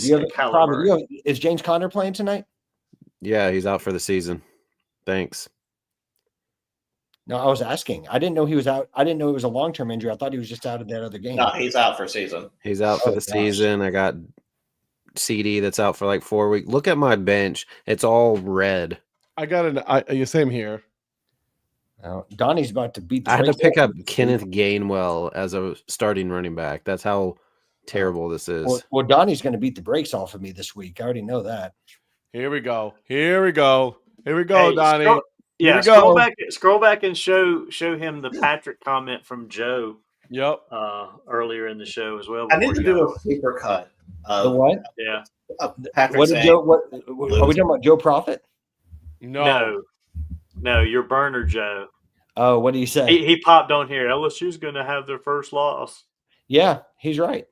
is James Conner playing tonight? Yeah, he's out for the season. Thanks. No, I was asking. I didn't know he was out. I didn't know it was a long-term injury. I thought he was just out of that other game. No, he's out for season. He's out for the season. I got CD that's out for like 4 weeks. Look at my bench. It's all red. I got same here. Donnie's about to beat the I had to pick up Kenneth Gainwell as a starting running back. That's how terrible this is. Well, Donnie's going to beat the brakes off of me this week. I already know that. Here we go. Here we go. Here we go, Hey, Donnie. Yeah, we scroll go. back. Scroll back and show him the Patrick comment from Joe Yep. earlier in the show as well. I need before to you do got a paper cut. The what? Yeah. Patrick What did saying, Joe? What are we talking about? Joe Profit? No, your burner Joe. Oh, what do you say? He popped on here. LSU's going to have their first loss. Yeah, he's right.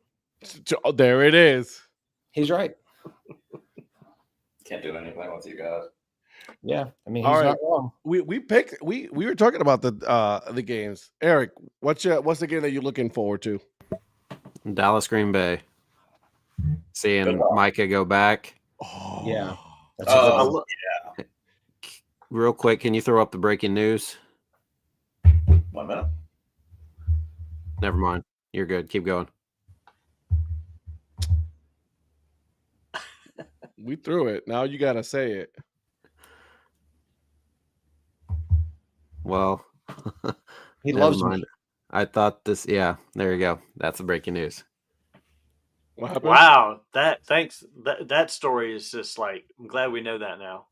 There it is. He's right. can't do anything with you guys. Yeah, I mean, All he's right. not wrong. We were talking about the games. Eric, what's the game that you're looking forward to? Dallas Green Bay. Good Seeing luck. Micah go back. Oh, Yeah. That's a good one. Real quick, can you throw up the breaking news? 1 minute. Never mind. You're good. Keep going. we threw it. Now you gotta say it. Well, He never loves mind. me. I thought this. Yeah, there you go. That's the breaking news. What happened? Wow. Thanks. That story is just like, I'm glad we know that now.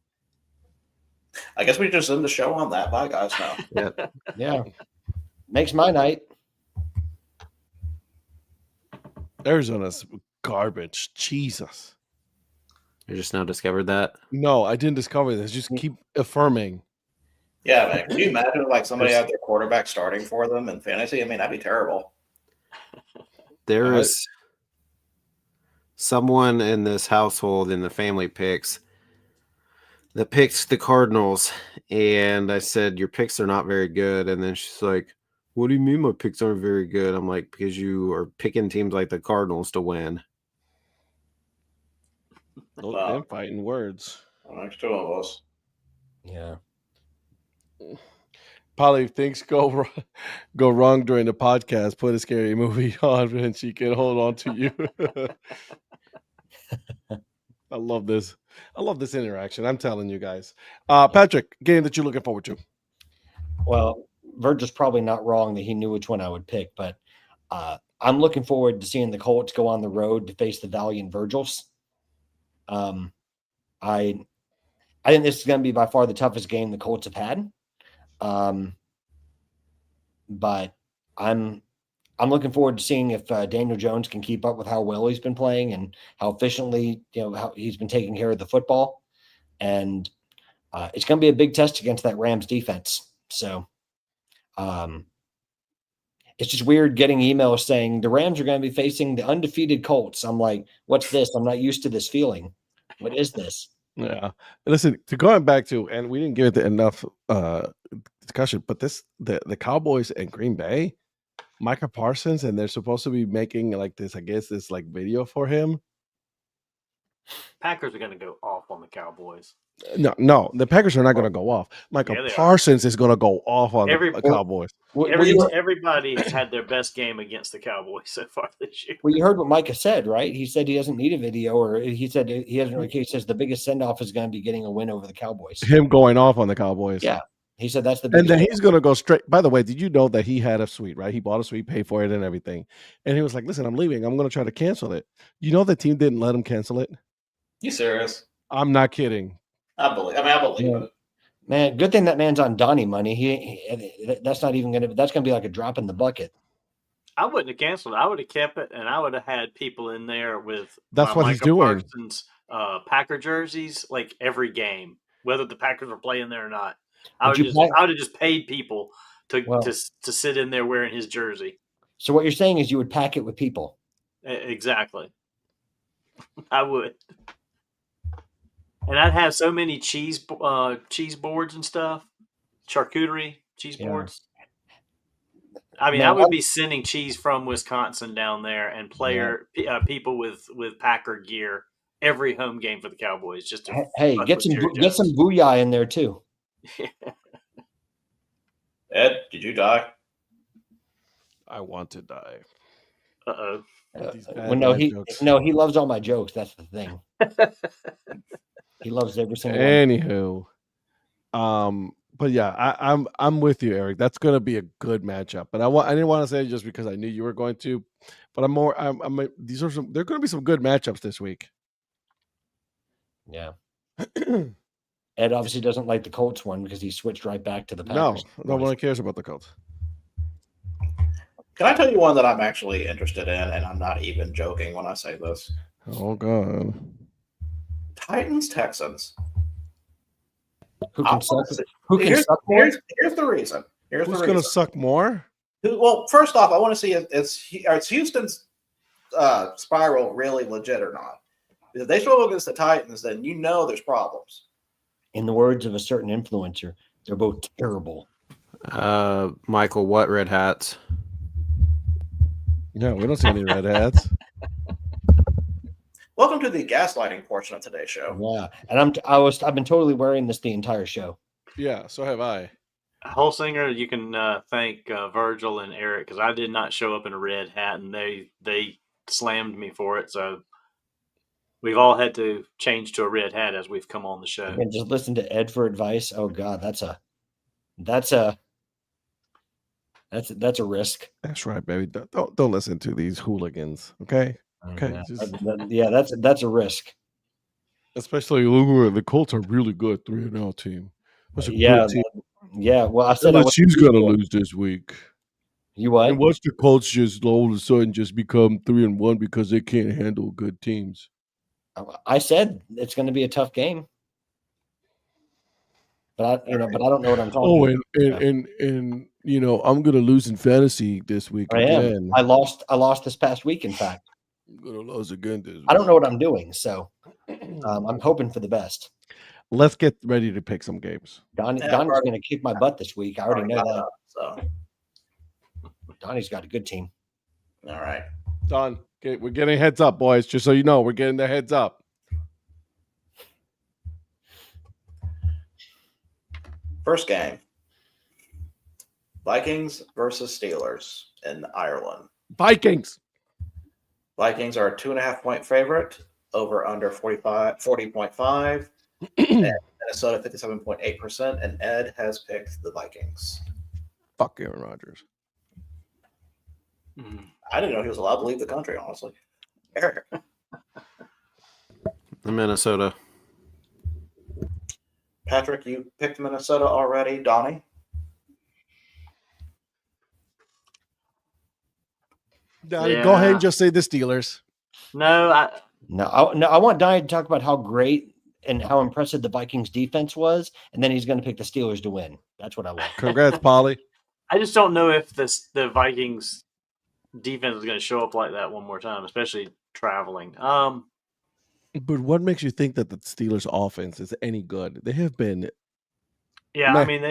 I guess we just end the show on that. Bye, guys. Now. Yeah. Makes my night. Arizona's garbage. Jesus. You just now discovered that. No, I didn't discover this. Just keep affirming. Yeah, man. Can you imagine like somebody had their quarterback starting for them in fantasy? I mean, that'd be terrible. There is someone in this household in the family picks that picks the Cardinals, and I said, your picks are not very good. And then she's like, what do you mean my picks aren't very good? I'm like, because you are picking teams like the Cardinals to win. Those Wow. them fighting words. Next two of us. Yeah. Probably if things go wrong during the podcast, put a scary movie on and she can hold on to you. I love this. I love this interaction. I'm telling you guys. Patrick, game that you're looking forward to. Well, Virgil's probably not wrong that he knew which one I would pick, but I'm looking forward to seeing the Colts go on the road to face the valiant Virgils. I think this is going to be by far the toughest game the Colts have had. But I'm looking forward to seeing if Daniel Jones can keep up with how well he's been playing and how efficiently, how he's been taking care of the football. And it's going to be a big test against that Rams defense. So it's just weird getting emails saying the Rams are going to be facing the undefeated Colts. I'm like, what's this? I'm not used to this feeling. What is this? Yeah. Listen, to going back to, and we didn't give it enough discussion, but the Cowboys and Green Bay, Micah Parsons, and they're supposed to be making like this, I guess, this like video for him. Packers are going to go off on the Cowboys. No, the Packers are not going to go off. Micah Parsons is going to go off on the Cowboys. Everybody has had their best game against the Cowboys so far this year. Well, you heard what Micah said, right? He said he doesn't need a video, or he said he hasn't really. He says the biggest send off is going to be getting a win over the Cowboys. Him going off on the Cowboys. Yeah, he said that's the. And then he's going to go straight. By the way, did you know that he had a suite, right? He bought a suite, paid for it, and everything. And he was like, "Listen, I'm leaving. I'm going to try to cancel it." You know, the team didn't let him cancel it. You serious? I'm not kidding. I believe it. Man, good thing that man's on Donnie money. He that's not even going to. That's going to be like a drop in the bucket. I wouldn't have canceled it. I would have kept it, and I would have had people in there with that's what Micah he's doing. Parsons, Packer jerseys, like every game, whether the Packers were playing there or not. I would have just paid people to sit in there wearing his jersey. So what you're saying is you would pack it with people. Exactly. I would. And I'd have so many cheese boards and stuff, charcuterie cheese boards. I mean, I would be sending cheese from Wisconsin down there and people with Packer gear every home game for the Cowboys. Just to get some booyah in there too. Ed, did you die? I want to die. Uh-oh. He loves all my jokes. That's the thing. He loves every single one. Anywho, But yeah, I'm with you, Eric. That's going to be a good matchup. But I didn't want to say it just because I knew you were going to. But these are they're going to be some good matchups this week. Yeah. Ed obviously doesn't like the Colts one because he switched right back to the Packers. No one cares about the Colts. Can I tell you one that I'm actually interested in, and I'm not even joking when I say this? Oh God. Titans, Texans. Who can suck? Here's More? Here's the reason. Who's going to suck more? Well, first off, I want to see if it's Houston's spiral really legit or not. If they struggle against the Titans, then you know there's problems. In the words of a certain influencer, they're both terrible. Michael, what red hats? Yeah, we don't see any red hats. Welcome to the gaslighting portion of today's show. Yeah, and I've been totally wearing this the entire show. Yeah, so have I. Holsinger, you can thank Virgil and Eric because I did not show up in a red hat, and they slammed me for it. So we've all had to change to a red hat as we've come on the show. And just listen to Ed for advice. Oh God, that's a risk. That's right, baby. Don't listen to these hooligans, okay? Okay. Yeah, that's a risk. Especially the Colts are really good 3-0 team. That's a Yeah, good team. yeah. Well, I said LSU's gonna lose this week. You what? And watch the Colts just all of a sudden just become 3-1 because they can't handle good teams. I said it's going to be a tough game, but I don't know what I'm talking about. And I'm gonna lose in fantasy this week again. I lost this past week. In fact, I'm gonna lose again this week. I don't know what I'm doing, so I'm hoping for the best. Let's get ready to pick some games. Donnie's going to kick my butt this week. I already know that. So Donnie's got a good team. all right, Don, we're getting heads up, boys. Just so you know, we're getting the heads up. first game: Vikings versus Steelers in Ireland. Vikings. Vikings are a 2.5-point favorite. Over under 40.5. And Minnesota 57.8%, and Ed has picked the Vikings. Fuck Aaron Rodgers. I didn't know he was allowed to leave the country, honestly. Eric. Minnesota. Patrick, you picked Minnesota already. Donnie? Donnie, go ahead and just say the Steelers. No, I want Donnie to talk about how great and how impressive the Vikings defense was, and then he's going to pick the Steelers to win. That's what I want. Congrats, Polly. I just don't know if the Vikings defense is going to show up like that one more time, especially traveling. But what makes you think that the Steelers' offense is any good? They have been. Yeah, I mean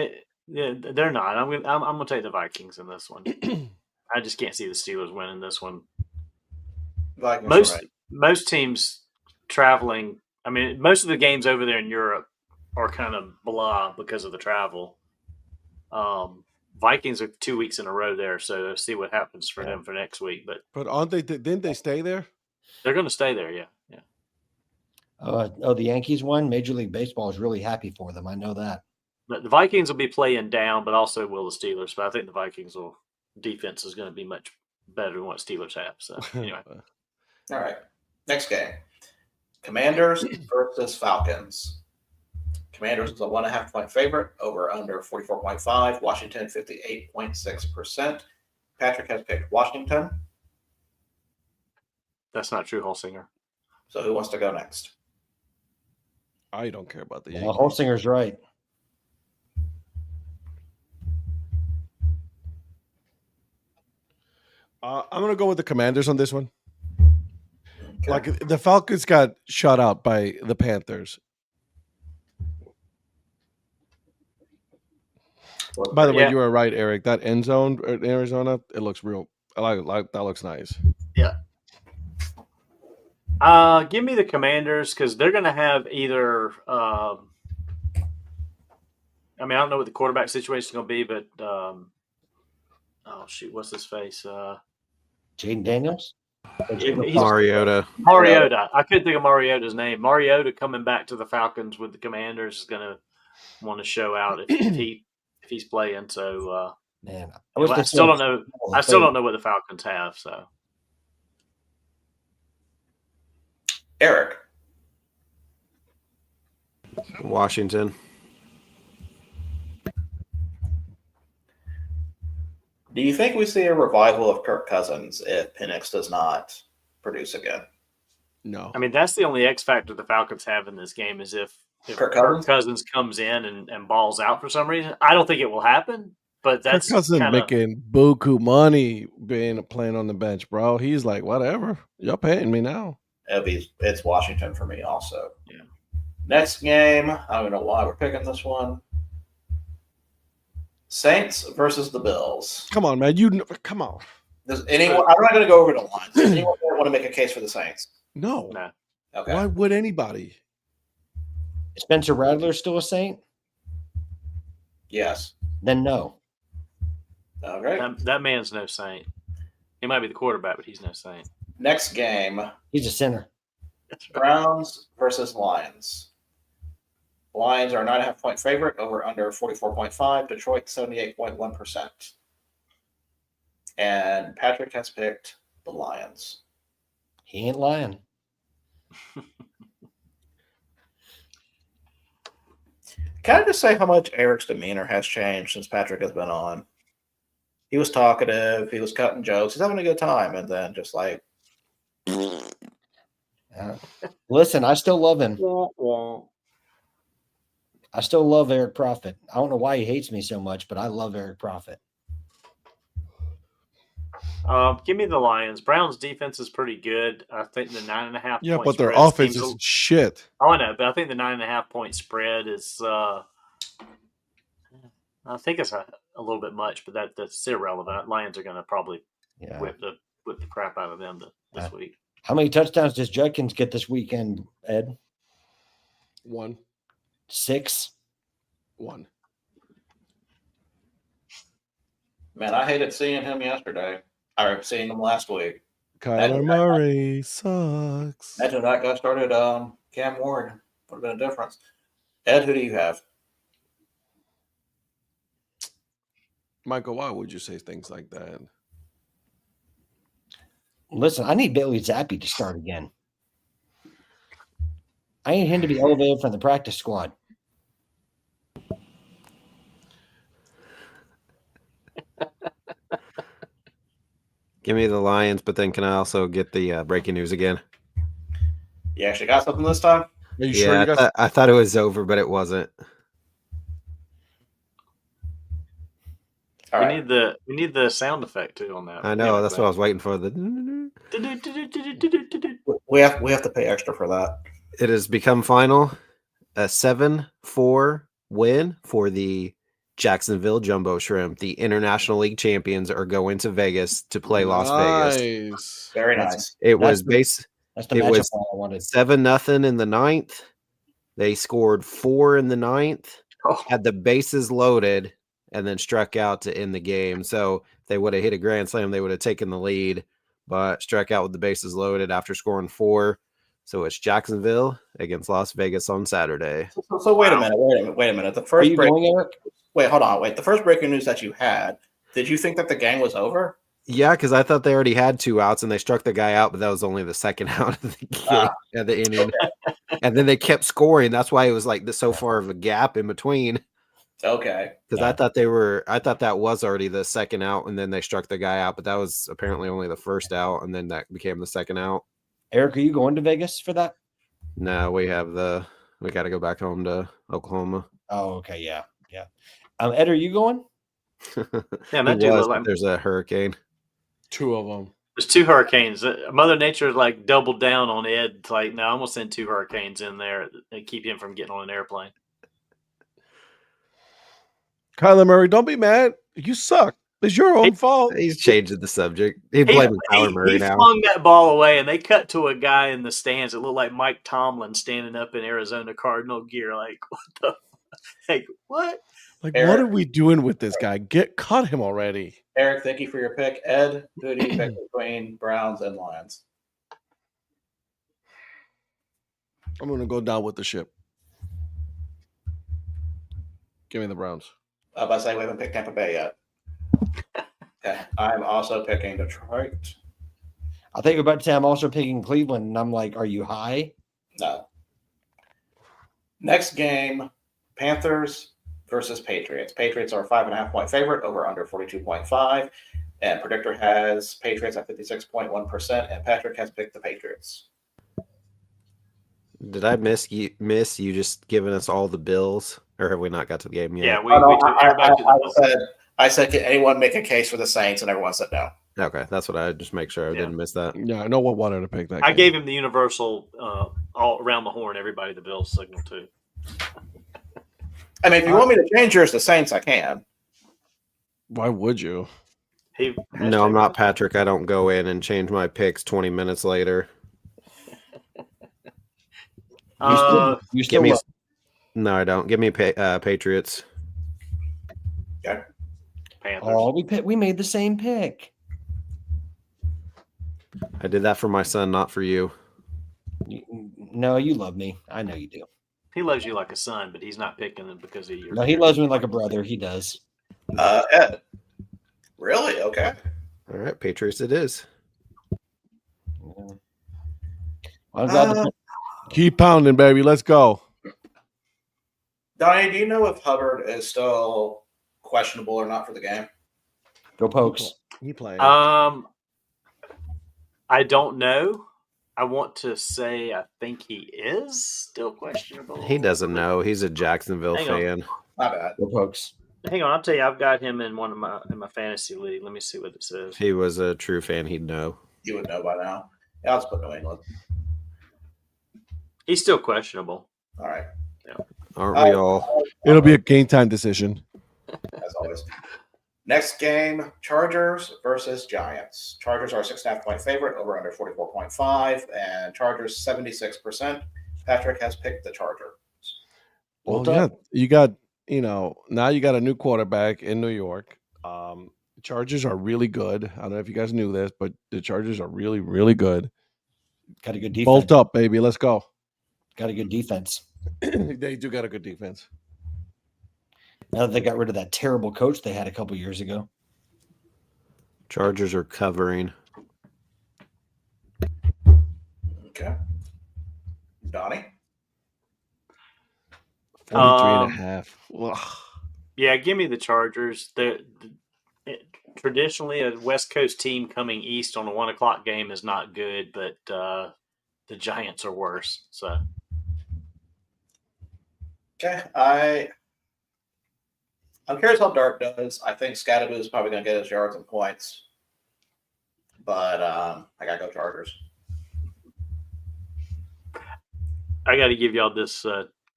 they're not. I'm gonna take the Vikings in this one. I just can't see the Steelers winning this one. Vikings Most teams traveling. I mean, most of the games over there in Europe are kind of blah because of the travel. Vikings are 2 weeks in a row there, so let's see what happens for them for next week. But aren't they? Didn't they stay there? They're going to stay there, yeah. The Yankees won. Major League Baseball is really happy for them. I know that. But the Vikings will be playing down, but also will the Steelers. But I think the Vikings defense is going to be much better than what Steelers have. So anyway, all right. Next game: Commanders versus Falcons. Commanders is a 1.5-point favorite. Over under 44.5. Washington 58.6%. Patrick has picked Washington. that's not true, Holsinger. So who wants to go next? I don't care about the Yankees. Holsinger's right. I'm going to go with the Commanders on this one. Okay. Like the Falcons got shut out by the Panthers. By the way, you were right, Eric. That end zone in Arizona, it looks real. I like that. Looks nice. Yeah. Give me the Commanders because they're going to have either. I mean, I don't know what the quarterback situation is going to be, but oh shoot, what's his face? Jaden Daniels. Mariota. Mariota. I couldn't think of Mariota's name. Mariota coming back to the Falcons with the Commanders is going to want to show out if he's playing. So Man, I still don't know. I still don't know what the Falcons have. So Eric. Washington. Do you think we see a revival of Kirk Cousins if Penix does not produce again? No. I mean, that's the only X factor the Falcons have in this game is if Kirk Kirk Cousins comes in and balls out for some reason. I don't think it will happen, but that's Kirk Cousins making buku money playing on the bench, bro. He's like, whatever. Y'all paying me now. It's Washington for me also. Yeah. Next game, I don't know why we're picking this one. Saints versus the Bills. Come on, man. Come on. Does anyone? I'm not going to go over the lines. Does anyone want to make a case for the Saints? No. Okay. Why would anybody? Is Spencer Rattler still a Saint? Yes. Then no. All right. That man's no saint. He might be the quarterback, but he's no saint. Next game. He's a sinner. Browns versus Lions. Lions are a 9.5-point favorite over under 44.5. Detroit 78.1%. And Patrick has picked the Lions. He ain't lying. Can I just say how much Eric's demeanor has changed since Patrick has been on? He was talkative. He was cutting jokes. He's having a good time. And then just like. Listen, I still love him. I still love Eric Prophet. I don't know why he hates me so much, but I love Eric Prophet. Give me the Lions. Browns' defense is pretty good. I think the 9.5. Yeah, but their offense is shit. Oh, I know, but I think the 9.5-point spread is. I think it's a little bit much, but that's irrelevant. Lions are going to probably whip the crap out of them this week. How many touchdowns does Judkins get this weekend, Ed? 1. 6. 1. Man, I hated seeing him yesterday. I seeing him last week. Kyler Murray sucks. Imagine that guy started Cam Ward. Would have been a difference. Ed, who do you have? Michael, why would you say things like that? Listen, I need Bailey Zappi to start again. I need him to be elevated from the practice squad. Give me the Lions, but then can I also get the breaking news again? You actually got something this time? Are you sure you got I thought it was over, but it wasn't. All right. We need the sound effect too on that. I know, that's what I was waiting for. We have to pay extra for that. It has become final. A 7-4 win for the Jacksonville Jumbo Shrimp. The International League champions are going to Vegas to play Las Vegas. Very nice. It was 7-0 in the 9th. They scored 4 in the 9th, had the bases loaded, and then struck out to end the game. So if they would have hit a grand slam, they would have taken the lead, but struck out with the bases loaded after scoring 4. So it's Jacksonville against Las Vegas on Saturday. So wait a minute. The first Wait, hold on. Wait, the first breaking news that you had, did you think that the game was over? Yeah, because I thought they already had 2 outs and they struck the guy out, but that was only the second out of the game at the inning. And then they kept scoring. That's why it was like so far of a gap in between. Okay. Because I thought that was already the second out, and then they struck the guy out, but that was apparently only the first out, and then that became the second out. Eric, are you going to Vegas for that? No, we got to go back home to Oklahoma. Oh, okay, yeah. Ed, are you going? Yeah, that dude like there's a hurricane. 2 of them. There's 2 hurricanes. Mother Nature like doubled down on Ed. It's like, no, I'm gonna send 2 hurricanes in there and keep him from getting on an airplane. Kyler Murray, don't be mad. You suck. It's your own fault. He's changing the subject. He's blaming Kyler Murray now. He flung that ball away, and they cut to a guy in the stands. It looked like Mike Tomlin standing up in Arizona Cardinal gear. Like, what the? Like, what? Like, Eric, what are we doing with this guy? Cut him already. Eric, thank you for your pick. Ed, who do you pick between Browns and Lions? I'm going to go down with the ship. Give me the Browns. I was about to say we haven't picked Tampa Bay yet. Okay. I'm also picking Detroit. I think about to say I'm also picking Cleveland, and I'm like, are you high? No. Next game, Panthers versus Patriots. Patriots are a 5.5-point favorite, over under 42.5. And Predictor has Patriots at 56.1%, and Patrick has picked the Patriots. Did I miss you just giving us all the Bills, or have we not got to the game yet? Yeah, we took everybody to the Bills. I said, can anyone make a case for the Saints? And everyone said no. Okay, that's what I just make sure I didn't miss that. Yeah, no one wanted to pick that. I game. gave him the universal all around the horn, everybody the Bills signal too. I mean, if you want me to change yours to Saints, I can. Why would you? No, I'm not Patrick. I don't go in and change my picks 20 minutes later. You still love- No, I don't. Give me Patriots. Okay. Panthers. Oh, we made the same pick. I did that for my son, not for you. No, you love me. I know you do. He loves you like a son, but he's not picking them because of your. No, he loves me like a brother. He does. Ed. Really? Okay. All right, Patriots it is. Yeah. I'm glad. Keep pounding, baby. Let's go. Donnie, do you know if Hubbard is still questionable or not for the game? Go Pokes. He playing. I don't know. I want to say I think he is still questionable. He doesn't know. He's a Jacksonville Hang on. fan. My bad. Go Pokes. Hang on, I'll tell you, I've got him in my fantasy league. Let me see what it says. If he was a true fan, he'd know. You would know by now. Yeah, I'll just put New England. He's still questionable. All right. Aren't we all? It'll be a game time decision. As always. Next game, Chargers versus Giants. Chargers are a 6.5-point favorite, over under 44.5, and Chargers 76%. Patrick has picked the Chargers. Well, yeah, you got, now you got a new quarterback in New York. Chargers are really good. I don't know if you guys knew this, but the Chargers are really, really good. Got a good defense. Bolt up, baby. Let's go. Got a good defense. They do got a good defense. Now that they got rid of that terrible coach they had a couple years ago. Chargers are covering. Okay. Donnie? 43.5. Ugh. Yeah, give me the Chargers. Traditionally, a West Coast team coming east on a 1:00 game is not good, but the Giants are worse. So, Okay. I'm curious how Dart does. I think Scatterboo is probably going to get his yards and points. But I got to go Chargers. I got to give y'all this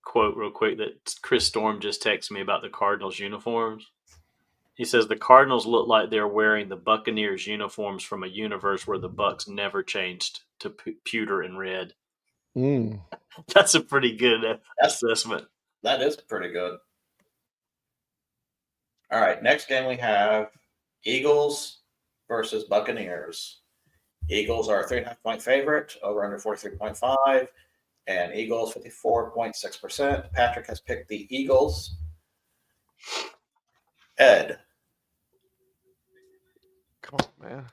quote real quick that Chris Storm just texted me about the Cardinals uniforms. He says the Cardinals look like they're wearing the Buccaneers uniforms from a universe where the Bucks never changed to pewter and red. That's a pretty good assessment. That is pretty good. All right, next game we have Eagles versus Buccaneers. Eagles are a 3.5-point favorite, over under 43.5, and Eagles 54.6%. Patrick has picked the Eagles. Ed. Come on, man.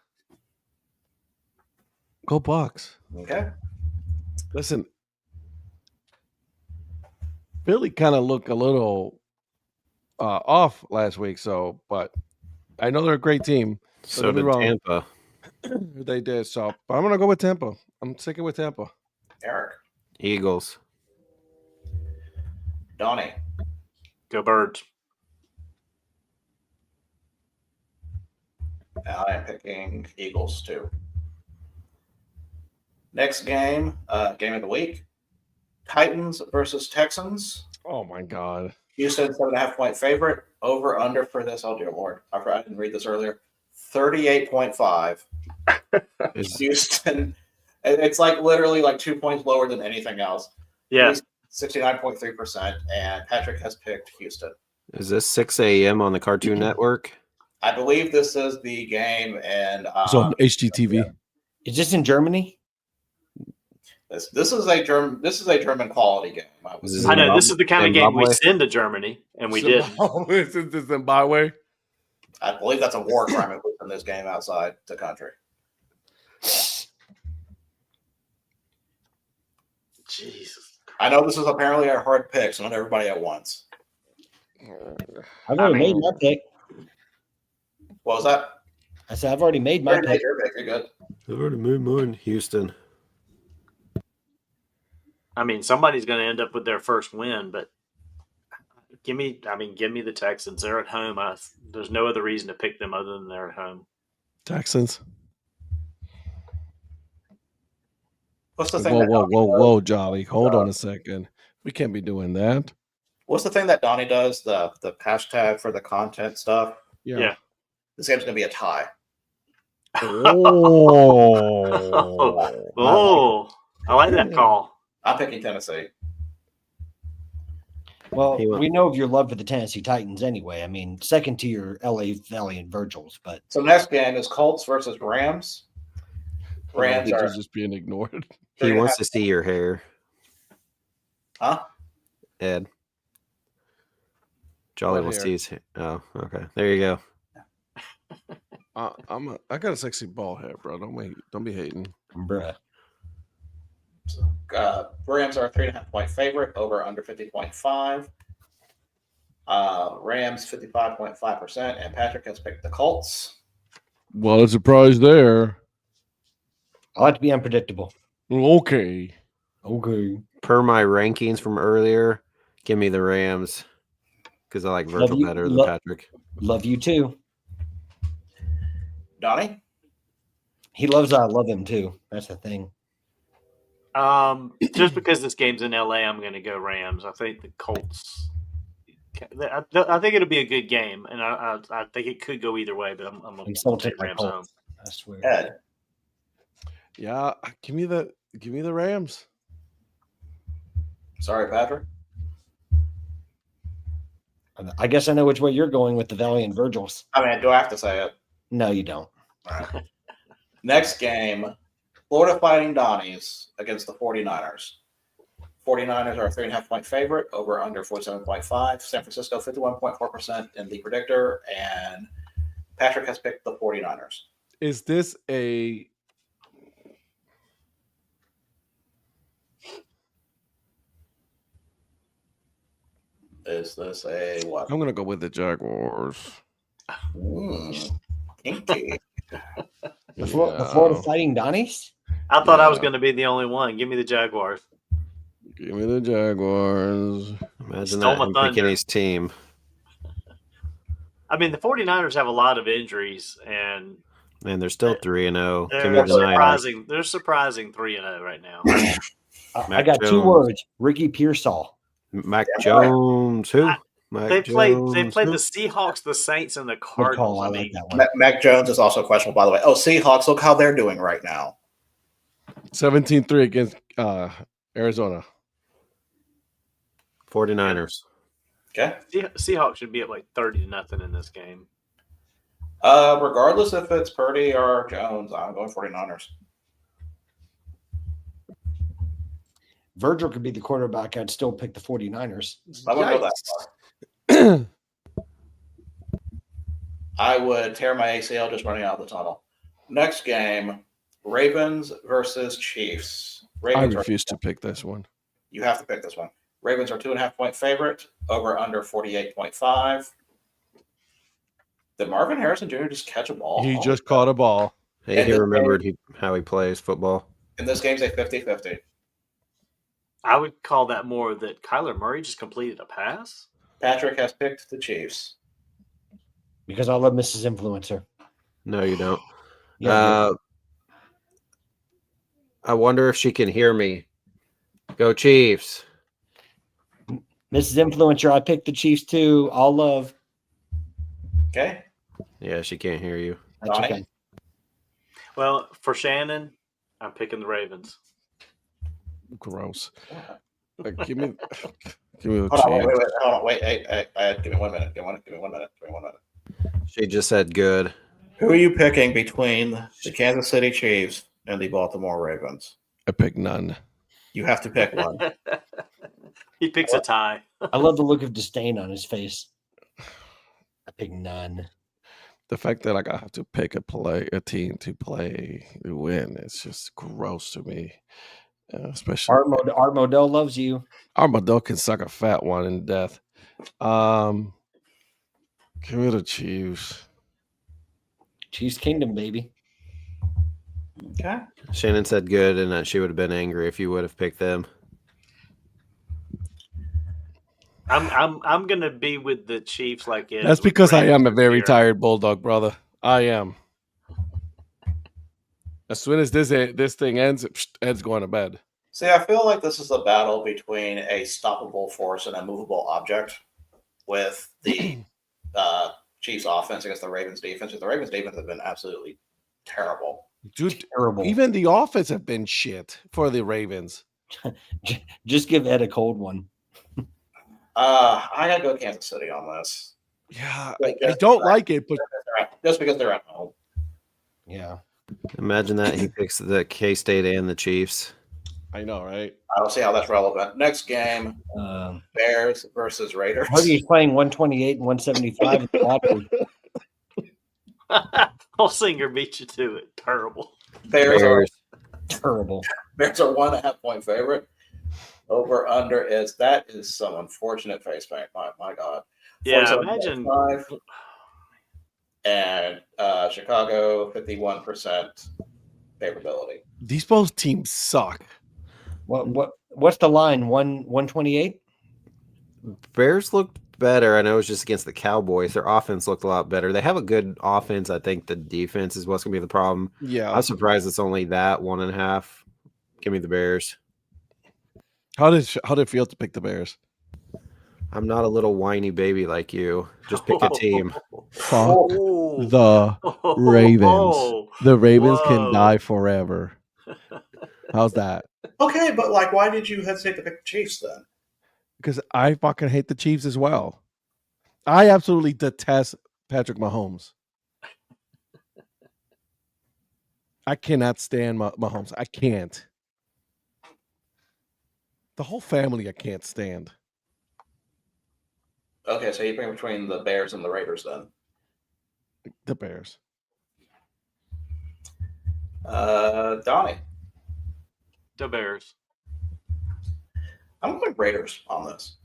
Go Bucks. Okay. Listen, Philly kind of looked a little off last week, but I know they're a great team. So did Tampa. They did, but I'm going to go with Tampa. I'm sticking with Tampa. Eric. Eagles. Donnie. Go Birds. I am picking Eagles too. Next game, game of the week. Titans versus Texans. Oh my God. Houston 7.5-point favorite. Over under for this. Oh dear Lord. I didn't read this earlier. 38.5. Houston. It's like literally like 2 points lower than anything else. Yeah. 69.3%. And Patrick has picked Houston. Is this 6 a.m. on the Cartoon Network? I believe this is the game, and It's on HGTV. Is this in Germany? This is a German quality game. I know this is the kind of game we Zimbabwe? send to Germany, and we did. This is the Zimbabwe. I believe that's a war crime in this game outside the country. Jesus. I know this is apparently a hard pick, so not everybody at once. I've already made my pick. What was that? I said I've already made my pick. Your pick. You're good. I've already moved mine. Houston. I mean, somebody's going to end up with their first win, but give me the Texans. They're at home. There's no other reason to pick them other than they're at home. Texans. What's the thing? Whoa, Jolly. Hold on a second. We can't be doing that. What's the thing that Donnie does? The hashtag for the content stuff. Yeah. This game's gonna be a tie. Oh. I like that call. I'm picking Tennessee. Well, we know of your love for the Tennessee Titans anyway. I mean, second to your LA Valiant Virgils, but So next game is Colts versus Rams. Rams He's are just being ignored. He wants to see your hair. Huh? Ed. Jolly What wants to hair? see his hair. Oh, okay. There you go. I got a sexy ball head, bro. Don't be hating. bruh. Rams are a 3.5-point favorite, over under 50.5. Rams 55.5%, and Patrick has picked the Colts. Well, a surprise there. I like to be unpredictable. Okay. Per my rankings from earlier, give me the Rams because I like Virgil you. better than Patrick. Love you too. Donnie? He loves I love him too. That's the thing. Just because this game's in LA, I'm going to go Rams. I think the Colts. I think it'll be a good game, and I think it could go either way. But I'm going to still take take my Rams home. Colts. I swear. Ed. Yeah, give me the Rams. Sorry, Patrick. I guess I know which way you're going with the Valiant Virgils. I mean, do I have to say it? No, you don't. All right. Next game, Florida Fighting Donnies against the 49ers. 49ers are a 3.5-point favorite, over under 47.5. San Francisco 51.4% in the predictor, and Patrick has picked the 49ers. Is this a Is this a what? I'm gonna go with the Jaguars. Kinky. The Florida Fighting Donnies? I thought I was going to be the only one. Give me the Jaguars. Give me the Jaguars. Imagine Stole that my him picking thunder. his team. I mean, the 49ers have a lot of injuries, and Man, they're still 3-0. Give me they're the Niners. surprising. They're surprising 3-0 right now. I got two Jones. words. Ricky Pearsall. Mac Jones. Who? Mac They played Jones, the who? Seahawks, the Saints, and the Good Cardinals. call. I I like mean, that one. Mac Jones is also questionable, by the way. Oh, Seahawks, look how they're doing right now. 17-3 against Arizona. 49ers. Okay. Seahawks should be at like 30-0 in this game. Regardless if it's Purdy or Jones, I'm going 49ers. Virgil could be the quarterback. I'd still pick the 49ers. I won't go that far. I would tear my ACL just running out of the tunnel. Next game, Ravens versus Chiefs. I Ravens refuse to pick this one. You have to pick this one. Ravens are 2.5-point favorite, over under 48.5. Did Marvin Harrison Jr. just catch a ball? He just caught a ball. Hey, And he this remembered how he plays football. In this game's a 50-50. I would call that more that Kyler Murray just completed a pass. Patrick has picked the Chiefs. Because I love Mrs. Influencer. No, you don't. Yeah, I wonder if she can hear me. Go Chiefs. Mrs. Influencer, I picked the Chiefs too. All love. Okay. Yeah, she can't hear you. That's Donnie? okay. Well, for Shannon, I'm picking the Ravens. Gross. Give me the Hold on, chance. wait. Hey, give me 1 minute. Give me one minute. She just said good. Who are you picking between the Kansas City Chiefs and the Baltimore Ravens? I pick none. You have to pick one. He picks a tie. I love the look of disdain on his face. I pick none. The fact that like I have to pick a team to win, it's just gross to me. Especially Art Modell loves you. Armadillo can suck a fat one in death. Give me the Chiefs. Chiefs Kingdom, baby. Okay. Shannon said good, and that she would have been angry if you would have picked them. I'm gonna be with the Chiefs like it. That's because I am a very tired Bulldog, brother. I am. As soon as this thing ends, Ed's going to bed. See, I feel like this is a battle between a stoppable force and a movable object with the Chiefs offense against the Ravens defense. The Ravens defense have been absolutely terrible. Dude, Terrible. even the offense have been shit for the Ravens. Just give Ed a cold one. I gotta go Kansas City on this. Yeah, I don't like it, but just because they're at home. Yeah. Imagine that he picks the K-State and the Chiefs. I know, right? I don't see how that's relevant. Next game, Bears versus Raiders. He's playing 128 and 175 in the lottery. Holsinger beat you to it. Terrible. Bears are Terrible. Bears are 1.5 point favorite. Over under is some unfortunate face paint. My God. Yeah, imagine. And Chicago 51% favorability. These both teams suck. What's the line? 128? Bears looked better. I know it was just against the Cowboys. Their offense looked a lot better. They have a good offense. I think the defense is what's going to be the problem. Yeah. I'm surprised it's only that 1.5. Give me the Bears. How did it feel to pick the Bears? I'm not a little whiny baby like you. Just pick a team. Fuck the Ravens. The Ravens can die forever. How's that? Okay, but why did you hesitate to pick the Chiefs then? Because I fucking hate the Chiefs as well. I absolutely detest Patrick Mahomes. I cannot stand Mahomes. I can't. The whole family I can't stand. Okay, so you pick between the Bears and the Raiders then. The Bears. Donnie. The Bears. I'm going Raiders on this.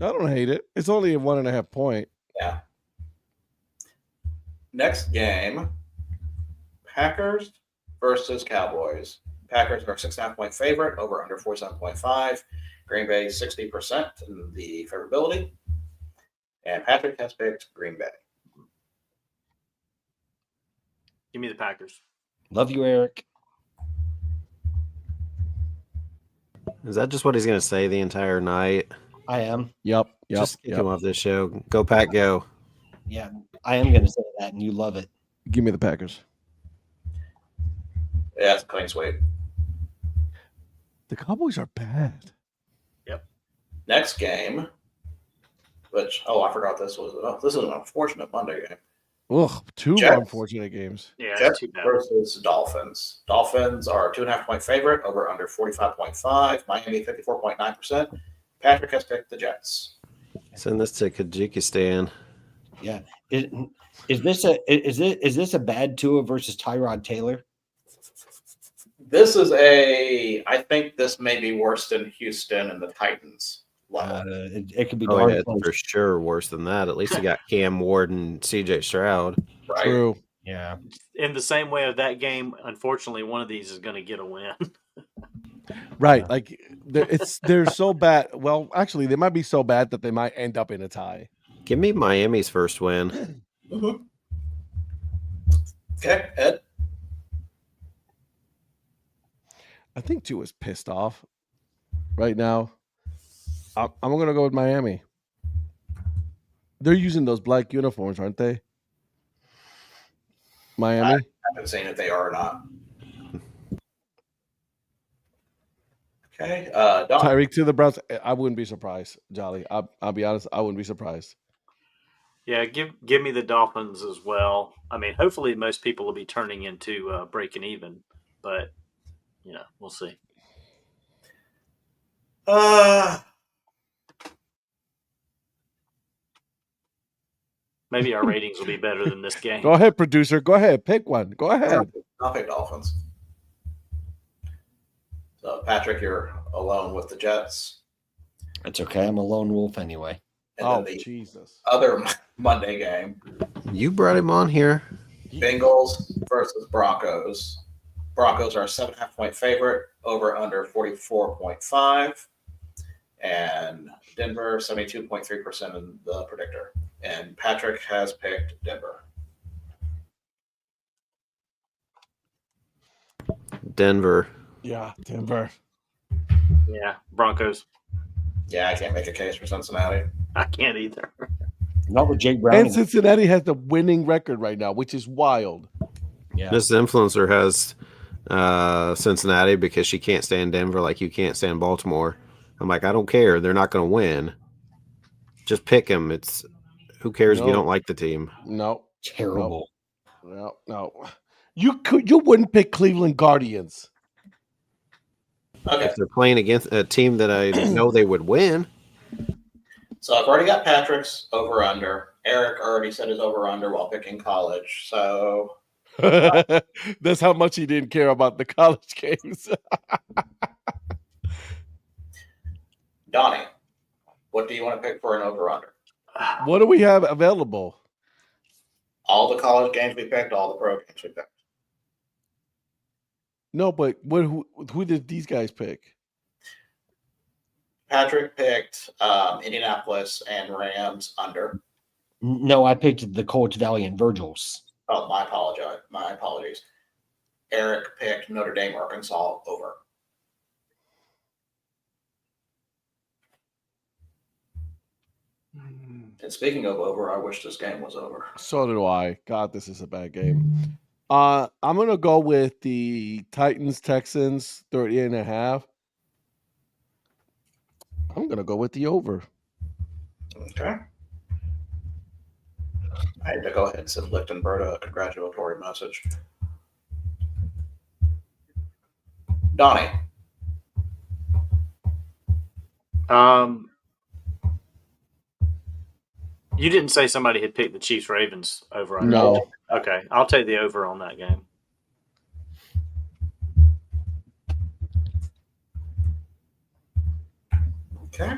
I don't hate it. It's only a 1.5 point. Yeah. Next game, Packers versus Cowboys. Packers are 6.5 point favorite, over under 47.5. Green Bay 60% in the favorability. And Patrick has picked Green Bay. Give me the Packers. Love you, Eric. Is that just what he's going to say the entire night? I am. Yep. Just kick him off this show. Go, Pack, go. Yeah, I am going to say that, and you love it. Give me the Packers. Yeah, it's a clean sweep. The Cowboys are bad. Yep. Next game, which, I forgot this is an unfortunate Monday game. Ugh, two Jets. unfortunate games. Yeah, Jets too bad. versus Dolphins. Dolphins are 2.5 point favorite, over under 45.5. Miami 54.9%. Patrick has picked the Jets. Send this to Tajikistan. Yeah. Is this a bad Tua versus Tyrod Taylor? I think this may be worse than Houston and the Titans. It could be Oh, darn yeah, close. for sure worse than that. At least you got Cam Ward and CJ Stroud. Right? True. Yeah. In the same way of that game, unfortunately, one of these is going to get a win. Right. Like they're so bad. Well, actually, they might be so bad that they might end up in a tie. Give me Miami's first win. Mm-hmm. Okay, Ed. I think Tua is pissed off right now. I'm going to go with Miami. They're using those black uniforms, aren't they? Miami? I haven't seen if they are or not. Okay. Don. Tyreek to the Browns. I wouldn't be surprised, Jolly. I'll be honest. I wouldn't be surprised. Yeah, give me the Dolphins as well. I mean, hopefully most people will be turning into breaking even, but we'll see. Maybe our ratings will be better than this game. Go ahead, producer. Go ahead. Pick one. Go ahead. I'll pick Dolphins. So, Patrick, you're alone with the Jets. It's okay. I'm a lone wolf anyway. And Oh, then the Jesus. other Monday game, You brought him on here. Bengals versus Broncos. Broncos are a 7.5-point favorite, over under 44.5. And Denver, 72.3% in the predictor. And Patrick has picked Denver. Denver. Yeah, Denver. Yeah, Broncos. Yeah, I can't make a case for Cincinnati. I can't either. Not with Jake Brown. And Cincinnati has the winning record right now, which is wild. Yeah. This influencer has Cincinnati because she can't stand Denver like you can't stand Baltimore. I'm like, I don't care. They're not going to win. Just pick them. It's who cares if you No. don't like the team. No, Terrible. no. You wouldn't pick Cleveland Guardians. Okay, If they're playing against a team that I know they would win. so I've already got Patrick's over-under. Eric already said his over-under while picking college. So, That's how much he didn't care about the college games. Donnie, what do you want to pick for an over-under? What do we have available? All the college games we picked, all the pro games we picked. No, but who did these guys pick? Patrick picked Indianapolis and Rams under. No, I picked the Colts, Valiant Virgils. Oh, my apologies. Eric picked Notre Dame, Arkansas over. And speaking of over, I wish this game was over. So do I. God, this is a bad game. I'm going to go with the Titans-Texans 30.5. I'm going to go with the over. Okay. I had to go ahead and send Lichtenberg a congratulatory message. Donnie. You didn't say somebody had picked the Chiefs Ravens over on No. Okay, I'll take the over on that game. Okay.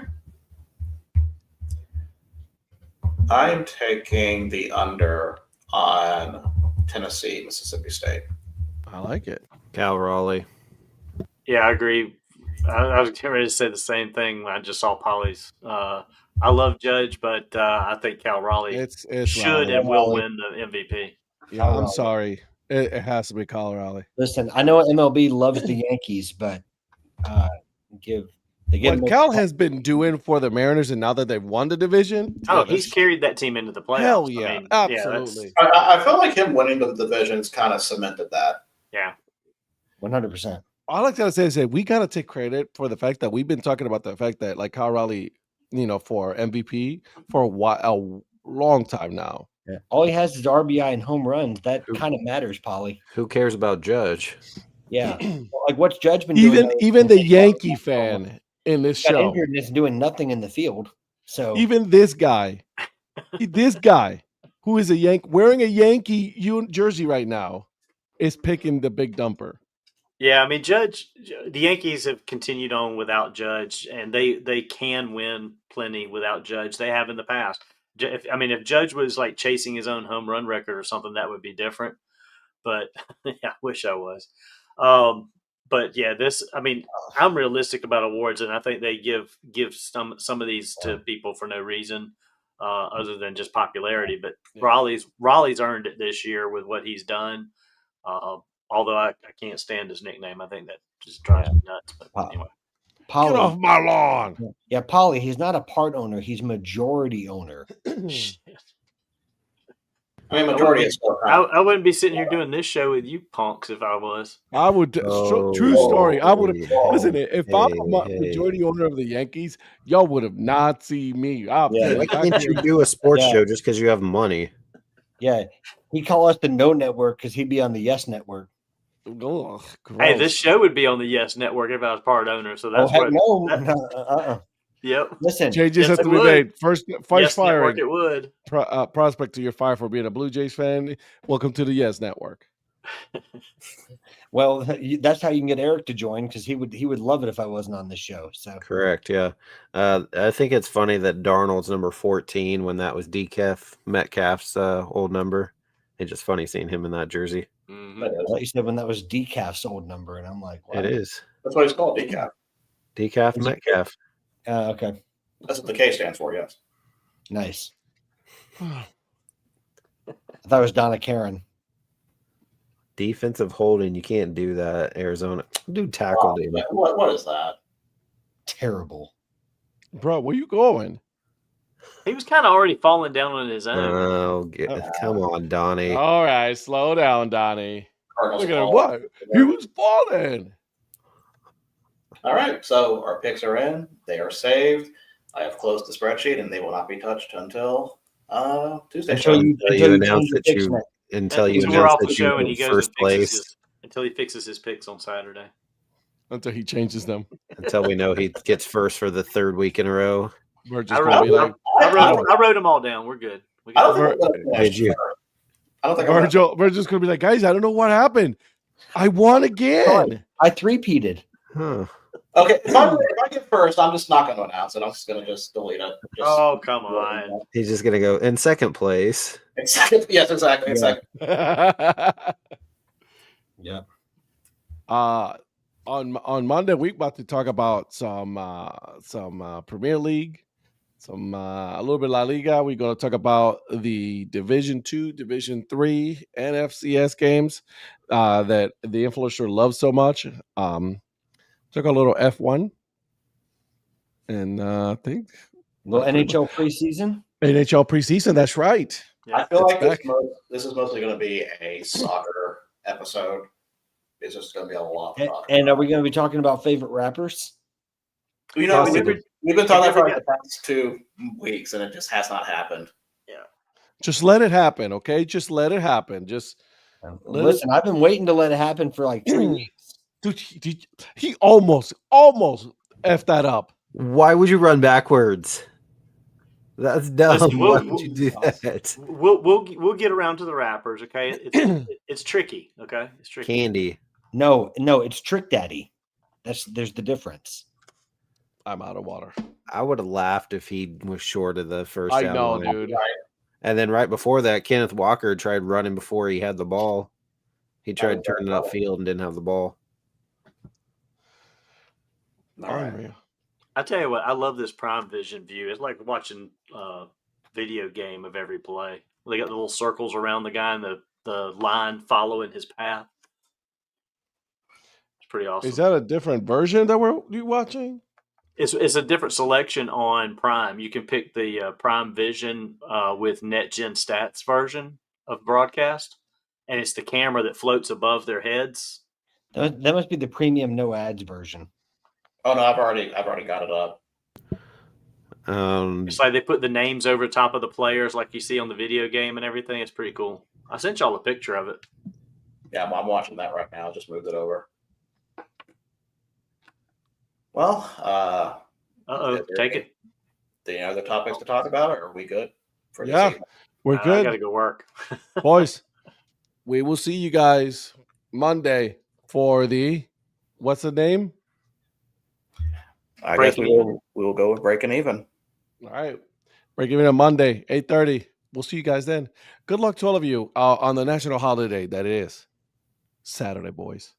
I'm taking the under on Tennessee, Mississippi State. I like it. Cal Raleigh. Yeah, I agree. I was getting ready to say the same thing when I just saw Polly's. I love Judge, but I think Cal Raleigh It's should Raleigh. and will win the MVP. Yeah, I'm Raleigh. sorry. It has to be Colorado. Listen, I know MLB loves the Yankees, but they give What Cal has been doing for the Mariners, and now that they've won the division, Oh, yeah, he's that's- carried that team into the playoffs. hell yeah, I mean, that's- absolutely. I feel like him winning the divisions kind of cemented that. Yeah. 100%. All I gotta say is that we gotta take credit for the fact that we've been talking about the fact that like Kyle Raleigh, for MVP for a long time now. Yeah. All he has is RBI and home runs. That kind of matters, Polly. Who cares about Judge? Yeah. Like what's Judge been doing? Even the Yankee fan in this got show, injured and is doing nothing in the field. So even this guy who is wearing a Yankee jersey right now, is picking the big dumper. Yeah, I mean, Judge, the Yankees have continued on without Judge, and they can win plenty without Judge. They have in the past. If Judge was like chasing his own home run record or something, that would be different. But yeah, I wish I was. But yeah, I'm realistic about awards, and I think they give some of these to people for no reason other than just popularity. But Yeah. Raleigh's earned it this year with what he's done. Although I can't stand his nickname. I think that just drives me nuts. But anyway. Polly, Get off my lawn. yeah, Polly, he's not a part owner, he's majority owner. Shit. I mean, majority is still I wouldn't be sitting here doing this show with you punks if I was. I would. True story. I would have. Listen, if I'm a Hey. majority owner of the Yankees, y'all would have not seen me. Yeah, Why can't you do a sports Yeah. show just because you have money? Yeah. He'd call us the No Network because he'd be on the Yes Network. Oh, Hey, this gross. show would be on the Yes Network if I was part owner. So Oh, that's heck what. no. that- Yep. Listen, Changes Yes, have it to be would. made. First Yes firing. Network, it would. Prospector, you're fired for being a Blue Jays fan. Welcome to the Yes Network. well, that's how you can get Eric to join because he would love it if I wasn't on this show. So Correct, yeah. I think it's funny that Darnold's number 14 when that was Metcalf's old number. It's just funny seeing him in that jersey. Mhm. I thought you said when that was Decaf's old number, and I'm like, what? It is. That's what it's called, decaf. Decaf Is it- Metcalf. Okay, That's what the K stands for, yes. nice. I thought it was Donna Karen. Defensive holding, you can't do that, Arizona. Dude tackled him. What is that? Terrible. Bro, where you going? He was kind of already falling down on his own. Oh, come on, Donnie. All right, slow down, Donnie. Cardinals Look at him. call. What? He was falling. All right, so our picks are in. They are saved. I have closed the spreadsheet, and they will not be touched until Tuesday. Until you announce change your that picks, you Nick. until you Until we're announce off the that show you and he in goes first and fixes place. until he fixes his picks on Saturday. Until he changes them. Until we know he gets first for the third week in a row. We're I just going to be like, I wrote them all down. We're good. We I don't got think I'm gonna finish Did you? third. I don't think I'm gonna- Virgil's going to be like, guys, I don't know what happened. I won again. I three-peated. Huh. Okay, if I get first, I'm just not going to announce it. I'm just going to just delete it. Just, Oh, come on. He's just gonna go in second place. Yes, exactly. Exactly. Yeah. On Monday, we're about to talk about some Premier League, a little bit La Liga. We're going to talk about the Division 2, Division 3 NFCS games that the influencer loves so much. Took a little F1, and I think Little NHL preseason. NHL preseason. That's right. I feel like back. this is mostly going to be a soccer episode. It's just going to be a lot to talk And are about. we going to be talking about favorite rappers? You know, Possibly. we've been talking about it for the past 2 weeks, and it just has not happened. Just let it happen, okay? Just let it happen. Just Listen, I've been waiting to let it happen for like 3 weeks. dude, he almost effed that up. Why would you run backwards? That's dumb. Listen, Why would you do that? We'll get around to the rappers, okay? It's tricky, okay? It's tricky. Candy. No, it's Trick Daddy. There's the difference. I'm out of water. I would have laughed if he was short of the first I down know, line. dude. And then right before that, Kenneth Walker tried running before he had the ball. He tried turning upfield and didn't have the ball. All right. Unreal. I tell you what, I love this Prime Vision view. It's like watching a video game of every play. They got the little circles around the guy and the line following his path. It's pretty awesome. Is that a different version that you watching? It's a different selection on Prime. You can pick the Prime Vision with NetGen Stats version of broadcast, and it's the camera that floats above their heads. That must be the premium no ads version. Oh no, I've already got it up. It's like they put the names over top of the players like you see on the video game and everything. It's pretty cool. I sent y'all a picture of it. Yeah, I'm watching that right now. Just moved it over. Well, Take it. Do you know the topics to talk about, or are we good for this Yeah. evening? We're I good, got to go work. boys. We will see you guys Monday for what's the name? I guess Breaking we will go with breaking even. All right. Break even on Monday, 8:30. We'll see you guys then. Good luck to all of you on the national holiday that it is Saturday, boys.